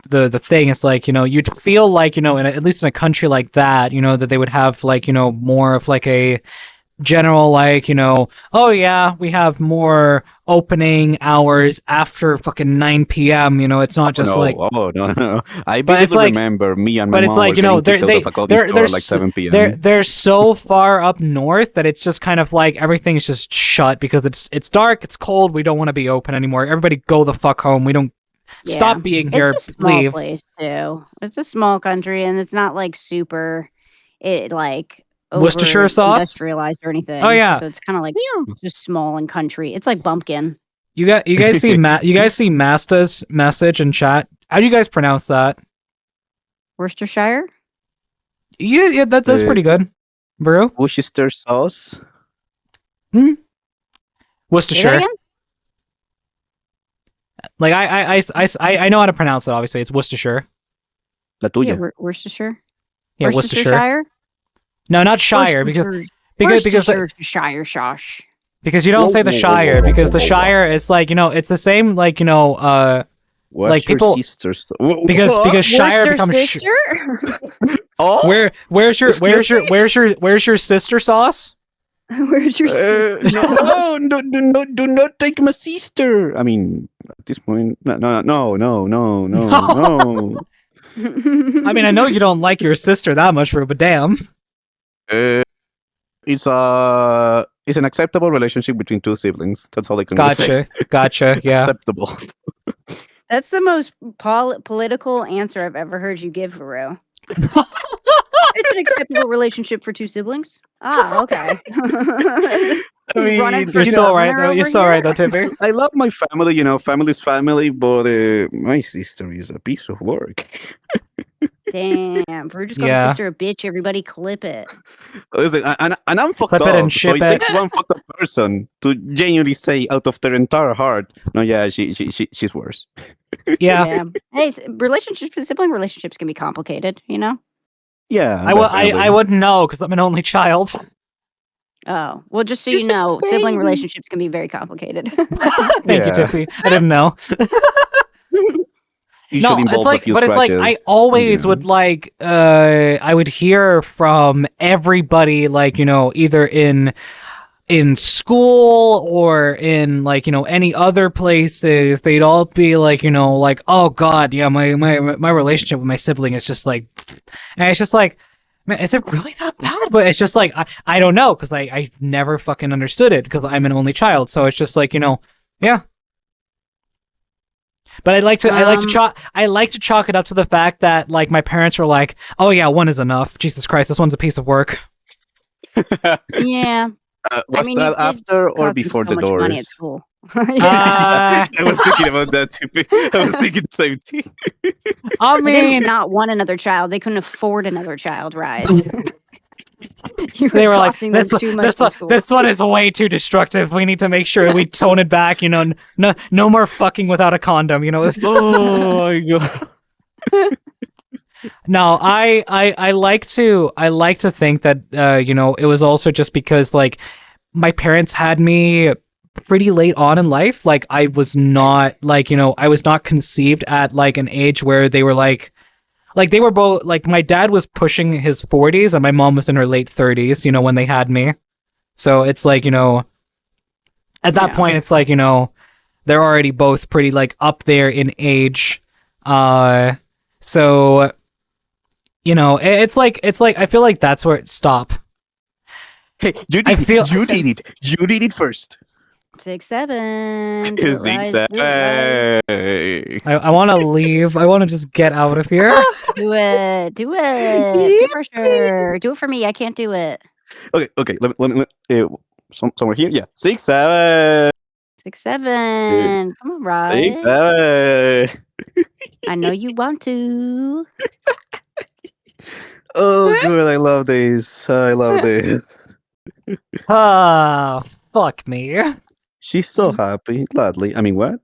the thing. It's like you'd feel like at least in a country like that that they would have like more of like a general like oh yeah, we have more opening hours after fucking 9 p.m. It's not just no. I barely remember me and my mom were getting kicked out of a coffee store at like 7 p.m. They're so far up north that it's just kind of like everything's just shut because it's dark, it's cold, we don't want to be open anymore. Everybody go the fuck home. We don't stop being here. It's a small place too. It's a small country, and it's not like super Worcestershire sauce industrialized or anything. Oh yeah, so it's kind of like just small and country. It's like bumpkin. You guys see Masta's message in chat. How do you guys pronounce that? Worcestershire. Yeah, that's pretty good. Bro, Worcestershire sauce. Worcestershire. Like I know how to pronounce it. Obviously, it's Worcestershire. La tuya. Yeah, Worcestershire. Yeah, Worcestershire. No, not Shire, because Shire shosh. Because you don't say the Shire, because the Shire is like it's the same like like people because Shire becomes sister. Oh, where's your sister sauce? Where's your sister? No, do not take my sister. I mean, at this point, no. I mean, I know you don't like your sister that much, but damn. It's an acceptable relationship between two siblings. That's all I can say. Gotcha. Yeah. Acceptable. That's the most political answer I've ever heard you give, Haru. It's an acceptable relationship for two siblings. Ah, okay. I mean, you're so right though. You're so right though, Timber. I love my family. Family's family, but my sister is a piece of work. Damn, Brew just called his sister a bitch. Everybody clip it. Listen, and I'm fucked Clip up. it and ship so it takes one fucked up person to genuinely say out of their entire heart, no, yeah, she's worse. Yeah. Hey, sibling relationships can be complicated, Yeah. I wouldn't know because I'm an only child. Oh, well, just so you know, sibling relationships can be very complicated. Thank you, Tiffy. I didn't know. No, it's like, but it's like I always would like I would hear from everybody like either in in school or in like, you know, any other places, they'd all be like, you know, like, oh god, yeah, my relationship with my sibling is just like, and it's just like, man, is it really that bad? But it's just like, I don't know, because I never fucking understood it because I'm an only child, so it's just like, you know, yeah. But I like to chalk it up to the fact that like my parents were like, oh yeah, one is enough. Jesus Christ, this one's a piece of work. Yeah. Was I mean, that you did after or cost them before so the much doors? money at school. I was thinking about that too. I was thinking the same thing. I They didn't mean, not want another child. They couldn't afford another child, Rise. You they were like, costing them too much to school. this one is way too destructive. We need to make sure we tone it back. You know, no more fucking without a condom. You know. Oh my god. No, I like to think that you know, it was also just because like my parents had me pretty late on in life. Like I was not like, you know, I was not conceived at like an age where they were like they were both like, my dad was pushing his 40s and my mom was in her late 30s, you know, when they had me. So it's like, you know, at that point it's like, you know, they're already both pretty like up there in age. So you know, it's like I feel like that's where it stopped. Hey, you did it. You did it first. 6, 7. 6, 7. I want to leave. I want to just get out of here. Do it. Do it. For sure. Do it for me. I can't do it. Okay. Let me somewhere here. Yeah, 6, 7. 6, 7. Come on, Rise. 6, 7. I know you want to. Oh, good. I love this. I love this. Ah, fuck me. She's so happy. Gladly. I mean, what?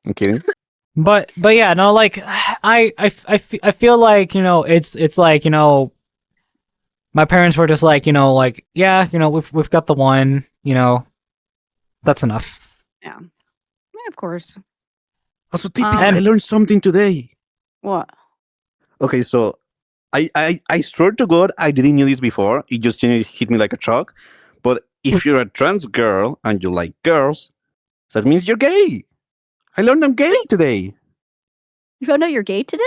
I'm kidding. But yeah, no, like I feel like, you know, it's like, you know, my parents were just like, you know, like, yeah, you know, we've got the one, you know, that's enough. Yeah, of course. Also, Tippy, I learned something today. What? Okay, so I swear to God, I didn't know this before. It just hit me like a truck. But if you're a trans girl and you like girls, that means you're gay. I learned I'm gay today. You found out you're gay today?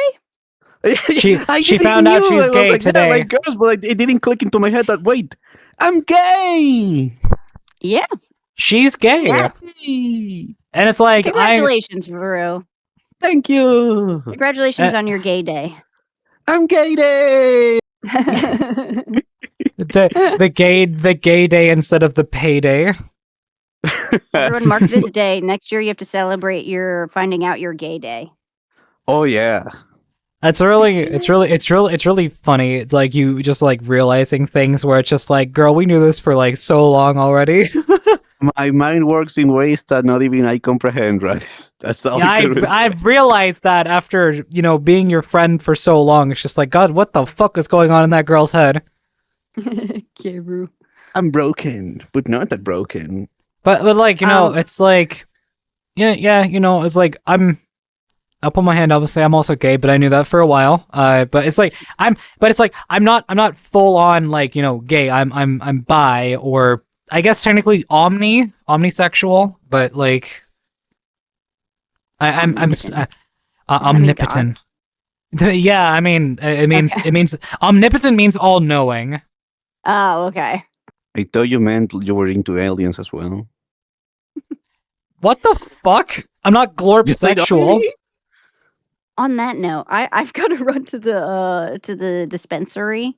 She found out she's gay today. Yeah, I like girls, but it didn't click into my head that, wait, I'm gay. Yeah. She's gay. Yeah. And it's like, congratulations, Vero. Thank you. Congratulations on your gay day. I'm gay day. the gay day instead of the payday. Everyone mark this day. Next year you have to celebrate your finding out your gay day. Oh yeah. It's really funny. It's like you just like realizing things where it's just like, girl, we knew this for like so long already. My mind works in ways that not even I comprehend, right? That's all. Yeah, I've realized that after, you know, being your friend for so long. It's just like, God, what the fuck is going on in that girl's head? I'm broken, but not that broken. But like, you know, it's like, yeah, you know, it's like I'll put my hand up and say I'm also gay, but I knew that for a while. But it's like I'm not full on like, you know, gay. I'm bi, or I guess technically omnisexual, but like I'm omnipotent. Yeah, I mean it means omnipotent means all knowing. Oh, okay. I thought you meant you were into aliens as well. What the fuck? I'm not glorp-sexual. On that note, I've got to run to the dispensary.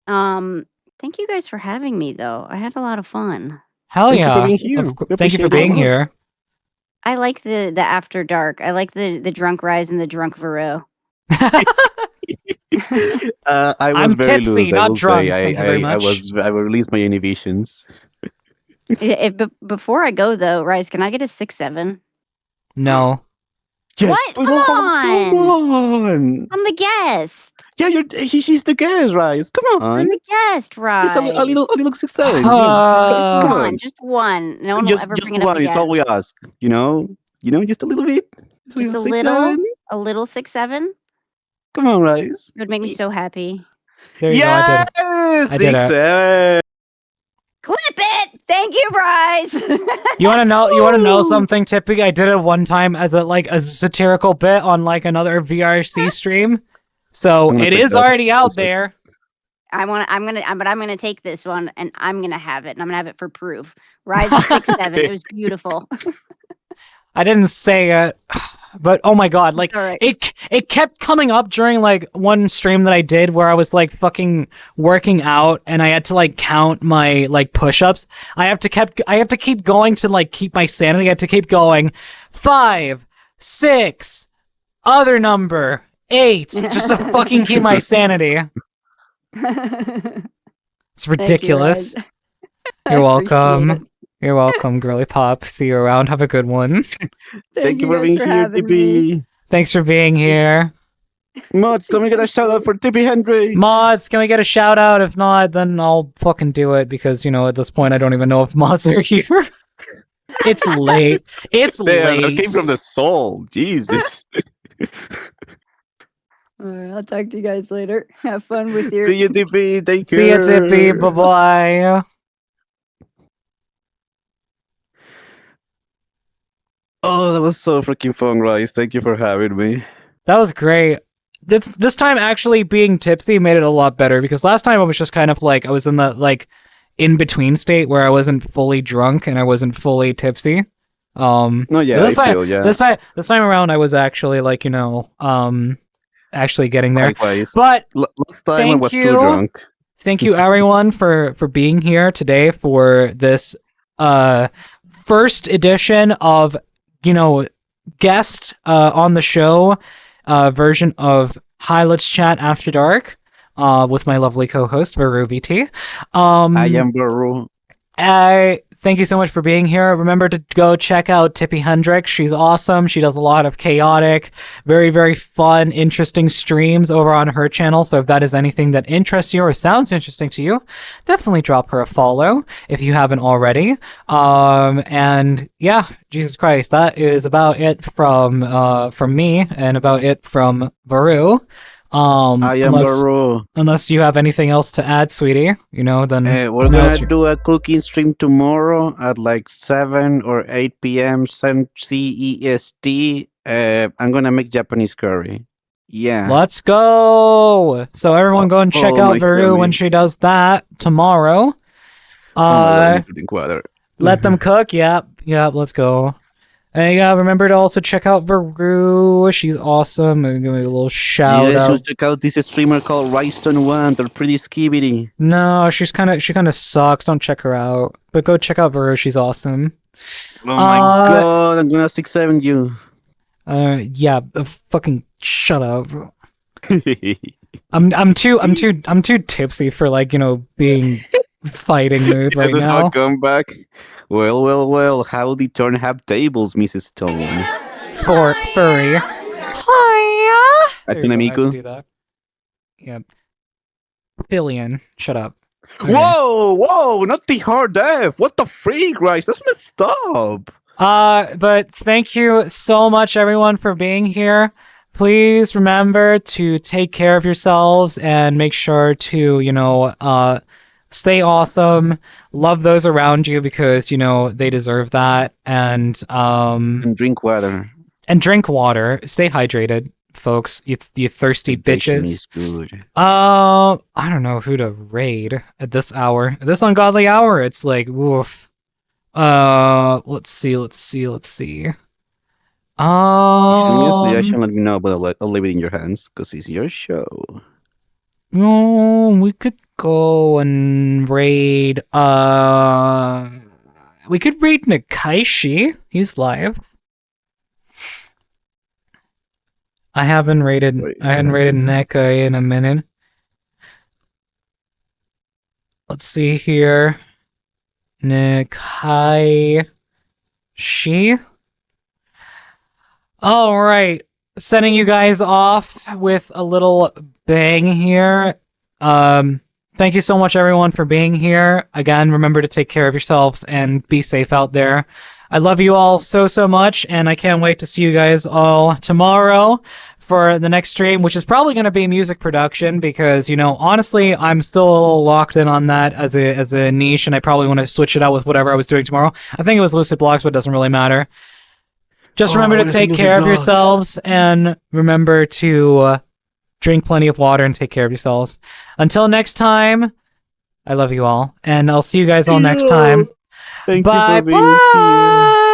Thank you guys for having me, though. I had a lot of fun. Hell yeah! Thank you for being here. I like the after dark. I like the drunk Rise and the drunk Vero. I'm very tipsy, loose, not drunk. Thank you very much. I will release my inhibitions. Before I go though, Rise, can I get a 6, 7? No. Yes. What? Come on! I'm the guest. Yeah, she's the guest, Rise. Come on. I'm the guest, Rise. Just a little 6, 7. Just one. No one will ever bring it up again. It's all we ask. You know, just a little bit. Just a little 6, 7. Come on, Rise. It would make me so happy. There you go. I did it. 6, 7. Clip it. Thank you, Bryce. You want to know? You want to know Woo! something, Tippy? I did it one time as a satirical bit on like another VRC stream, so I'm gonna it take is that. already out That's it. there. I'm gonna take this one and I'm gonna have it, and I'm gonna have it for proof. Rise of 6'7". It was beautiful. I didn't say it, but oh my god, like It's all right. it kept coming up during like one stream that I did where I was like fucking working out and I had to like count my like push-ups. I have to keep going to like keep my sanity. I have to keep going. 5, 6, other number 8, just to fucking keep my sanity. It's ridiculous. I You're appreciate welcome. it. You're welcome, girly pop. See you around. Have a good one. Thank you for guys being here, having me. Tippy. Thanks for being here. Mods, can we get a shout out for Tippy Hendricks? Mods, can we get a shout out? If not, then I'll fucking do it because, you know, at this point I don't even know if mods are here. It's late. It's Damn, that late. came from the soul. Jesus. All right, I'll talk to you guys later. Have fun with your. See you, Tippy. Take See ya, care. Tippy. Bye-bye. Oh, that was so freaking fun, Rice. Thank you for having me. That was great. This time actually being tipsy made it a lot better because last time I was just kind of like I was in the like in between state where I wasn't fully drunk and I wasn't fully tipsy. No, yeah, this I time, feel, yeah. this time around I was actually like, you know, actually getting there. Likewise. But Last time I thank was too you. drunk. thank you everyone for being here today for this first edition of, you know, guest on the show version of Hi Let's Chat After Dark with my lovely co-host VT. I am Baru. Thank you so much for being here. Remember to go check out Tippy Hendricks. She's awesome. She does a lot of chaotic, very, very fun, interesting streams over on her channel. So if that is anything that interests you or sounds interesting to you, definitely drop her a follow if you haven't already. And yeah, Jesus Christ, that is about it from me and about it from Baru. I am Baru. Unless you have anything else to add, sweetie, you know, then We're gonna do a cooking stream tomorrow at like 7 or 8 p.m. CEST. I'm gonna make Japanese curry. Yeah. Let's go! So everyone go and check out nice Veru yummy. when she does that tomorrow. Oh my God, I need to drink water. Let them cook. Yep, let's go. And yeah, remember to also check out Veru. She's awesome. And give me a little shout Yeah, so out. check out this streamer called Rystone1. They're pretty skibidi. No, she kind of sucks. Don't check her out. But go check out Veru. She's awesome. Oh my God, I'm gonna 6-7 you. Yeah, fucking shut up. I'm too tipsy for like, you know, being fighting mood right now. Come back. Well. How the turn have tables, Mrs. Stone? For furry. Hiya. There you go, I have to do that. Yep. Fillion, shut up. Okay. Whoa! Not the hard F. What the freak, Rice? That's messed up. But thank you so much, everyone, for being here. Please remember to take care of yourselves and make sure to, you know, stay awesome. Love those around you because, you know, they deserve that. And drink water. And drink water. Stay hydrated, folks. You thirsty bitches. Is good. I don't know who to raid at this hour. At this ungodly hour, it's like, woof. Let's see. I should let me know, but I'll leave it in your hands because it's your show. No, we could go and raid. We could raid Nakaishi. He's live. I haven't raided Nekai in a minute. Let's see here. Nakaishi. All right, sending you guys off with a little bang here. Thank you so much, everyone, for being here. Again, remember to take care of yourselves and be safe out there. I love you all so much, and I can't wait to see you guys all tomorrow for for the next stream, which is probably going to be music production because, you know, honestly, I'm still a little locked in on that as a niche, and I probably want to switch it out with whatever I was doing tomorrow. I think it was Lucid Blocks, but it doesn't really matter. Just remember to take care of yourselves, and remember to drink plenty of water and take care of yourselves. Until next time, I love you all, and I'll see you guys all next time. Thank Bye you for being bye. here.